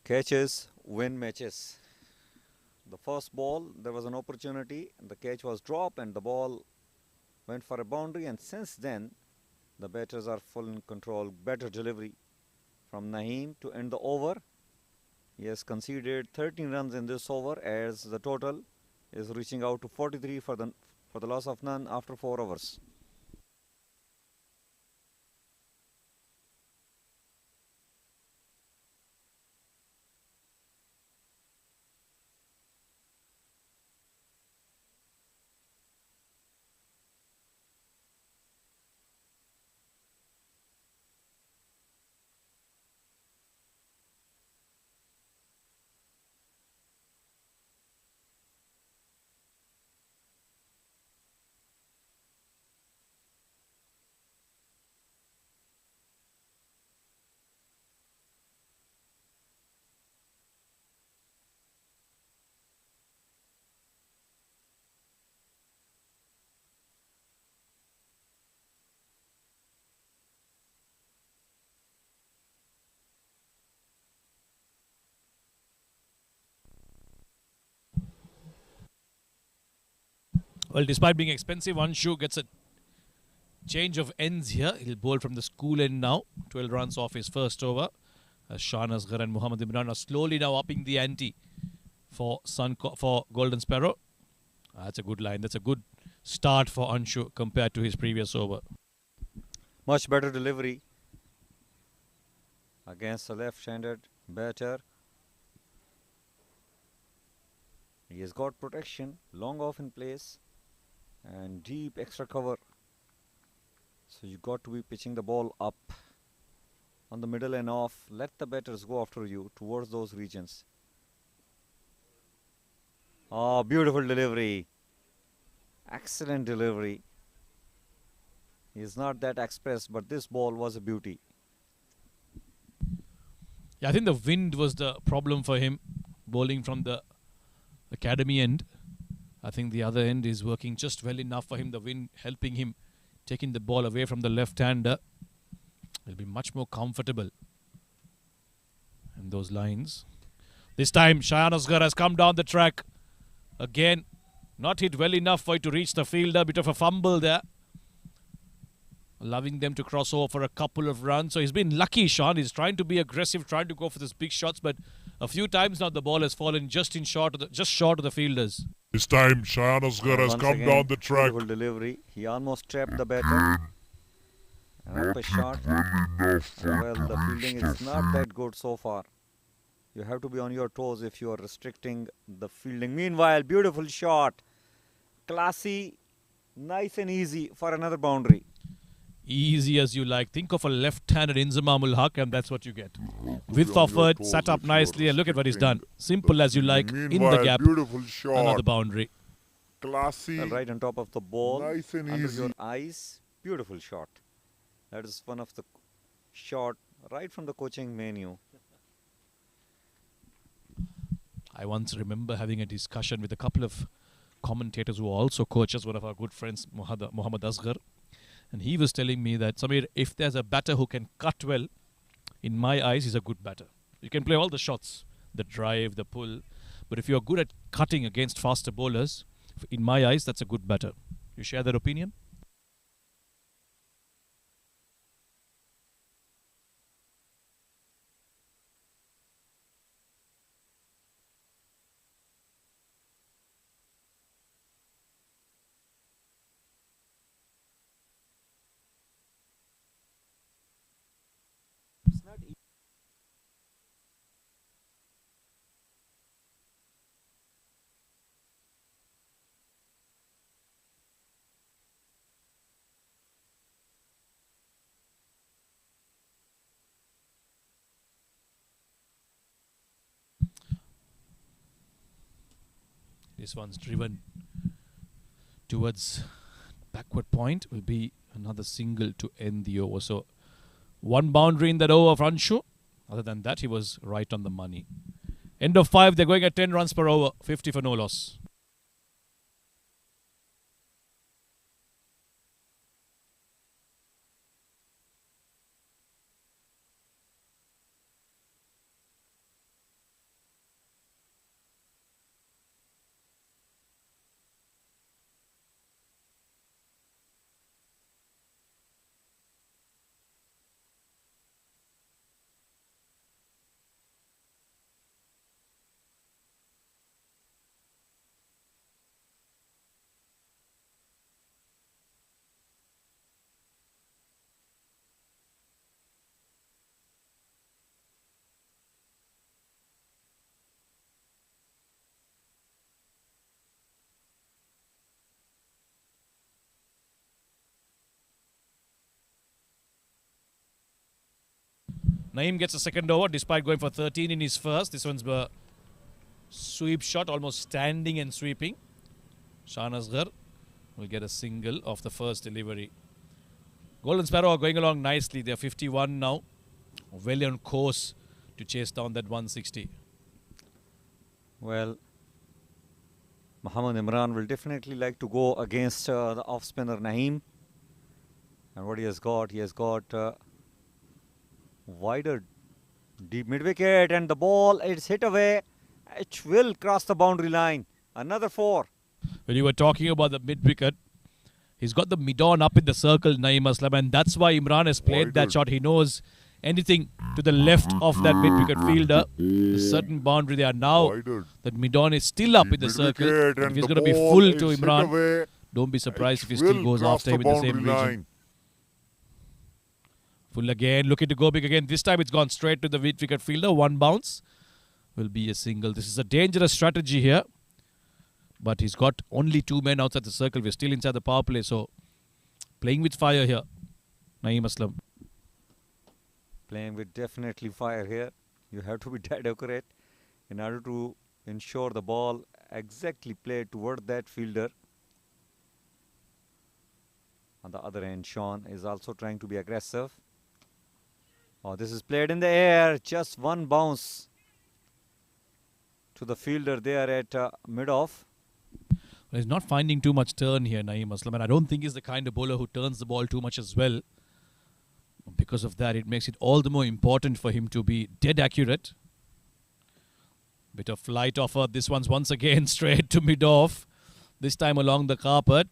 Catches win matches. The first ball, there was an opportunity, the catch was dropped and the ball went for a boundary, and since then the batters are full in control. Better delivery from Naeem to end the over. He has conceded 13 runs in this over, as the total is reaching out to 43 for the loss of none after 4 overs. Well, despite being expensive, Anshu gets a change of ends here. He'll bowl from the school end now. 12 runs off his first over. As Shah Asghar and Muhammad Imran are slowly now upping the ante for Golden Sparrow. That's a good line. That's a good start for Anshu compared to his previous over. Much better delivery against a left-handed batter. He has got protection, long off in place and deep extra cover. So you got to be pitching the ball up on the middle and off. Let the batters go after you towards those regions. Oh, beautiful delivery. Excellent delivery. He is not that expressed, but this ball was a beauty. Yeah, I think the wind was the problem for him, bowling from the academy end. I think the other end is working just well enough for him. The wind helping him, taking the ball away from the left-hander. He'll be much more comfortable in those lines. This time, Shah Asghar has come down the track. Again, not hit well enough for it to reach the fielder. Bit of a fumble there. Allowing them to cross over for a couple of runs. So he's been lucky, Sean. He's trying to be aggressive, trying to go for these big shots, but a few times now the ball has fallen just short of the fielders. This time, Shah Asghar has come down the track. Beautiful delivery. He almost trapped the batter. And up a shot. Well, the fielding is not that good so far. You have to be on your toes if you are restricting the fielding. Meanwhile, beautiful shot. Classy, nice and easy for another boundary. Easy as you like. Think of a left-handed Inzamamul Haq and that's what you get. Width offered, sat up nicely, and look at what he's done. Simple as you like, in the gap. Beautiful shot. Another boundary. Classy. Well, right on top of the ball, Nice and under easy. your eyes. Beautiful shot. That is one of the shot right from the coaching menu. I once remember having a discussion with a couple of commentators who are also coaches, one of our good friends, Muhammad Asghar. And he was telling me that, Samir, if there's a batter who can cut well, in my eyes, he's a good batter. You can play all the shots, the drive, the pull. But if you're good at cutting against faster bowlers, in my eyes, that's a good batter. You share that opinion? This one's driven towards backward point. Will be another single to end the over. So one boundary in that over for Anshu. Other than that, he was right on the money. End of 5, they're going at 10 runs per over. 50 for no loss. Naeem gets a second over despite going for 13 in his first. This one's a sweep shot, almost standing and sweeping. Shahnazgar will get a single off the first delivery. Golden Sparrow are going along nicely. They're 51 now. Well on course to chase down that 160. Well, Muhammad Imran will definitely like to go against the off-spinner Naeem. And what he has got wider deep mid-wicket, and the ball is hit away. It will cross the boundary line. Another 4. When you were talking about the mid-wicket, he's got the mid-on up in the circle, Naeem Aslam, and that's why Imran has played that shot. He knows anything to the left of that mid-wicket fielder, a certain boundary there. Now that mid-on is still up in the circle. If he's going to be full to Imran, don't be surprised if he still goes after him in the same region. Full again, looking to go big again. This time it's gone straight to the mid-wicket fielder. One bounce will be a single. This is a dangerous strategy here. But he's got only 2 men outside the circle. We're still inside the power play. So, playing with fire here, Naeem Aslam. Playing with definitely fire here. You have to be dead accurate in order to ensure the ball exactly played toward that fielder. On the other end, Sean is also trying to be aggressive. Oh, this is played in the air. Just one bounce to the fielder there at mid-off. Well, he's not finding too much turn here, Naeem Aslam. And I don't think he's the kind of bowler who turns the ball too much as well. Because of that, it makes it all the more important for him to be dead accurate. Bit of flight offer. This one's once again straight to mid-off. This time along the carpet.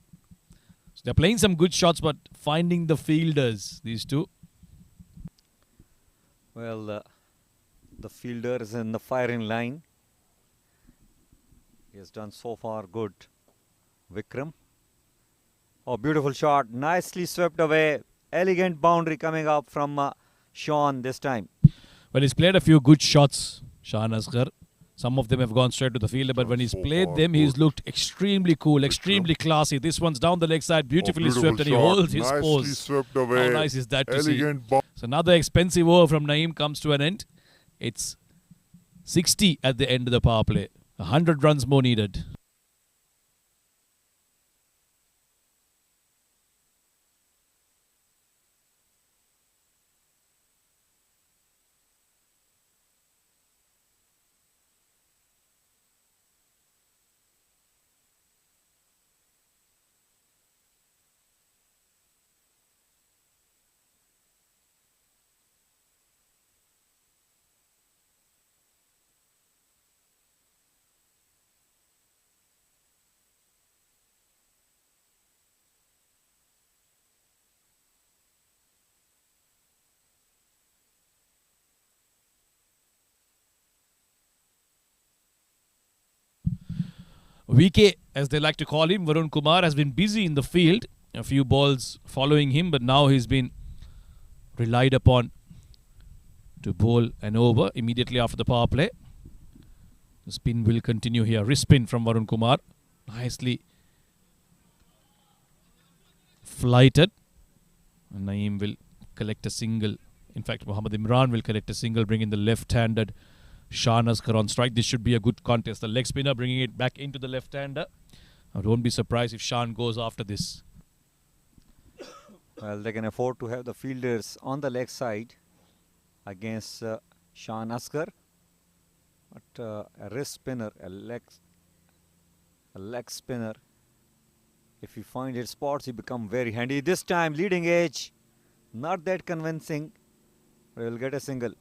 So they're playing some good shots, but finding the fielders, these two. Well, the fielder is in the firing line. He has done so far good. Vikram. Oh, beautiful shot. Nicely swept away. Elegant boundary coming up from Sean this time. Well, he's played a few good shots, Shahnazgar. Some of them have gone straight to the fielder, but when he's played them, he's looked extremely cool, extremely classy. This one's down the leg side, beautifully swept, and he holds his pose. Swept away. How nice is that to see? So another expensive over from Naeem comes to an end. It's 60 at the end of the power play. 100 runs more needed. VK, as they like to call him, Varun Kumar, has been busy in the field. A few balls following him, but now he's been relied upon to bowl an over immediately after the power play. The spin will continue here. Wrist spin from Varun Kumar. Nicely flighted. And Naeem will collect a single. In fact, Muhammad Imran will collect a single, bringing the left-handed Shah Naskar on strike. This should be a good contest. The leg spinner bringing it back into the left-hander. I don't be surprised if Shan goes after this. Well, they can afford to have the fielders on the leg side against Shah Naskar. But a wrist spinner, a leg spinner, if you find its spots, he become very handy. This time, leading edge, not that convincing, but he'll get a single.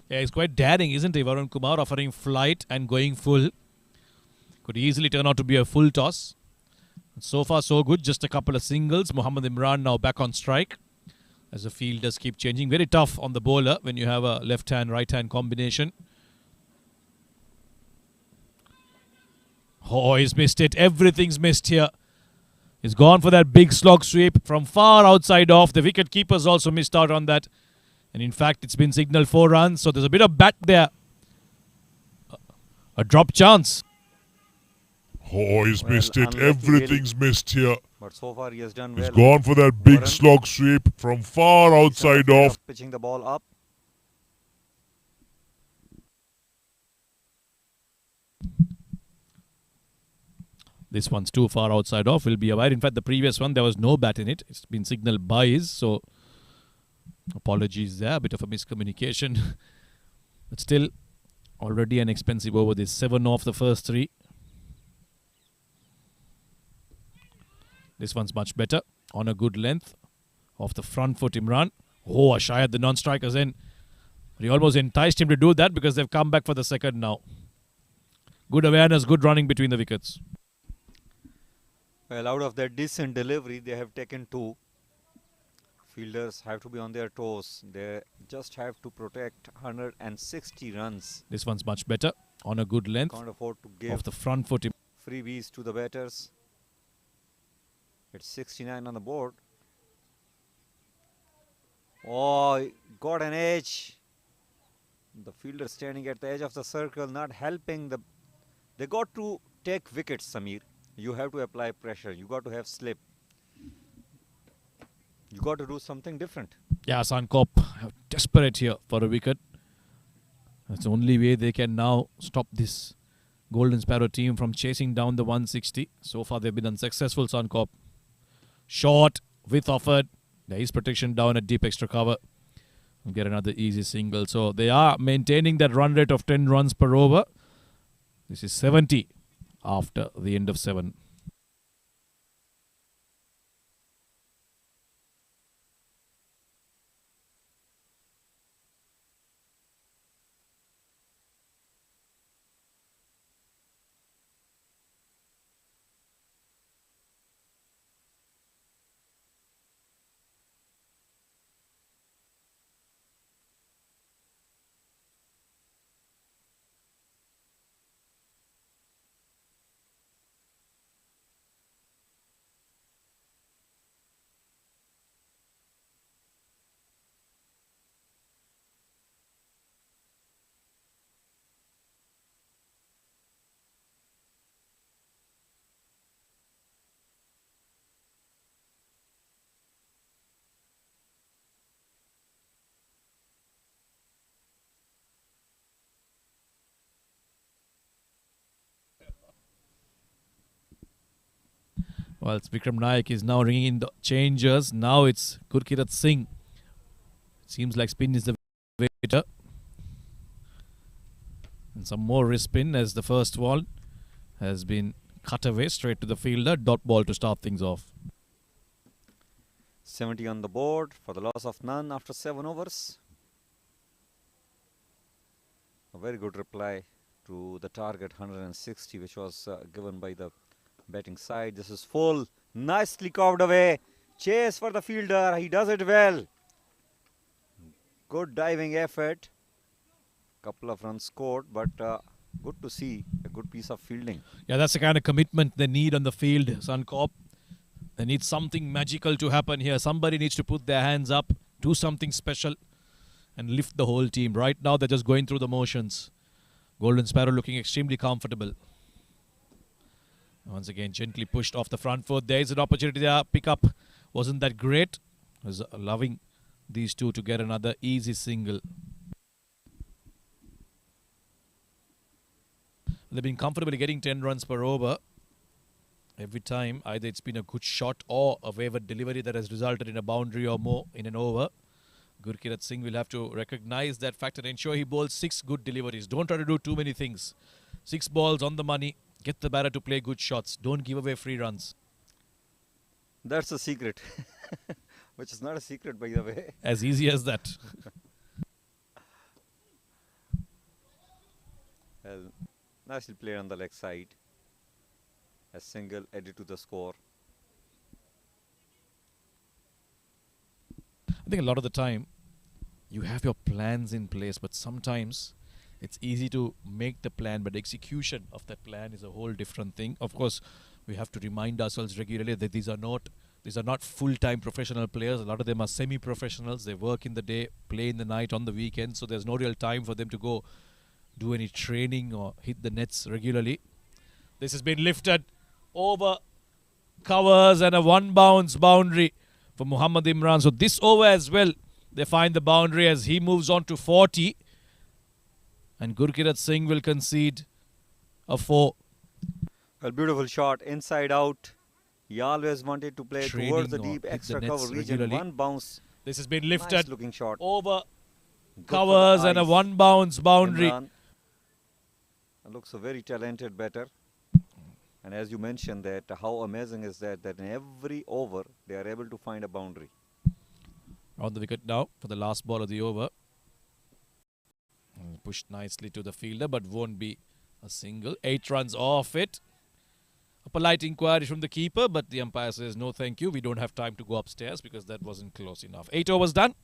Yeah, he's quite daring, isn't he? Varun Kumar offering flight and going full. Could easily turn out to be a full toss. So far, so good. Just a couple of singles. Mohammad Imran now back on strike as the fielders keep changing. Very tough on the bowler when you have a left-hand, right-hand combination. Oh, he's missed it. Everything's missed here. He's gone for that big slog sweep from far outside off. The wicket keeper's also missed out on that. And in fact, it's been signalled 4 runs. So there's a bit of bat there. A drop chance. Oh, he's Well, missed it. unlucky Everything's missed here. But so far, he has done He's well. gone for that big Varun. slog sweep from far outside off. Pitching the ball up. This one's too far outside off. Will be a wide. In fact, the previous one, there was no bat in it. It's been signalled byes. So apologies there. A bit of a miscommunication. But still, already an expensive over. This 7 off the first 3. This one's much better. On a good length. Off the front foot, Imran. Oh, a shy at the non-strikers end. He almost enticed him to do that because they've come back for the second now. Good awareness, good running between the wickets. Well, out of that decent delivery, they have taken 2. Fielders have to be on their toes. They just have to protect 160 runs. This one's much better. On a good length. Can't afford to give Off the front foot. freebies to the batters. It's 69 on the board. Oh, got an edge. The fielder standing at the edge of the circle, not helping the. They got to take wickets, Samir. You have to apply pressure. You got to have slip. You got to do something different. Yeah, Suncorp desperate here for a wicket. That's the only way they can now stop this Golden Sparrow team from chasing down the 160. So far they've been unsuccessful, Suncorp. Short, width offered. There is protection down at deep extra cover. We'll get another easy single. So they are maintaining that run rate of 10 runs per over. This is 70 after the end of 7. Well, it's Vikram Naik is now ringing in the changers. Now it's Gurkirat Singh. It seems like spin is the waiter. And some more wrist spin as the first one has been cut away straight to the fielder. Dot ball to start things off. 70 on the board for the loss of none after 7 overs. A very good reply to the target 160 which was given by the batting side. This is full, nicely carved away. Chase for the fielder, he does it well. Good diving effort. Couple of runs scored, but good to see a good piece of fielding. Yeah, that's the kind of commitment they need on the field, Suncorp. They need something magical to happen here. Somebody needs to put their hands up, do something special and lift the whole team. Right now, they're just going through the motions. Golden Sparrow looking extremely comfortable. Once again, gently pushed off the front foot. There is an opportunity there. Pickup wasn't that great. I was allowing these two to get another easy single. They've been comfortably getting 10 runs per over. Every time, either it's been a good shot or a wayward delivery that has resulted in a boundary or more in an over. Gurkirat Singh will have to recognize that fact and ensure he bowls 6 good deliveries. Don't try to do too many things. 6 balls on the money. Get the batter to play good shots. Don't give away free runs. That's a secret. Which is not a secret, by the way. As easy as that. Well, nicely played on the leg side. A single added to the score. I think a lot of the time you have your plans in place, but sometimes it's easy to make the plan, but execution of that plan is a whole different thing. Of course, we have to remind ourselves regularly that these are not full-time professional players. A lot of them are semi-professionals. They work in the day, play in the night, on the weekend, so there's no real time for them to go do any training or hit the nets regularly. This has been lifted over covers and a one bounce boundary for Muhammad Imran. So this over as well, they find the boundary as he moves on to 40. And Gurkirat Singh will concede a 4. Well, beautiful shot, inside out. He always wanted to play Training towards the or deep hit the extra nets cover region. regularly. One bounce. This has been lifted Nice looking shot. over Good for covers the and a eyes. one bounce boundary. Imran looks a very talented batter. And as you mentioned that, how amazing is that in every over they are able to find a boundary. On the wicket now for the last ball of the over. Pushed nicely to the fielder, but won't be a single. 8 runs off it. A polite inquiry from the keeper, but the umpire says no thank you. We don't have time to go upstairs because that wasn't close enough. 8 overs done.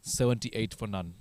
78 for none.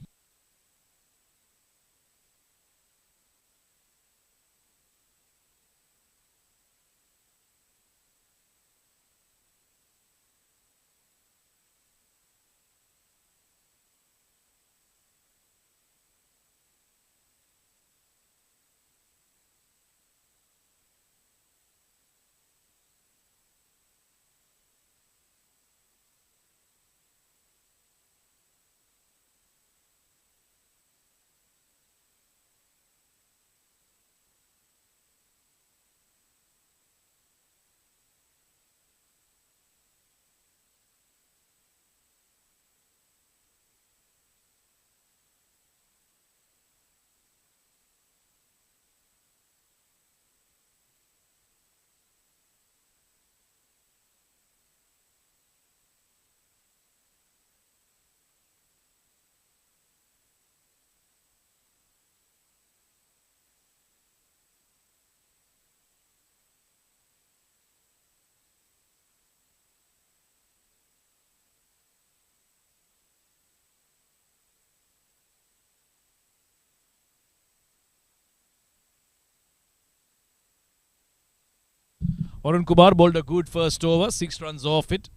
Varun Kumar bowled a good first over, 6 runs off it.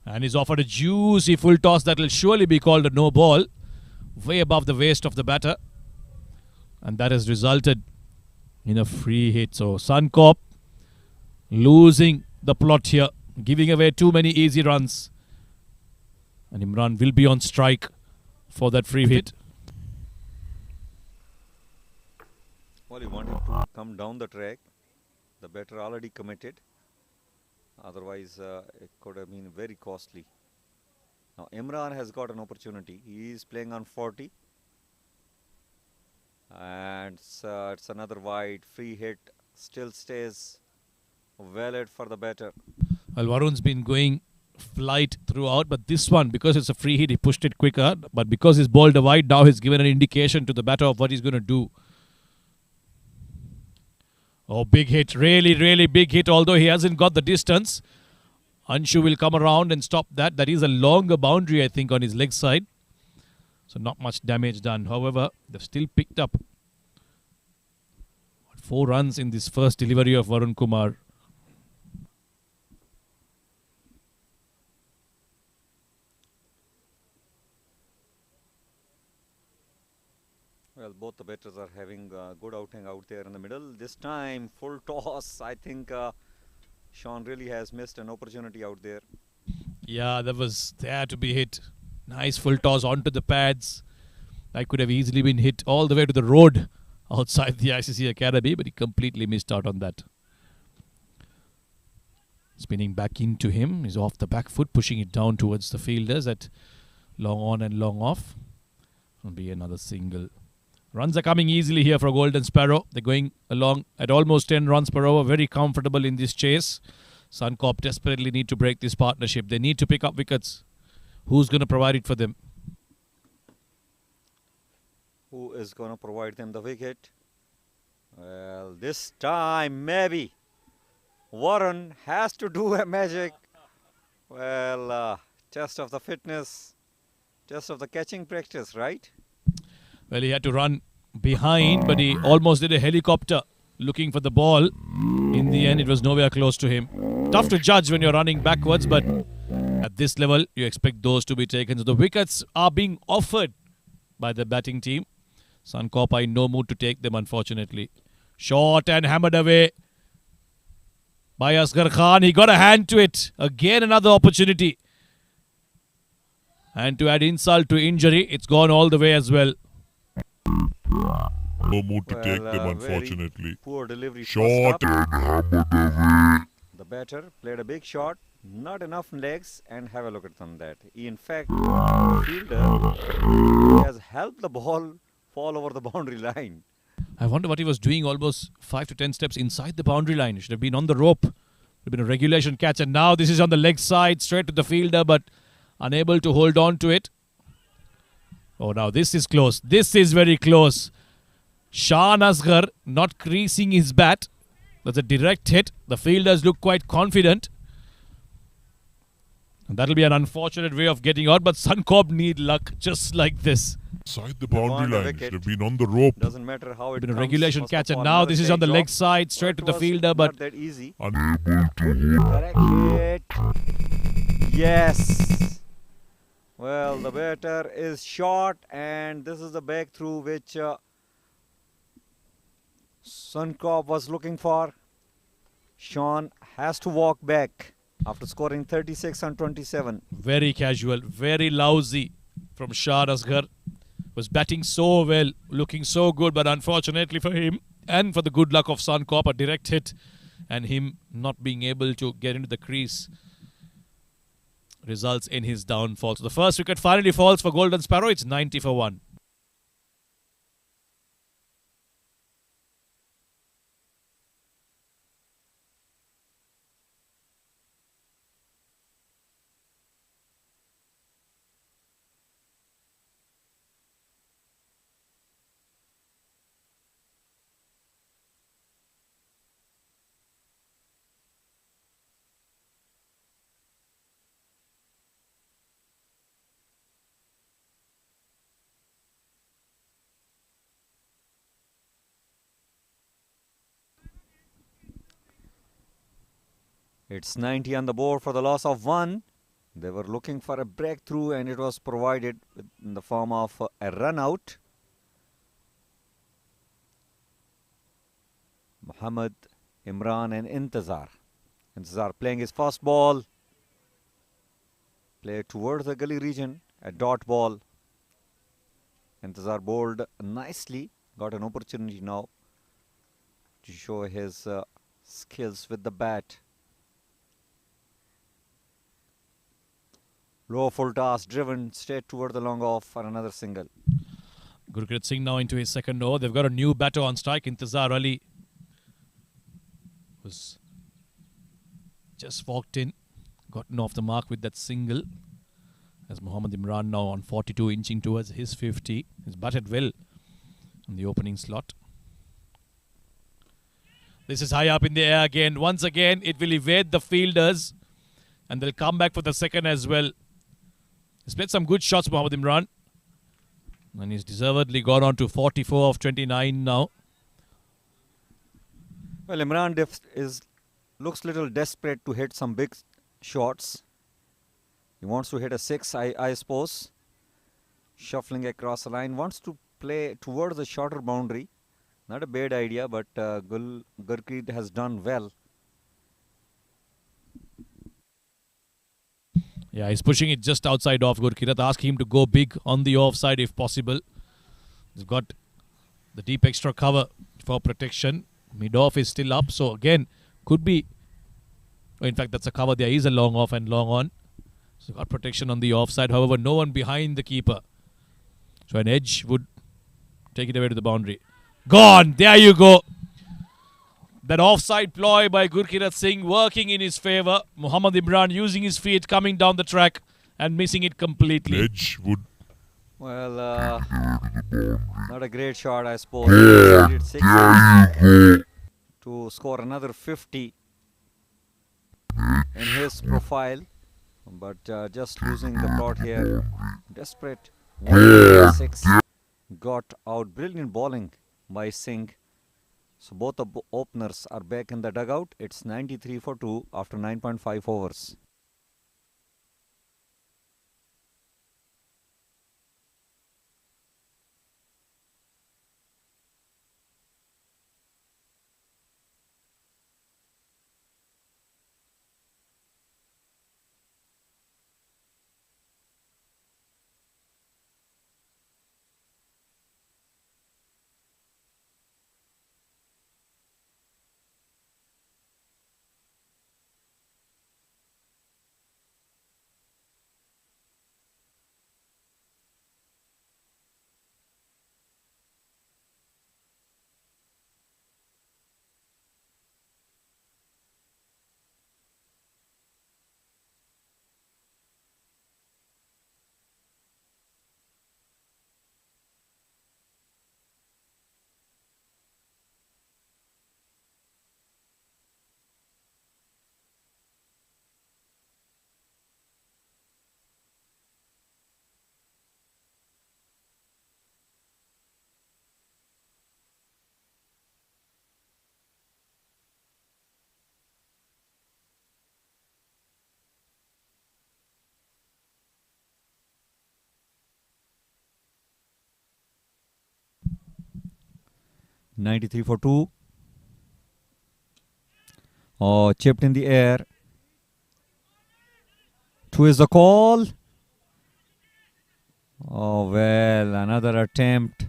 And he's offered a juicy full toss that will surely be called a no ball, way above the waist of the batter. And that has resulted in a free hit. So Suncorp losing the plot here, giving away too many easy runs. And Imran will be on strike for that free hit. Well, he wanted to come down the track. The batter already committed. Otherwise, it could have been very costly. Now, Imran has got an opportunity. He is playing on 40. And it's another wide. Free hit still stays valid for the batter. Well, Varun's been going flight throughout, but this one, because it's a free hit, he pushed it quicker. But because he's bowled a wide, now he's given an indication to the batter of what he's going to do. Oh, big hit. Really, really big hit. Although he hasn't got the distance. Anshu will come around and stop that. That is a longer boundary, I think, on his leg side. So not much damage done. However, they've still picked up 4 runs in this first delivery of Varun Kumar. Well, both the batters are having a good outing out there in the middle. This time, full toss. I think Sean really has missed an opportunity out there. Yeah, that was there to be hit. Nice full toss onto the pads. That could have easily been hit all the way to the road outside the ICCA Academy, but he completely missed out on that. Spinning back into him. He's off the back foot, pushing it down towards the fielders at long on and long off. Will be another single. Runs are coming easily here for Golden Sparrow. They're going along at almost 10 runs per over. Very comfortable in this chase. Suncorp desperately need to break this partnership. They need to pick up wickets. Who's going to provide it for them? Who is going to provide them the wicket? Well, this time maybe Warren has to do a magic. Well, test of the fitness, test of the catching practice, right? Well, he had to run behind, but he almost did a helicopter looking for the ball. In the end, it was nowhere close to him. Tough to judge when you're running backwards, but at this level, you expect those to be taken. So the wickets are being offered by the batting team. Suncorp are in no mood to take them, unfortunately. Short and hammered away by Asghar Khan. He got a hand to it. Again, another opportunity. And to add insult to injury, it's gone all the way as well. No mood to take them, very unfortunately. Poor delivery. Short first up. and hammered away. The batter played a big shot, not enough legs, and have a look at on that. In fact, fielder has helped the ball fall over the boundary line. I wonder what he was doing almost 5 to 10 steps inside the boundary line. It should have been on the rope. It would have been a regulation catch. And now this is on the leg side, straight to the fielder, but unable to hold on to it. Oh, now this is close. This is very close. Shan Asghar not creasing his bat. That's a direct hit. The fielders look quite confident. And that'll be an unfortunate way of getting out, but Suncorp need luck just like this. Inside the boundary line. wicket. Should have been on the rope. Doesn't matter how it Been a comes, regulation first catch, of and all, now another this is on the side leg drop. side, straight to It the was fielder, not but that easy. Unable to hold. Correct hit. Yes. Well, the batter is short, and this is the back through which Suncorp was looking for. Sean has to walk back after scoring 36 on 27. very casual, very lousy from Shah Asghar. Was batting so well, looking so good, but unfortunately for him and for the good luck of Suncorp, a direct hit and him not being able to get into the crease results in his downfall. So the first wicket finally falls for Golden Sparrow. It's 90 for 1. It's 90 on the board for the loss of 1. They were looking for a breakthrough, and it was provided in the form of a run out. Muhammad, Imran, and Intizar. Intizar playing his first ball. Played towards the gully region, a dot ball. Intizar bowled nicely. Got an opportunity now to show his skills with the bat. Low full toss, driven straight toward the long off for another single. Gurpreet Singh now into his second over. They've got a new batter on strike. Intizar Ali was just walked in, gotten off the mark with that single. As Mohammad Imran now on 42, inching towards his 50. He's batted well in the opening slot. This is high up in the air again. Once again, it will evade the fielders, and they'll come back for the second as well. He's played some good shots, Mohammad Imran. And he's deservedly gone on to 44 of 29 now. Well, Imran looks little desperate to hit some big shots. He wants to hit a 6, I suppose. Shuffling across the line. Wants to play towards the shorter boundary. Not a bad idea, but Gurpreet has done well. Yeah, he's pushing it just outside off. Gurpreet, ask him to go big on the offside if possible. He's got The deep extra cover for protection. Mid-off is still up, so again, could be... In fact, that's a cover. There is a long off and long on. So got protection on the offside. However, no one behind the keeper. So an edge would take it away to the boundary. Gone! There you go. That offside ploy by Gurkirat Singh working in his favour. Muhammad Imran using his feet, coming down the track and missing it completely. Edge would Well, not a great shot, I suppose. He needed 6 to score another 50 in his profile. But just losing the plot here. Desperate. 6 got out. Brilliant bowling by Singh. So both the openers are back in the dugout. It's 93 for 2 after 9.5 overs. $93 for 2. Oh, chipped in the air. 2 is the call. Oh, well, another attempt.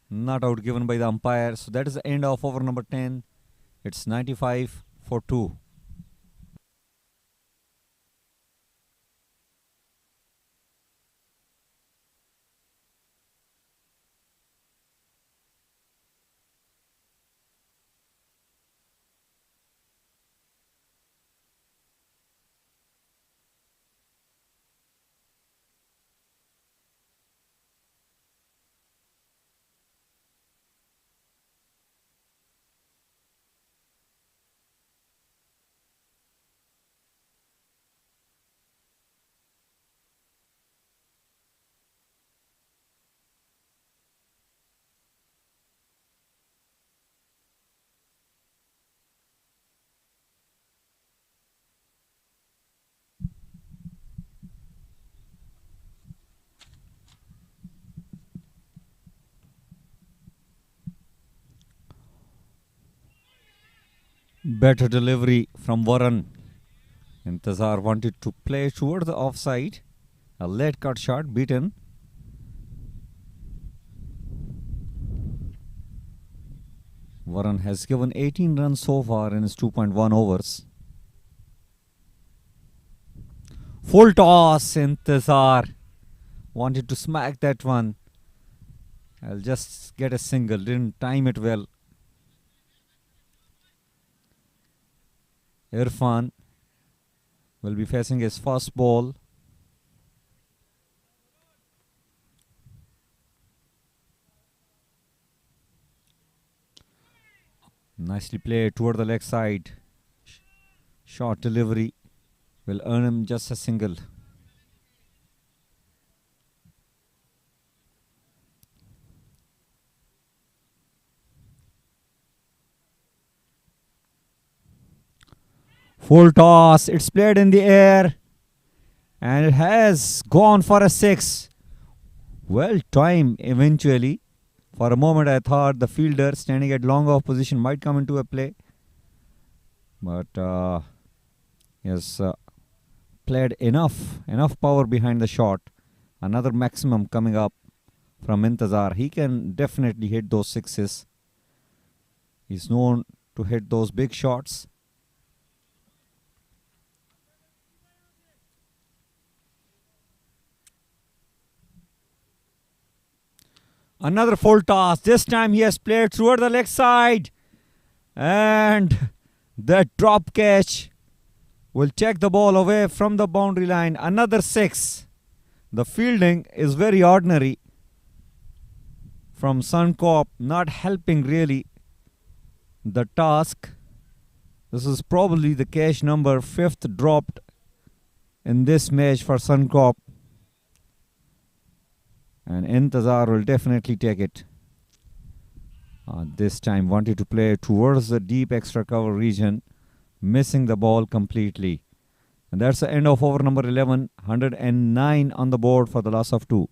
Not out given by the umpire. So that is the end of over number 10. It's 95 for 2. Better delivery from Varun. Intezar wanted to play toward the offside. A late cut shot beaten. Varun has given 18 runs so far in his 2.1 overs. Full toss. Intezar wanted to smack that one. I'll just get a single. Didn't time it well. Irfan will be facing his first ball. Nicely played toward the leg side. Short delivery will earn him just a single. Full toss. It's played in the air. And it has gone for a 6. Well timed eventually. For a moment I thought the fielder standing at long off position might come into a play. But he has played enough power behind the shot. Another maximum coming up from Intezar. He can definitely hit those sixes. He's known to hit those big shots. Another full toss. This time he has played toward the leg side. And that drop catch will take the ball away from the boundary line. Another 6. The fielding is very ordinary from Suncorp, not helping really the task. This is probably the catch number 5th dropped in this match for Suncorp. And Intezar will definitely take it. This time wanted to play towards the deep extra cover region, missing the ball completely. And that's the end of over number 11. 109 on the board for the loss of 2.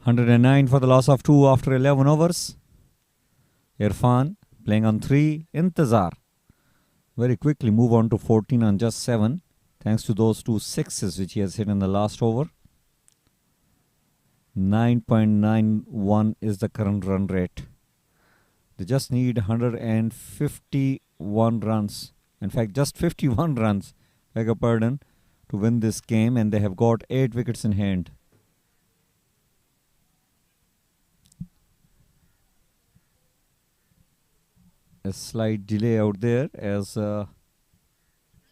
$109 for the loss of 2 after 11 overs. Irfan playing on 3. Intezar very quickly move on to 14 on just 7, thanks to those 2 sixes which he has hit in the last over. 9.91 is the current run rate. They just need 151 runs. In fact, just 51 runs, beg your pardon, to win this game, and they have got 8 wickets in hand. A slight delay out there as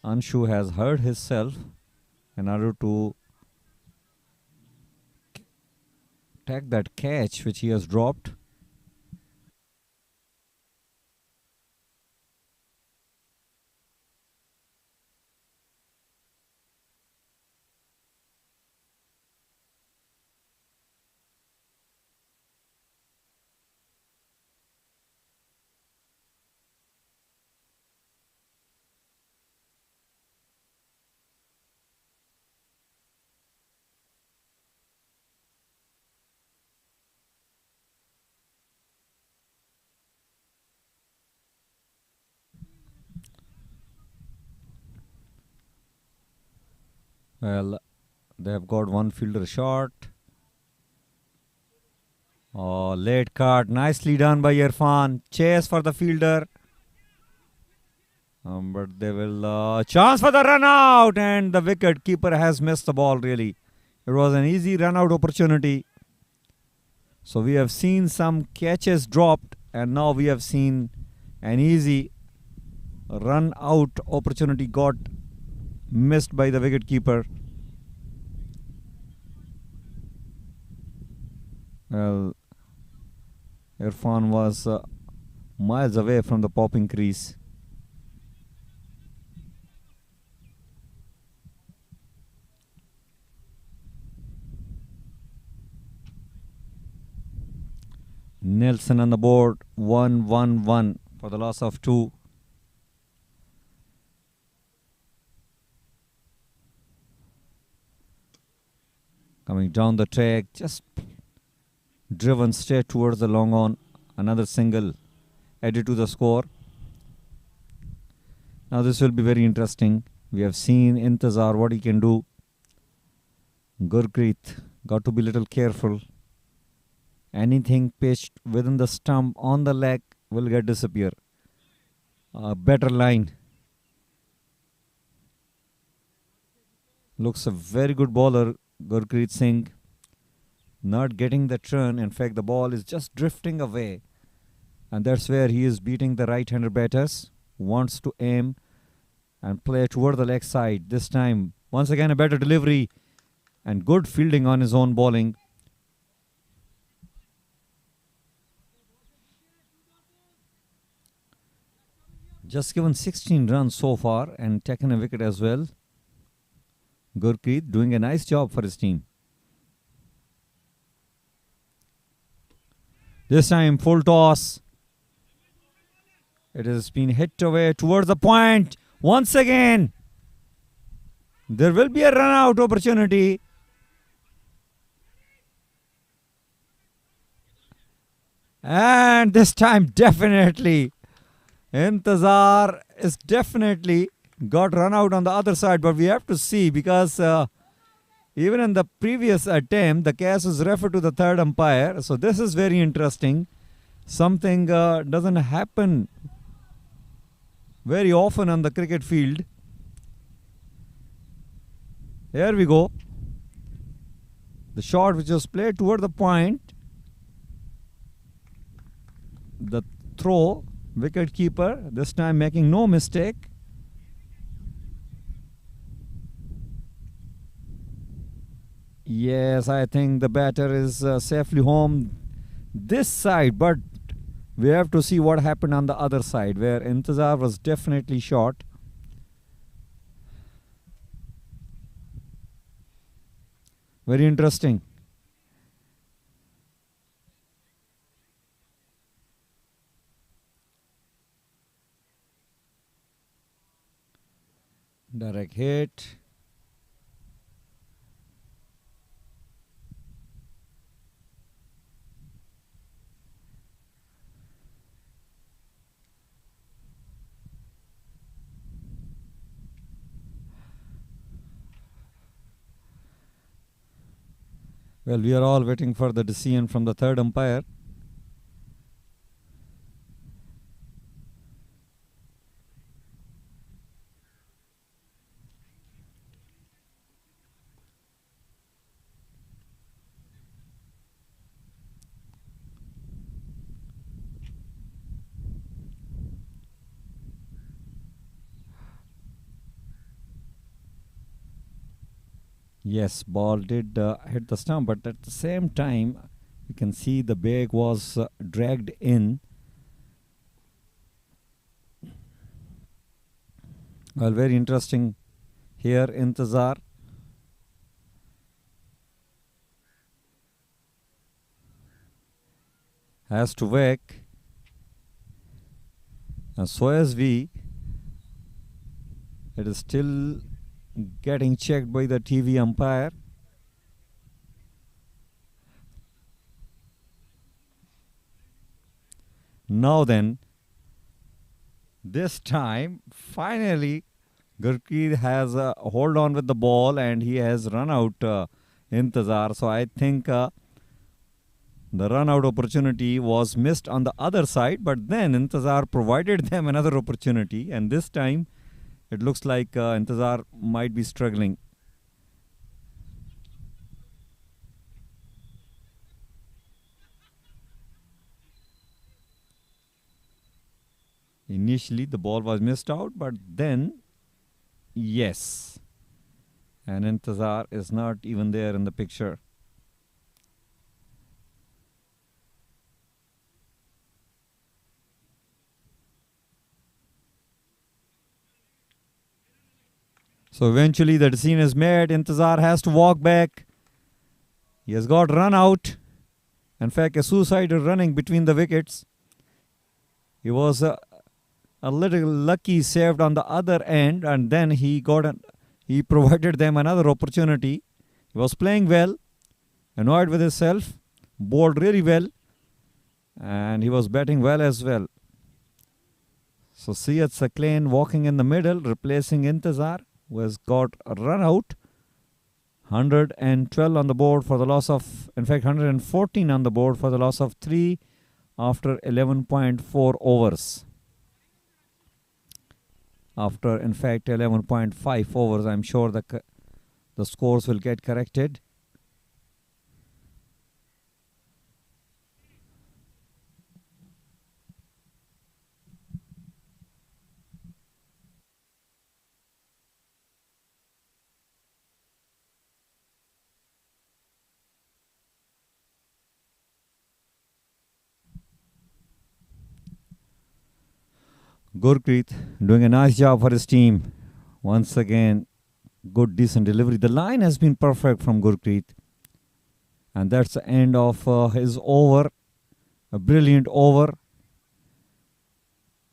Anshu has hurt himself in order to take that catch which he has dropped. Well, they have got one fielder short. Oh, late cut. Nicely done by Irfan. Chase for the fielder. But they will... chance for the run out. And the wicket keeper has missed the ball really. It was an easy run out opportunity. So we have seen some catches dropped. And now we have seen an easy run out opportunity got missed by the wicket keeper. Well, Irfan was miles away from the popping crease. Nelson on the board, 1-1-1 for the loss of 2. Coming down the track, just driven straight towards the long on. Another single added to the score. Now this will be very interesting. We have seen Intezar what he can do. Gurpreet got to be a little careful. Anything pitched within the stump on the leg will get disappear. A better line. Looks a very good bowler, Gurpreet Singh. Not getting the turn. In fact, the ball is just drifting away. And that's where he is beating the right-hander batters. Wants to aim and play toward the leg side. This time, Once again, a better delivery and good fielding on his own bowling. Just given 16 runs so far and taken a wicket as well. Gurpreet doing a nice job for his team. This time full toss. It has been hit away towards the point. Once again, there will be a run out opportunity. And this time definitely Intezar is definitely got run out on the other side, but we have to see because even in the previous attempt, the case was referred to the third umpire. So this is very interesting. Something doesn't happen very often on the cricket field. Here we go. The shot which was played toward the point. The throw, wicket keeper this time making no mistake. Yes, I think the batter is safely home this side, but we have to see what happened on the other side where Intezar was definitely short. Very interesting. Direct hit. Well, we are all waiting for the decision from the third umpire. Yes, ball did hit the stump, but at the same time, you can see the bag was dragged in. Well, very interesting here, Intezar. Has to whack. And so as we, it is still getting checked by the TV umpire. Now then, this time finally Gurpreet has a hold on with the ball and he has run out Intezar. So I think the run out opportunity was missed on the other side, but then Intezar provided them another opportunity, and this time it looks like Intezar might be struggling. Initially the ball was missed out, but then yes, and Intezar is not even there in the picture. So eventually the decision is made. Intezar has to walk back. He has got run out. In fact, a suicidal running between the wickets. He was a little lucky saved on the other end, and then he provided them another opportunity. He was playing well, annoyed with himself, bowled really well, and he was batting well as well. So Syed Saklain walking in the middle, replacing Intezar, who has got a run out. 112 on the board for the loss of, in fact 114 on the board for the loss of 3 after 11.4 overs. After in fact 11.5 overs, I'm sure the scores will get corrected. Gurpreet doing a nice job for his team. Once again, good decent delivery. The line has been perfect from Gurpreet. And that's the end of his over. A brilliant over.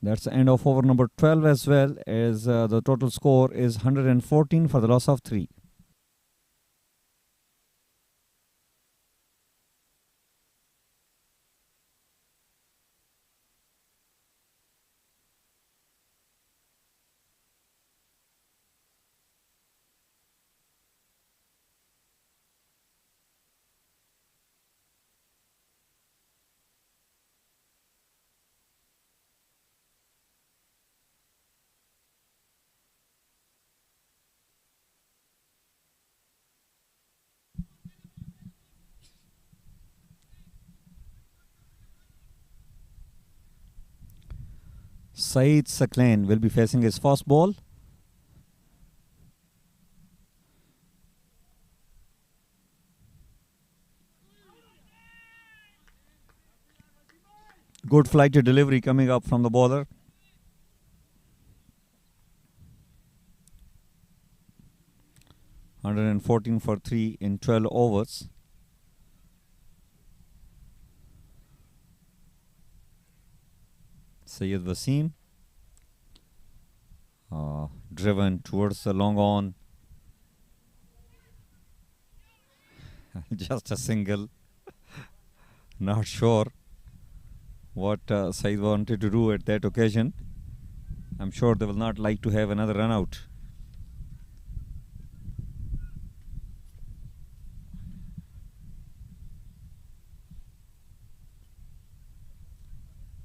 That's the end of over number 12 as well, as the total score is 114 for the loss of 3. Saeed Saklain will be facing his first ball. Good flighted delivery coming up from the bowler. $114 for 3 in 12 overs. Syed Wasim driven towards the long on. Just a single. Not sure what Syed wanted to do at that occasion. I'm sure they will not like to have another run out.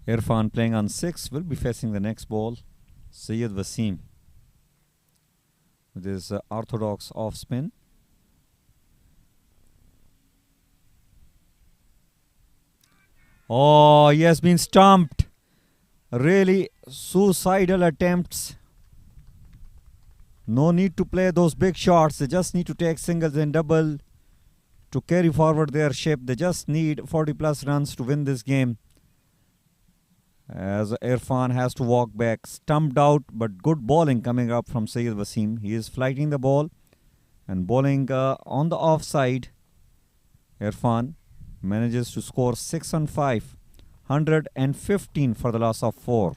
Irfan playing on 6 will be facing the next ball. Syed Wasim with his orthodox off spin. Oh, he has been stumped. Really suicidal attempts. No need to play those big shots. They just need to take singles and double to carry forward their ship. They just need 40 plus runs to win this game. As Irfan has to walk back, stumped out, but good bowling coming up from Syed Wasim. He is flighting the ball and bowling on the offside. Irfan manages to score 6 on 5, 115 for the loss of 4.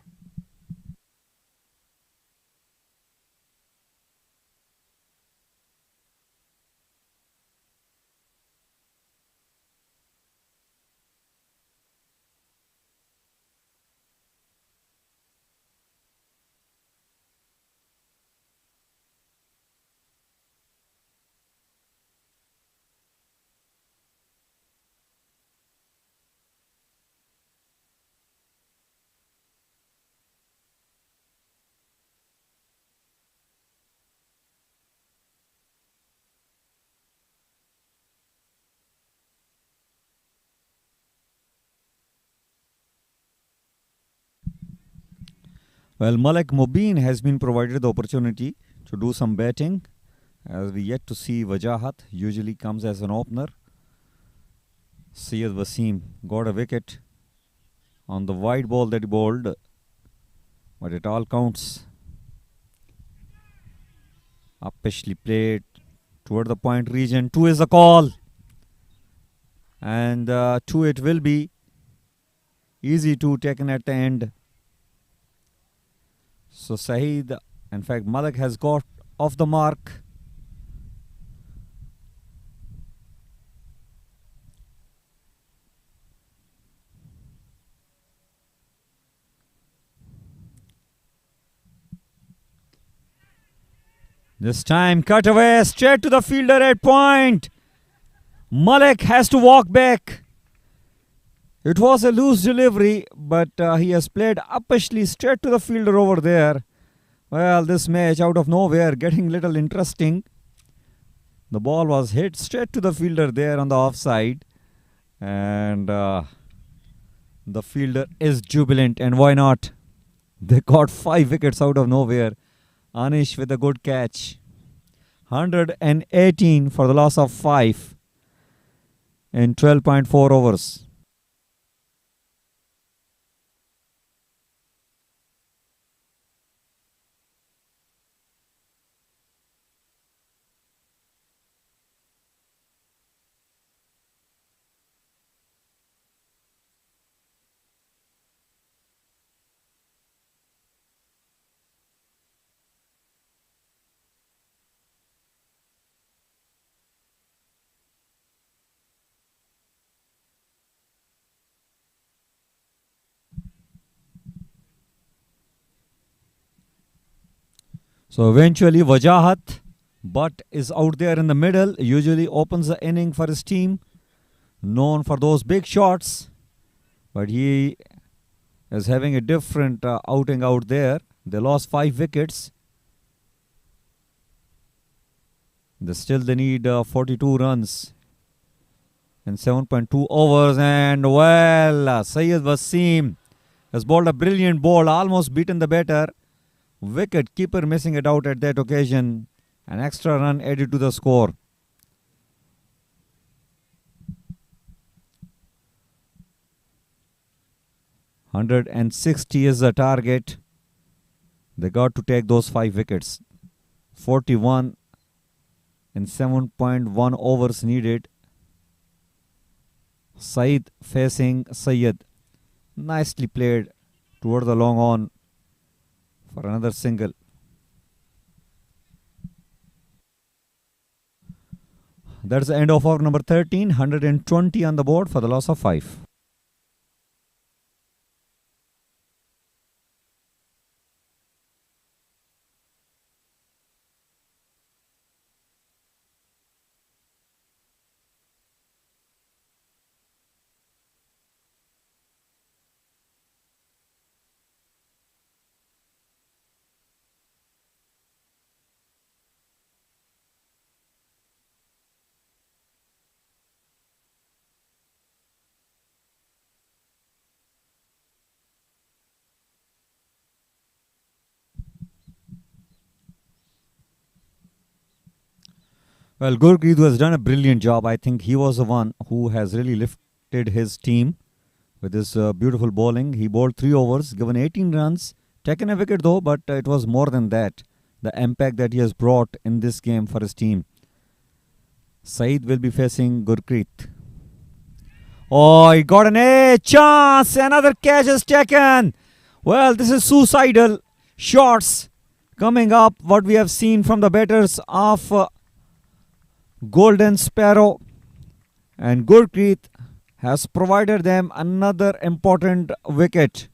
Well, Malik Mubin has been provided the opportunity to do some batting, as we yet to see Wajahat. Usually comes as an opener. Syed Wasim got a wicket on the wide ball that he bowled, but it all counts. Uppishly played toward the point region. 2 is the call, and 2 it will be. Easy 2 taken at the end. So Saeed, in fact Malik has got off the mark. This time cut away straight to the fielder at point. Malik has to walk back. It was a loose delivery, but he has played uppishly straight to the fielder over there. Well, this match out of nowhere getting little interesting. The ball was hit straight to the fielder there on the offside. And the fielder is jubilant, and why not? They got 5 wickets out of nowhere. Anish with a good catch. 118 for the loss of 5 in 12.4 overs. So eventually Wajahat, but is out there in the middle, usually opens the inning for his team, known for those big shots, but he is having a different outing out there. They lost 5 wickets. They need 42 runs in 7.2 overs, and well, Syed Wasim has bowled a brilliant ball, almost beaten the batter. Wicket keeper missing it out at that occasion. An extra run added to the score. $160 is the target. They got to take those 5 wickets. 41 in 7.1 overs needed. Saeed facing Syed. Nicely played toward the long on for another single. That's the end of over number 13. 120 on the board for the loss of 5. Well, Gurpreet has done a brilliant job. I think he was the one who has really lifted his team with his beautiful bowling. He bowled 3 overs, given 18 runs, taken a wicket though, but it was more than that. The impact that he has brought in this game for his team. Saeed will be facing Gurpreet. Oh, he got an A chance. Another catch is taken. Well, this is suicidal shots coming up. What we have seen from the batters of Golden Sparrow, and Gurpreet has provided them another important wicket.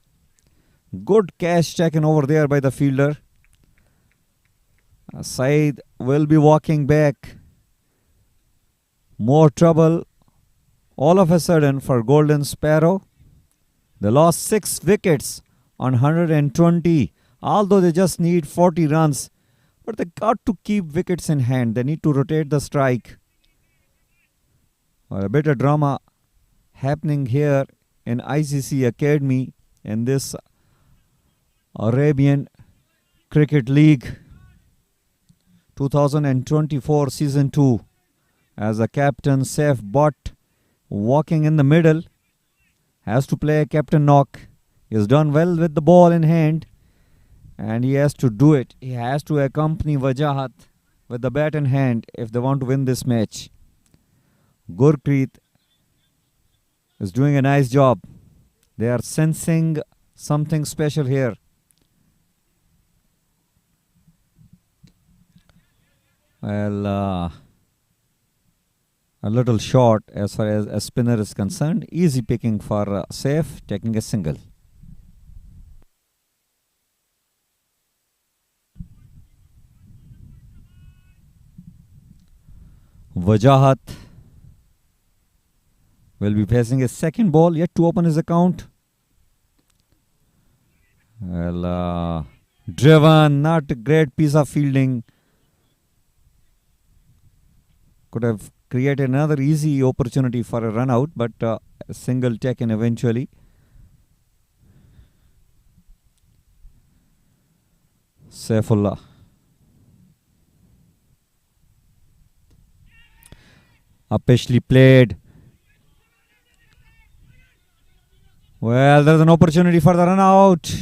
Good catch taken over there by the fielder. Saeed will be walking back. More trouble all of a sudden for Golden Sparrow. They lost 6 wickets on 120, although they just need 40 runs. But they got to keep wickets in hand. They need to rotate the strike. A bit of drama happening here in ICC Academy in this Arabian Cricket League 2024 Season 2. As the captain Saif Butt walking in the middle, has to play a captain knock. He has done well with the ball in hand, and he has to do it. He has to accompany Wajahat with the bat in hand if they want to win this match. Gurpreet is doing a nice job. They are sensing something special here. Well, a little short as far as a spinner is concerned. Easy picking for Saif, taking a single. Wajahat will be facing a second ball, yet to open his account. Well, driven, not a great piece of fielding. Could have created another easy opportunity for a run out, but a single taken eventually. Saifullah. Upishly played. Well, there's an opportunity for the run out.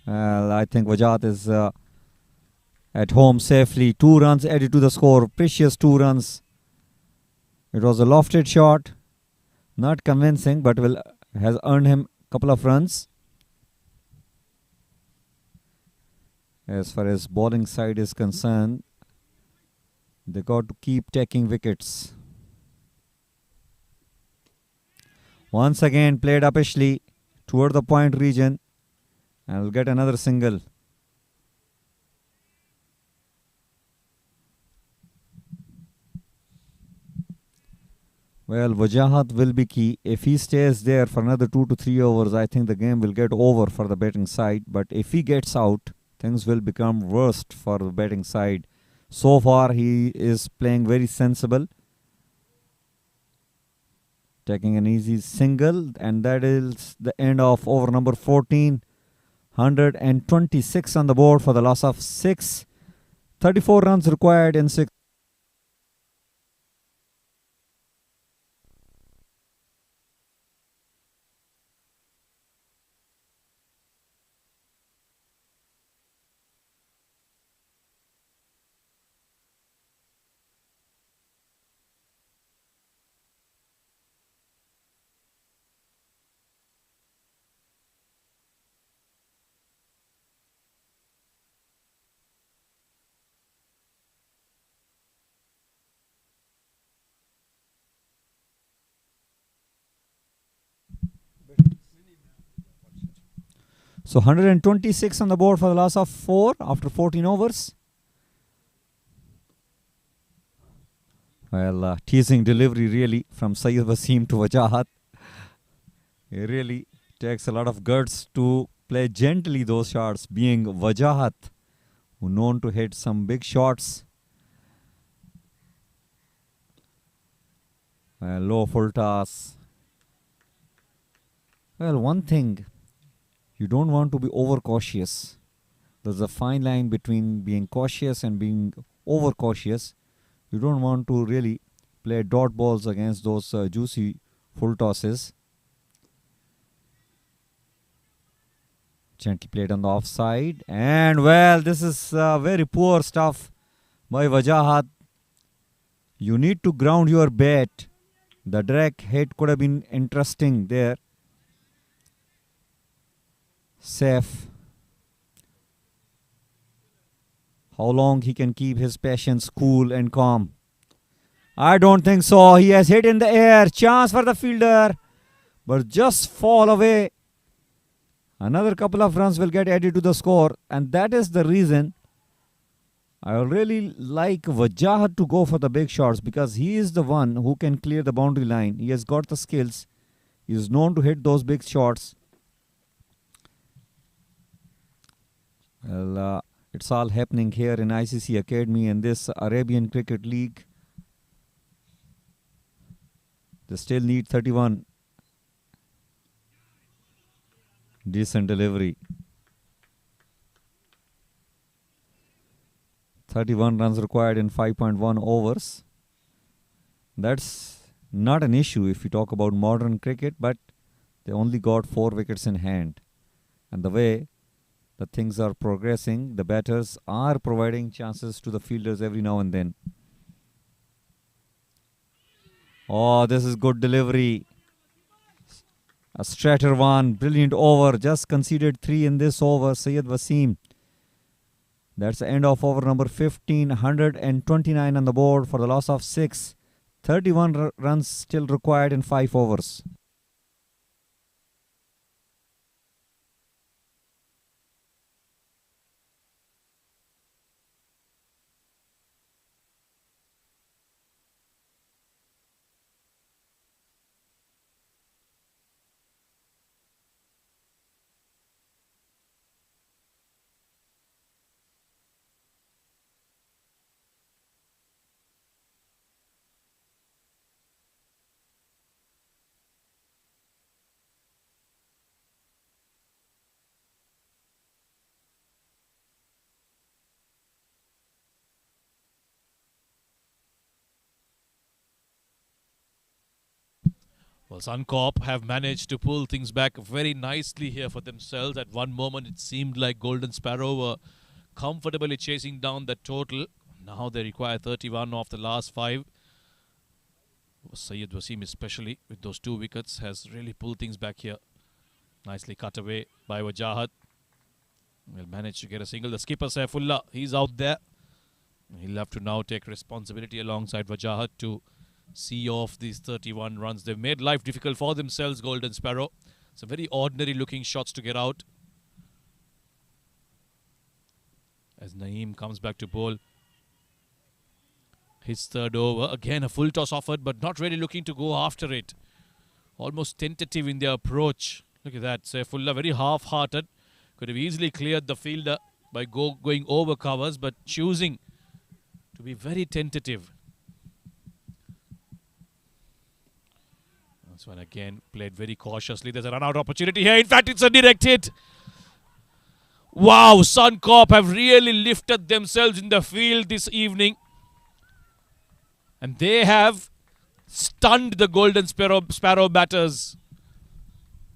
Well, I think Wajahat is at home safely. 2 runs added to the score. Precious 2 runs. It was a lofted shot. Not convincing, but has earned him a couple of runs. As far as bowling side is concerned, they got to keep taking wickets. Once again played upishly toward the point region, and will get another single. Well, Wajahat will be key. If he stays there for another 2 to 3 overs, I think the game will get over for the batting side. But if he gets out, things will become worst for the batting side. So far, he is playing very sensible. Taking an easy single, and that is the end of over number 14. 126 on the board for the loss of 6. 34 runs required in 6. So 126 on the board for the loss of 4 after 14 overs. Well, teasing delivery really from Syed Wasim to Wajahat. He really takes a lot of guts to play gently those shots, being Wajahat, who known to hit some big shots. Low full toss. Well, one thing, you don't want to be overcautious. There's a fine line between being cautious and being overcautious. You don't want to really play dot balls against those juicy full tosses. Gently played on the offside. And well, this is very poor stuff by Wajahat. You need to ground your bat. The direct hit could have been interesting there. Safe. How long he can keep his patience cool and calm? I don't think so. He has hit in the air. Chance for the fielder. But just fall away. Another couple of runs will get added to the score. And that is the reason I really like Wajahat to go for the big shots, because he is the one who can clear the boundary line. He has got the skills. He is known to hit those big shots. Well, it's all happening here in ICC Academy and this Arabian Cricket League. They still need 31. Decent delivery. 31 runs required in 5.1 overs. That's not an issue if you talk about modern cricket, but they only got 4 wickets in hand. And the way the things are progressing, the batters are providing chances to the fielders every now and then. Oh, this is good delivery. A straighter one, brilliant over. Just conceded 3 in this over, Syed Wasim. That's the end of over number 15. 129 on the board for the loss of 6. 31 runs still required in 5 overs. Well, Suncorp have managed to pull things back very nicely here for themselves. At one moment, it seemed like Golden Sparrow were comfortably chasing down the total. Now they require 31 off the last 5. Syed Wasim, especially with those 2 wickets, has really pulled things back here. Nicely cut away by Wajahat. Will manage to get a single. The skipper Saifullah, he's out there. He'll have to now take responsibility alongside Wajahat to see off these 31 runs. They've made life difficult for themselves, Golden Sparrow. Some very ordinary looking shots to get out. As Naeem comes back to bowl. his third over. Again, a full toss offered, but not really looking to go after it. Almost tentative in their approach. Look at that. Saifullah very half-hearted. Could have easily cleared the fielder by going over covers, but choosing to be very tentative. This one again played very cautiously. There's a run-out opportunity here. In fact, it's a direct hit. Wow, Suncorp have really lifted themselves in the field this evening. And they have stunned the Golden Sparrow batters.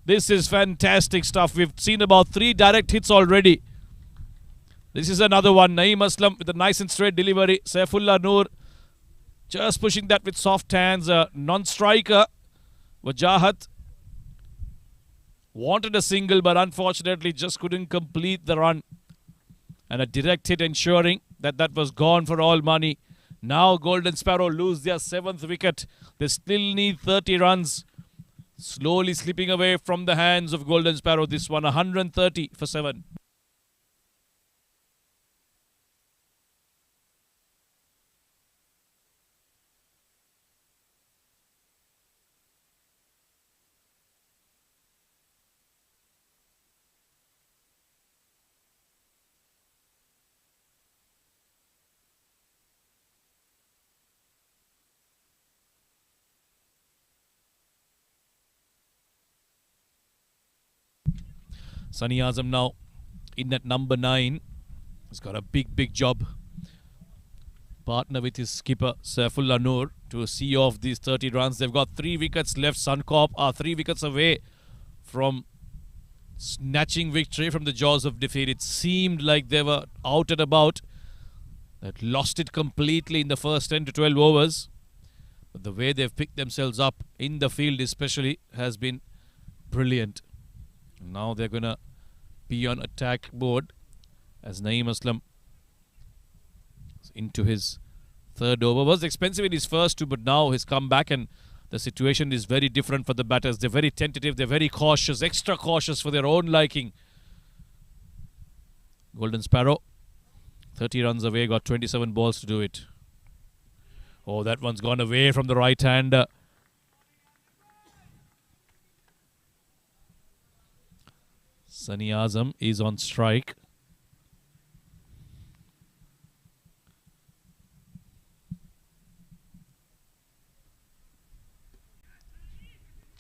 This is fantastic stuff. We've seen about 3 direct hits already. This is another one. Naeem Aslam with a nice and straight delivery. Saifullah Noor just pushing that with soft hands. A non-striker, Wajahat, wanted a single, but unfortunately just couldn't complete the run. And a direct hit ensuring that that was gone for all money. Now Golden Sparrow lose their 7th wicket. They still need 30 runs. Slowly slipping away from the hands of Golden Sparrow. This one 130 for 7. Sunny Azam now in at number 9. He's got a big job. Partner with his skipper Saifullah Noor to see off these 30 runs. They've got 3 wickets left. Suncorp are 3 wickets away from snatching victory from the jaws of defeat. It seemed like they were out and about. That lost it completely in the first 10 to 12 overs. But the way they've picked themselves up in the field especially has been brilliant. Now they're going to be on attack board as Naeem Aslam is into his 3rd over. Was expensive in his first 2, but now he's come back and the situation is very different for the batters. They're very tentative, they're very cautious, extra cautious for their own liking. Golden Sparrow, 30 runs away, got 27 balls to do it. Oh, that one's gone away from the right-hander. Sunny Azam is on strike.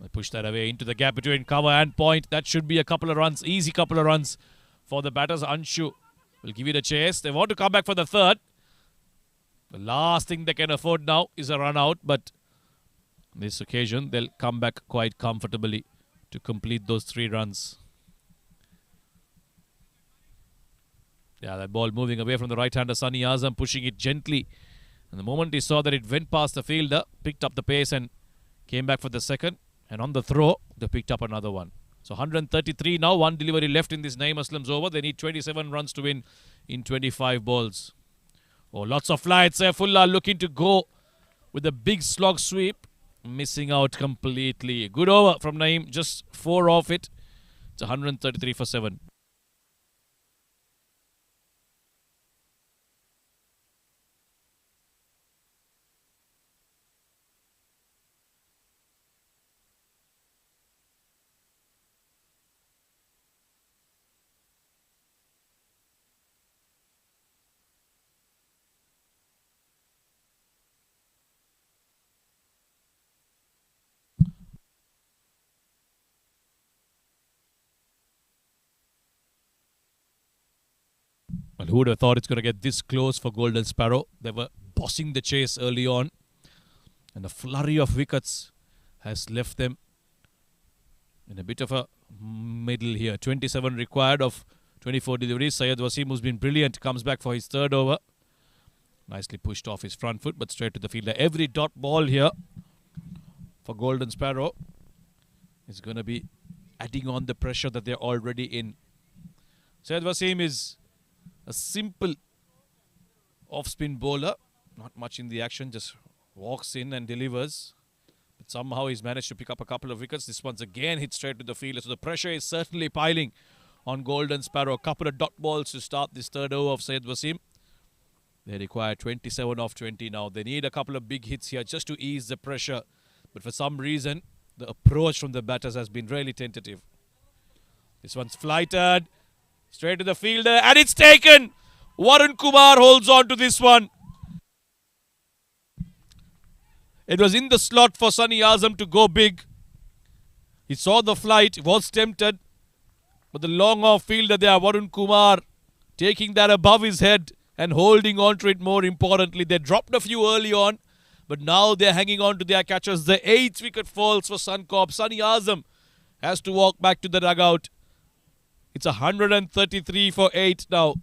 I push that away into the gap between cover and point. That should be a couple of runs, easy couple of runs for the batters. Anshu will give it a chase. They want to come back for the 3rd. The last thing they can afford now is a run out, but on this occasion they'll come back quite comfortably to complete those 3 runs. Yeah, that ball moving away from the right-hander Sunny Azam, pushing it gently. And the moment he saw that it went past the fielder, picked up the pace and came back for the 2nd. And on the throw, they picked up another one. So 133 now, 1 delivery left in this Naeem Aslam's over. They need 27 runs to win in 25 balls. Oh, lots of flights. Saifullah looking to go with a big slog sweep. Missing out completely. Good over from Naeem, just 4 off it. It's 133 for 7. Well, who would have thought it's going to get this close for Golden Sparrow? They were bossing the chase early on. And a flurry of wickets has left them in a bit of a middle here. 27 required of 24 deliveries. Syed Wasim, who's been brilliant, comes back for his 3rd over. Nicely pushed off his front foot, but straight to the fielder. Every dot ball here for Golden Sparrow is going to be adding on the pressure that they're already in. Syed Wasim is a simple off-spin bowler. Not much in the action, just walks in and delivers. But somehow he's managed to pick up a couple of wickets. This one's again hit straight to the fielder. So the pressure is certainly piling on Golden Sparrow. A couple of dot balls to start this 3rd over of Syed Wasim. They require 27 off 20 now. They need a couple of big hits here just to ease the pressure. But for some reason, the approach from the batters has been really tentative. This one's flighted. Straight to the fielder. And it's taken! Varun Kumar holds on to this one. It was in the slot for Sunny Azam to go big. He saw the flight, was tempted. But the long off fielder there, Varun Kumar, taking that above his head and holding on to it more importantly. They dropped a few early on, but now they're hanging on to their catchers. The 8th wicket falls for Suncorp. Sunny Azam has to walk back to the dugout. It's 133 for 8 now.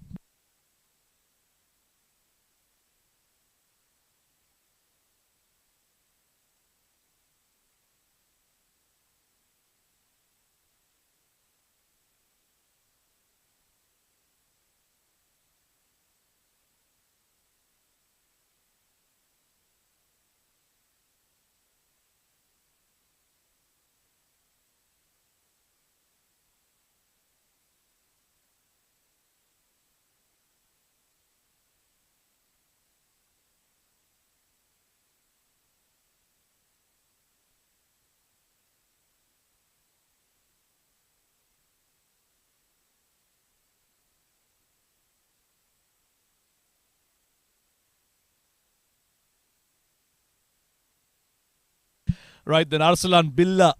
Right, then Arsalan Billah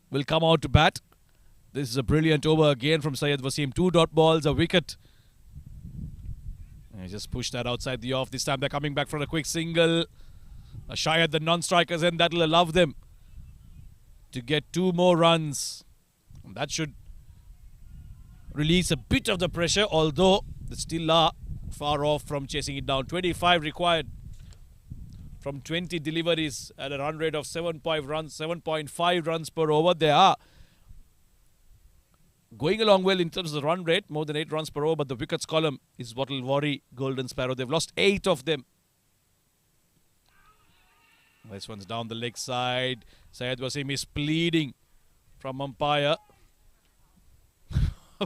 will come out to bat. This is a brilliant over again from Syed Wasim. 2 dot balls, a wicket. And he just pushed that outside the off. This time they're coming back for a quick single. A shy at the non-strikers, and that'll allow them to get 2 more runs. And that should release a bit of the pressure, although they still are far off from chasing it down. 25 required from 20 deliveries at a run rate of 7.5 runs per over. They are going along well in terms of the run rate, more than 8 runs per over, but the wickets column is what will worry Golden Sparrow. They've lost 8 of them. This one's down the leg side. Syed Wasim is pleading from umpire.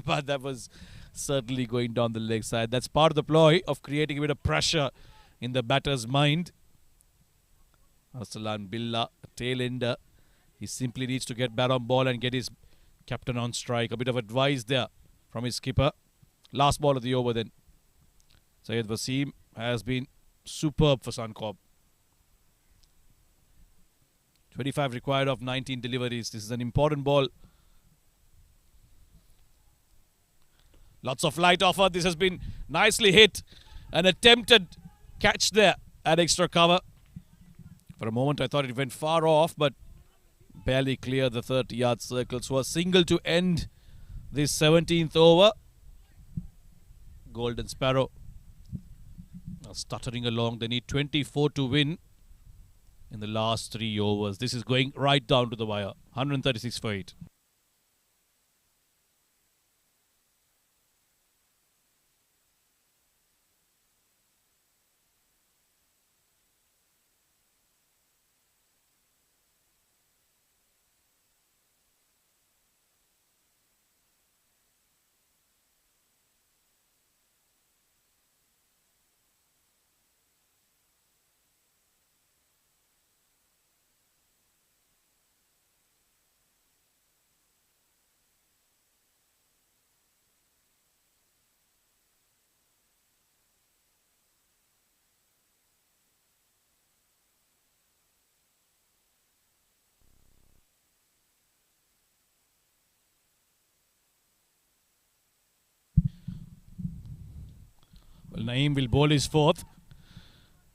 But that was certainly going down the leg side. That's part of the ploy of creating a bit of pressure in the batter's mind. Arsalan Billah, a tail ender. He simply needs to get bat on ball and get his captain on strike. A bit of advice there from his skipper. Last ball of the over then. Syed Wasim has been superb for Suncorp. 25 required of 19 deliveries. This is an important ball. Lots of light offer. This has been nicely hit. An attempted catch there at extra cover. For a moment I thought it went far off, but barely cleared the 30-yard circle. So a single to end this 17th over. Golden Sparrow are stuttering along. They need 24 to win in the last 3 overs. This is going right down to the wire. 136 for 8. Well, Naeem will bowl his 4th.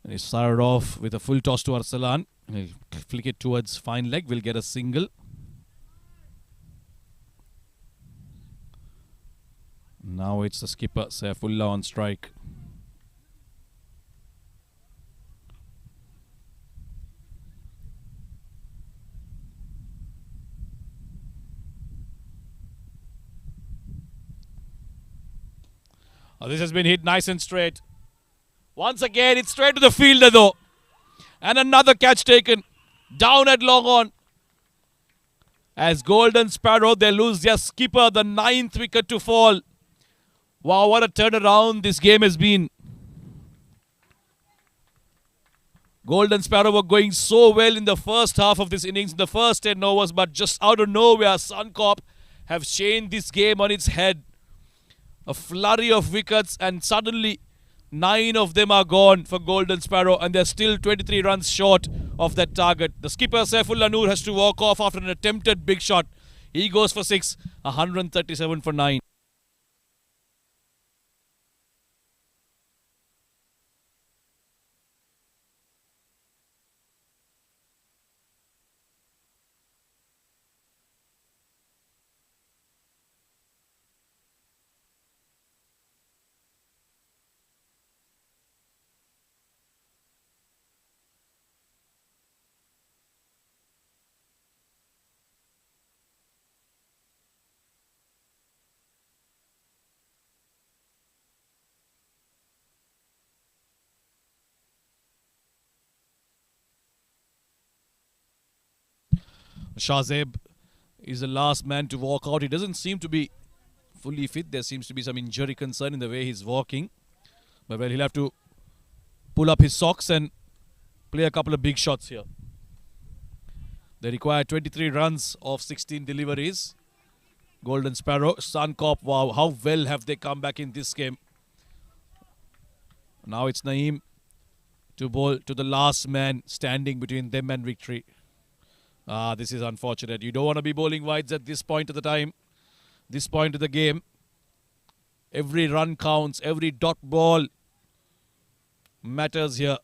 And he started off with a full toss to Arsalan. He'll flick it towards fine leg. Will get a single. Now it's the skipper, Saifullah, on strike. Oh, this has been hit nice and straight. Once again, it's straight to the fielder though. And another catch taken. Down at long on. As Golden Sparrow, they lose their skipper, the 9th wicket to fall. Wow, what a turnaround this game has been. Golden Sparrow were going so well in the first half of this innings, in the first 10 overs, but just out of nowhere, Suncorp have changed this game on its head. A flurry of wickets, and suddenly 9 of them are gone for Golden Sparrow, and they're still 23 runs short of that target. The skipper Saifullah Noor has to walk off after an attempted big shot. He goes for 6, 137 for 9. Shahzeb is the last man to walk out. He doesn't seem to be fully fit. There seems to be some injury concern in the way he's walking. But well, he'll have to pull up his socks and play a couple of big shots here. They require 23 runs of 16 deliveries. Golden Sparrow, Suncorp, wow, how well have they come back in this game. Now it's Naeem to bowl to the last man standing between them and victory. This is unfortunate. You don't want to be bowling wides at this point of the time, this point of the game. Every run counts, every dot ball matters here.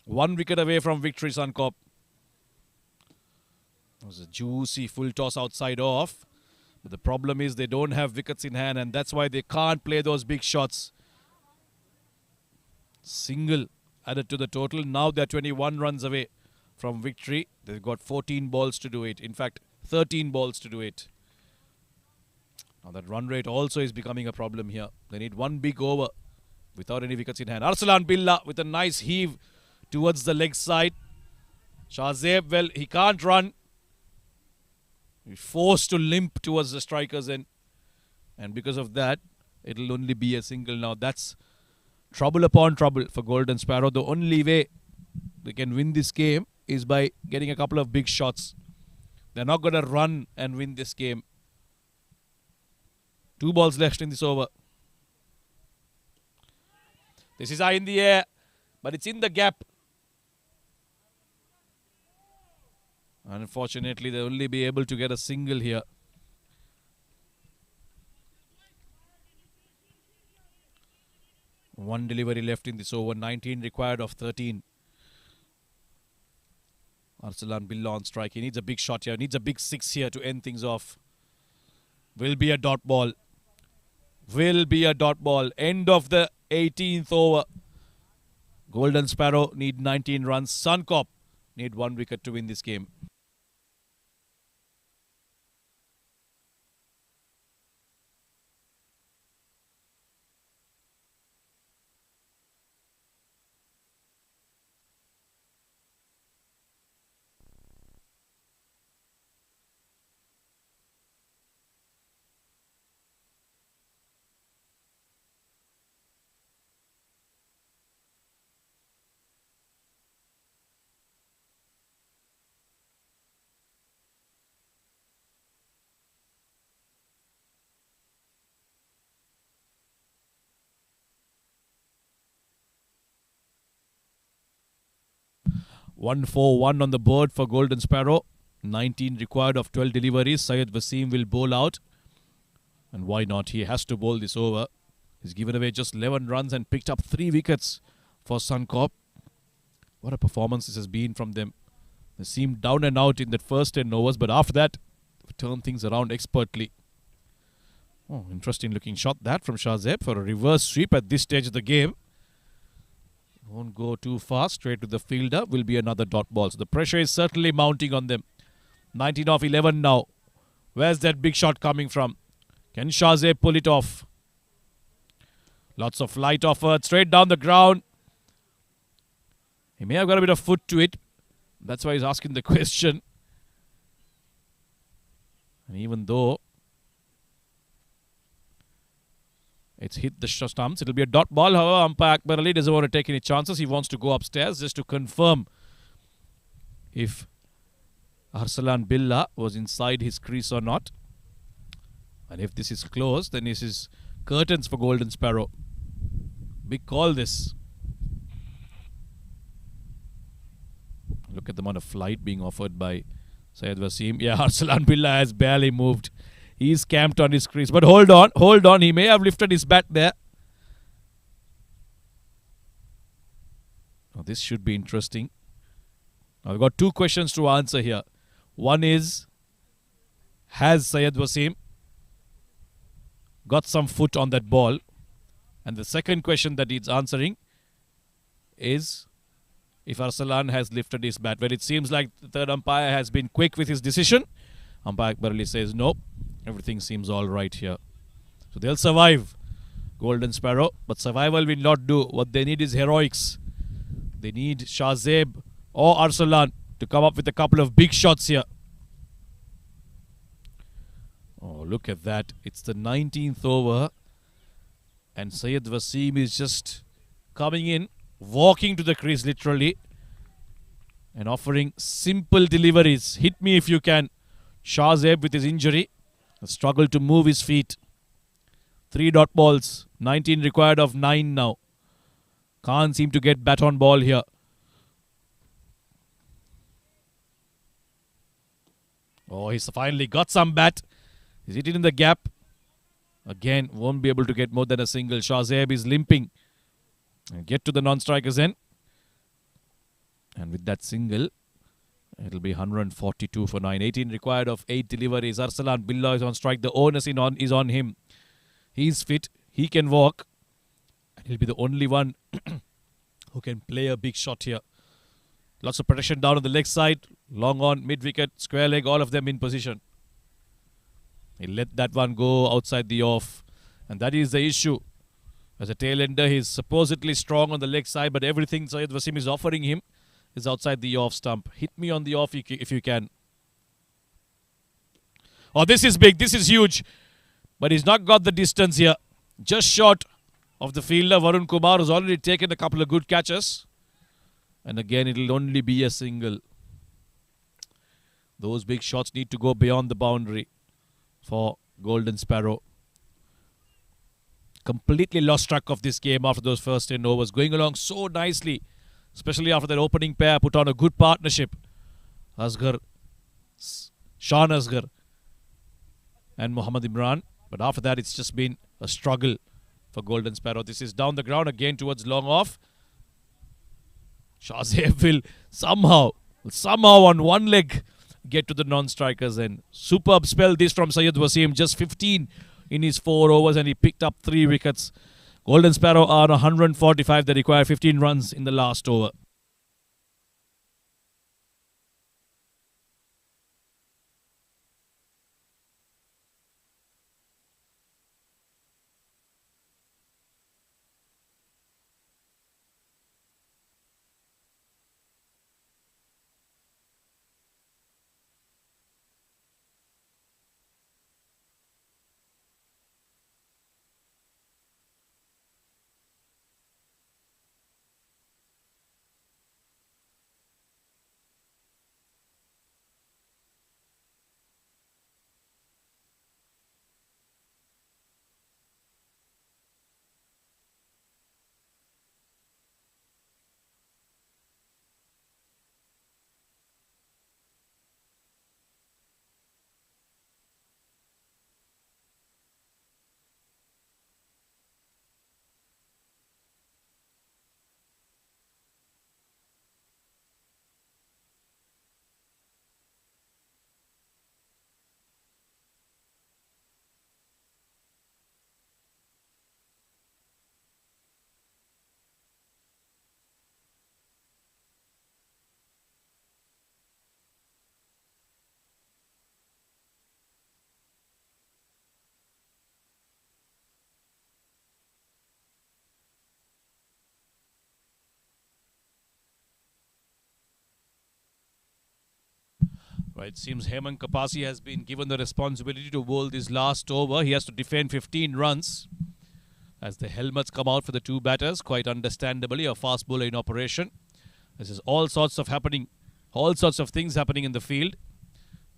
1 wicket away from victory, Suncorp. It was a juicy full toss outside off. But the problem is they don't have wickets in hand, and that's why they can't play those big shots. Single added to the total. Now they're 21 runs away from victory. They've got 14 balls to do it. In fact, 13 balls to do it. Now that run rate also is becoming a problem here. They need 1 big over without any wickets in hand. Arsalan Billah with a nice heave towards the leg side. Shahzeb, well, he can't run. He's forced to limp towards the strikers end. And because of that, it'll only be a single now. That's trouble upon trouble for Golden Sparrow. The only way they can win this game is by getting a couple of big shots. They're not going to run and win this game. 2 balls left in this over. This is high in the air, but it's in the gap. Unfortunately, they'll only be able to get a single here. One delivery left in this over. 19 required of 13. Arsalan Billah on strike. He needs a big shot here. Needs a big 6 here to end things off. Will be a dot ball. Will be a dot ball. End of the 18th over. Golden Sparrow need 19 runs. Suncorp need 1 wicket to win this game. One for 1 on the board for Golden Sparrow. 19 required of 12 deliveries. Syed Wasim will bowl out. And why not? He has to bowl this over. He's given away just 11 runs and picked up 3 wickets for Suncorp. What a performance this has been from them. They seemed down and out in that first 10 overs, but after that, they've turned things around expertly. Oh, interesting looking shot that from Shahzeb for a reverse sweep at this stage of the game. Won't go too fast. Straight to the fielder. Will be another dot ball. So the pressure is certainly mounting on them. 19 off 11 now. Where's that big shot coming from? Can Shahzeb pull it off? Lots of flight offered. Straight down the ground. He may have got a bit of foot to it. That's why he's asking the question. And even though It's hit the stumps. It'll be a dot ball. However, umpire Akbar Ali doesn't want to take any chances. He wants to go upstairs just to confirm if Arsalan Billah was inside his crease or not. And if this is closed, then this is curtains for Golden Sparrow. Big call this. Look at them on a flight being offered by Syed Wasim. Yeah, Arsalan Billah has barely moved. He's camped on his crease. But hold on. He may have lifted his bat there. Now this should be interesting. Now we've got two questions to answer here. One is, has Syed Wasim got some foot on that ball? And the second question that he's answering is if Arsalan has lifted his bat. But it seems like the third umpire has been quick with his decision. Umpire Akbar Ali says nope. Everything seems all right here. So they'll survive, Golden Sparrow. But survival will not do. What they need is heroics. They need Shahzeb or Arsalan to come up with a couple of big shots here. Oh, look at that. It's the 19th over. And Syed Wasim is just coming in, walking to the crease literally, and offering simple deliveries. Hit me if you can. Shahzeb with his injury struggled to move his feet. 3 dot balls. 19 required of 9 now. Can't seem to get bat on ball here. Oh, he's finally got some bat. He's hit it in the gap. Again, won't be able to get more than a single. Shahzeb is limping. And get to the non-strikers end. And with that single, it'll be 142 for 9. 18 required of 8 deliveries. Arsalan Billah is on strike. The onus is on him. He's fit. He can walk. And he'll be the only one who can play a big shot here. Lots of protection down on the leg side. Long on, mid-wicket, square leg, all of them in position. He let that one go outside the off. And that is the issue. As a tail-ender, he's supposedly strong on the leg side, but everything Syed Wasim is offering him is outside the off stump. Hit me on the off if you can. Oh, this is big. This is huge. But he's not got the distance here. Just short of the fielder, Varun Kumar, who's already taken a couple of good catches. And again, it'll only be a single. Those big shots need to go beyond the boundary for Golden Sparrow. Completely lost track of this game after those first 10 overs. Going along so nicely, especially after that opening pair put on a good partnership. Asghar, Shan Asghar and Mohammad Imran. But after that, it's just been a struggle for Golden Sparrow. This is down the ground again towards long off. Shahzeb will somehow on one leg get to the non-strikers end. Superb spell this from Syed Wasim. Just 15 in his 4 overs and he picked up 3 wickets. Golden Sparrow are on 145. They require 15 runs in the last over. Right, it seems Hemant Kapasi has been given the responsibility to bowl this last over. He has to defend 15 runs. as the helmets come out for the two batters, quite understandably, a fast bowler in operation. This is all sorts of things happening in the field.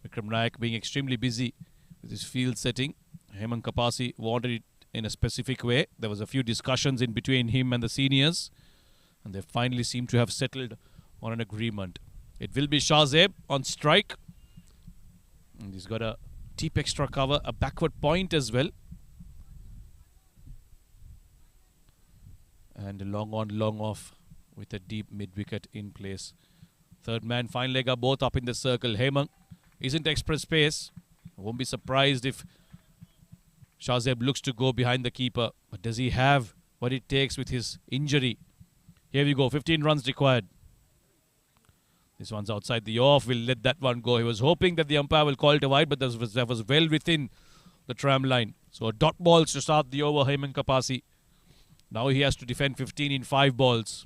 Vikram Nayak being extremely busy with his field setting. Hemant Kapasi wanted it in a specific way. There was a few discussions in between him and the seniors, and they finally seem to have settled on an agreement. It will be Shahzeb on strike. And he's got a deep extra cover, a backward point as well. And a long on, long off with a deep mid-wicket in place. Third man, fine legger, both up in the circle. Hemant isn't express pace. I won't be surprised if Shahzeb looks to go behind the keeper. But does he have what it takes with his injury? Here we go, 15 runs required. This one's outside the off. We'll let that one go. He was hoping that the umpire will call it a wide, but that was well within the tram line. So a dot balls to start the over, Hemant Kapasi. Now he has to defend 15 in 5 balls.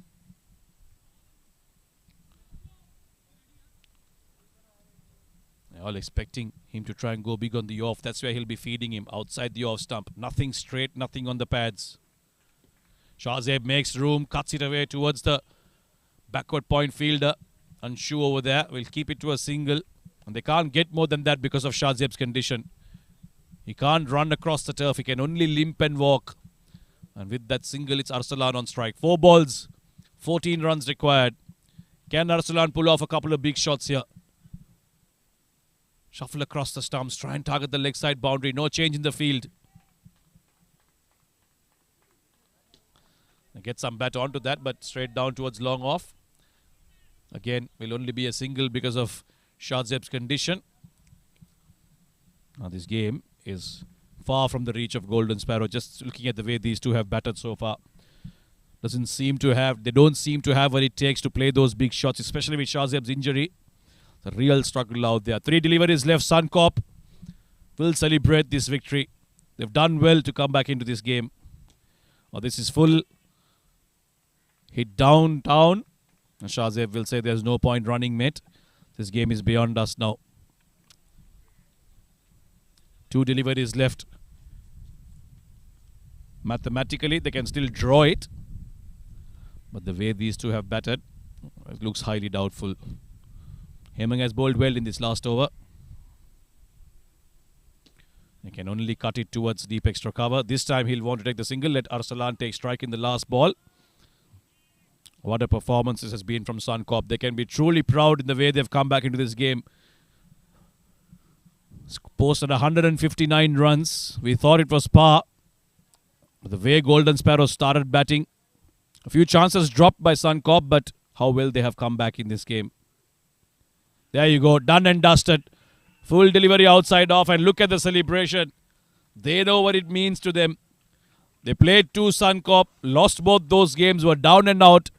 They're all expecting him to try and go big on the off. That's where he'll be feeding him, outside the off stump. Nothing straight, nothing on the pads. Shahzeb makes room, cuts it away towards the backward point fielder. Anshu over there will keep it to a single. And they can't get more than that because of Shahzeb's condition. He can't run across the turf. He can only limp and walk. And with that single, it's Arsalan on strike. 4 balls, 14 runs required. Can Arsalan pull off a couple of big shots here? Shuffle across the stumps, try and target the leg side boundary. No change in the field. Get some bat onto that, but straight down towards long off. Again, will only be a single because of Shahzeb's condition. Now this game is far from the reach of Golden Sparrow. Just looking at the way these two have batted so far, they don't seem to have what it takes to play those big shots, especially with Shahzeb's injury. The real struggle out there. 3 deliveries left. Suncorp will celebrate this victory. They've done well to come back into this game. Oh, this is full. Hit down. And Shahzeb will say there's no point running, mate. This game is beyond us now. 2 deliveries left. Mathematically, they can still draw it. But the way these two have batted, it looks highly doubtful. Hemant has bowled well in this last over. He can only cut it towards deep extra cover. This time he'll want to take the single. Let Arsalan take strike in the last ball. What a performance this has been from Suncorp. They can be truly proud in the way they've come back into this game. Posted 159 runs. We thought it was par. But the way Golden Sparrow started batting, a few chances dropped by Suncorp, but how well they have come back in this game. There you go, done and dusted. Full delivery outside off, and look at the celebration. They know what it means to them. They played 2 Suncorp, lost both those games, were down and out.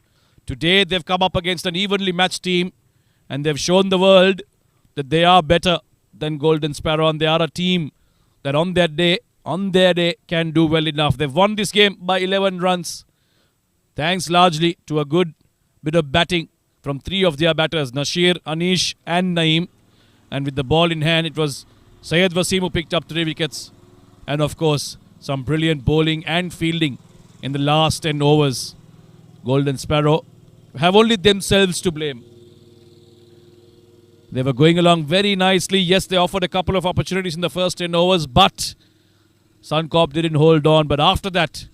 Today they've come up against an evenly matched team, and they've shown the world that they are better than Golden Sparrow, and they are a team that on their day can do well enough. They've won this game by 11 runs, thanks largely to a good bit of batting from 3 of their batters, Nasir, Anish and Naeem. And with the ball in hand, it was Syed Wasim who picked up 3 wickets. And of course, some brilliant bowling and fielding in the last 10 overs. Golden Sparrow have only themselves to blame. They were going along very nicely. Yes, they offered a couple of opportunities in the first 10 overs, but Suncorp didn't hold on. But after that,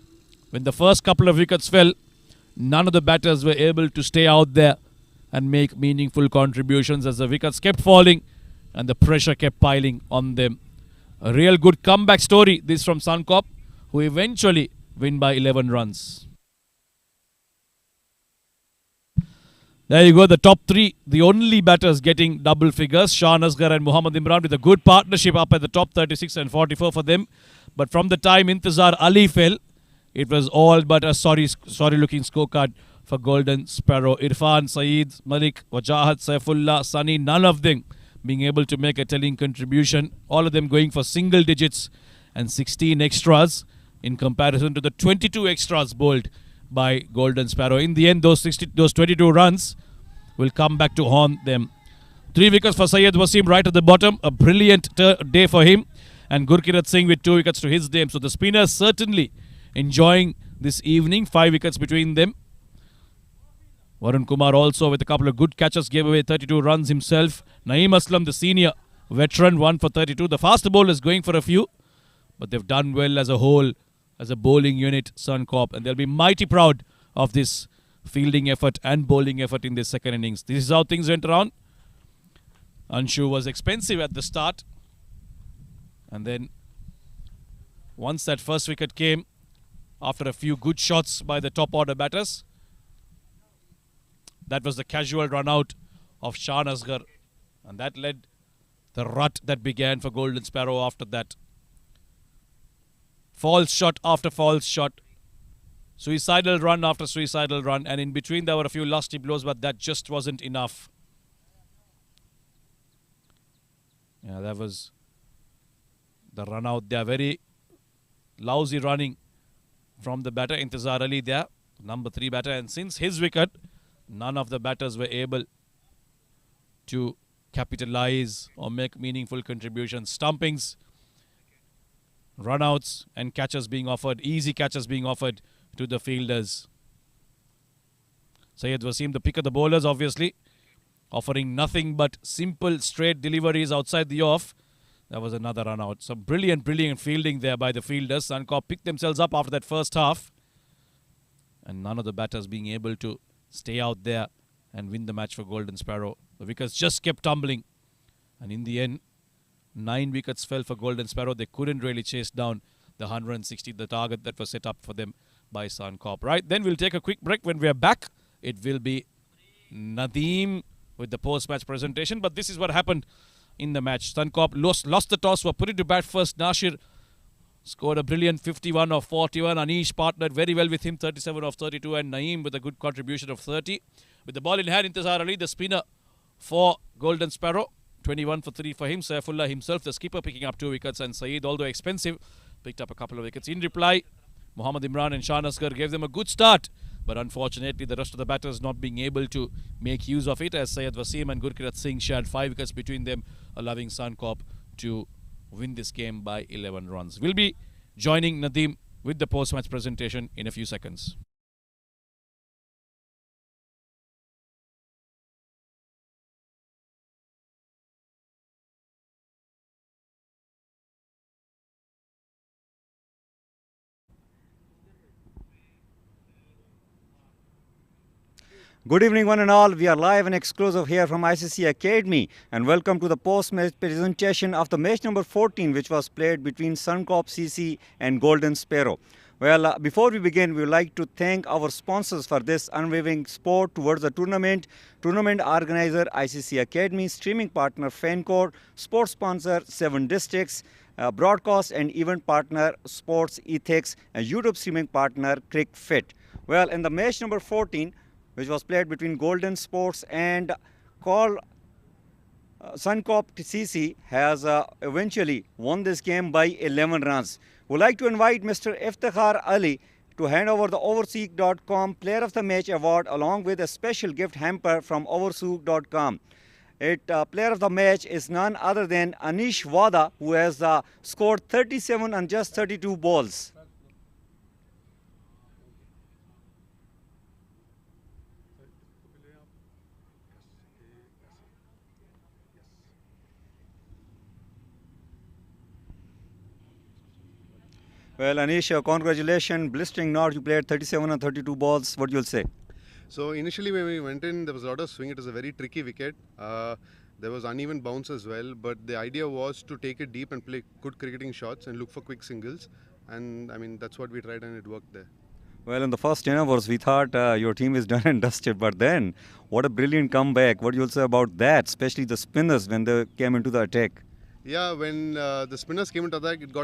when the first couple of wickets fell, none of the batters were able to stay out there and make meaningful contributions as the wickets kept falling and the pressure kept piling on them. A real good comeback story, this from Suncorp, who eventually win by 11 runs. There you go, the top 3, the only batters getting double figures. Shah Asghar and Muhammad Imran with a good partnership up at the top, 36 and 44 for them. But from the time Intizar Ali fell, it was all but a sorry looking scorecard for Golden Sparrow. Irfan, Saeed, Malik, Wajahat, Saifullah, Sunny, none of them being able to make a telling contribution. All of them going for single digits and 16 extras in comparison to the 22 extras bowled by Golden Sparrow. In the end, those 22 runs will come back to haunt them. 3 wickets for Syed Wasim right at the bottom. A brilliant day for him. And Gurkirat Singh with 2 wickets to his name. So the spinners certainly enjoying this evening. 5 wickets between them. Varun Kumar also with a couple of good catches gave away 32 runs himself. Naeem Aslam, the senior veteran, 1 for 32. The fast bowlers going for a few, but they've done well as a whole, as a bowling unit, Suncorp, and they'll be mighty proud of this fielding effort and bowling effort in this second innings. This is how things went around. Anshu was expensive at the start, and then once that first wicket came, after a few good shots by the top order batters, that was the casual run out of Shah Asghar, and that led the rut that began for Golden Sparrow after that. False shot after false shot, suicidal run after suicidal run, and in between there were a few lusty blows, but that just wasn't enough. Yeah, that was the run out there. Very lousy running from the batter, Intizar Ali there, number 3 batter, and since his wicket, none of the batters were able to capitalize or make meaningful contributions. Stumpings, runouts and catches being offered, easy catches being offered to the fielders. Syed Wasim, the pick of the bowlers, obviously, offering nothing but simple straight deliveries outside the off. That was another run out. Some brilliant fielding there by the fielders. Suncorp picked themselves up after that first half, and none of the batters being able to stay out there and win the match for Golden Sparrow. The wickets just kept tumbling, and in the end 9 wickets fell for Golden Sparrow. They couldn't really chase down the 160, the target that was set up for them by Suncorp. Right, then we'll take a quick break. When we are back, it will be Nadeem with the post-match presentation. But this is what happened in the match. Suncorp lost the toss, were put into bat first. Nashir scored a brilliant 51 of 41. Anish partnered very well with him, 37 of 32. And Naeem with a good contribution of 30. With the ball in hand, Intizar Ali, the spinner for Golden Sparrow, 21 for 3 for him. Saifullah himself, the skipper, picking up 2 wickets. And Saeed, although expensive, picked up a couple of wickets. In reply, Mohammad Imran and Shah Asghar gave them a good start, but unfortunately the rest of the batters not being able to make use of it, as Syed Wasim and Gurkirat Singh shared 5 wickets between them, allowing Suncorp to win this game by 11 runs. We'll be joining Nadeem with the post-match presentation in a few seconds. Good evening, one and all. We are live and exclusive here from ICCA Academy, and welcome to the post-match presentation of the match number 14, which was played between Suncorp CC and Golden Sparrow. Well, before we begin, we would like to thank our sponsors for this unwavering support towards the tournament. Tournament organizer ICCA Academy, streaming partner Fancore, sports sponsor 7 Districts, broadcast and event partner Sports Ethics, and YouTube streaming partner Cricfit. Well, in the match number 14, which was played between Golden Sports and Suncorp CC, has eventually won this game by 11 runs. We'd like to invite Mr. Iftikhar Ali to hand over the Overseek.com Player of the Match award along with a special gift hamper from Overseek.com. Player of the match is none other than Anish Wada, who has scored 37 on just 32 balls. Well, Anish, congratulations. Blistering nod. You played 37 on 32 balls. What you'll say? So initially when we went in, there was a lot of swing. It was a very tricky wicket. There was uneven bounce as well. But the idea was to take it deep and play good cricketing shots and look for quick singles. And I mean, that's what we tried and it worked there. Well, in the first 10 overs, we thought your team is done and dusted. But then, what a brilliant comeback. What you'll say about that, especially the spinners when they came into the attack? Yeah, when the spinners came into attack, it got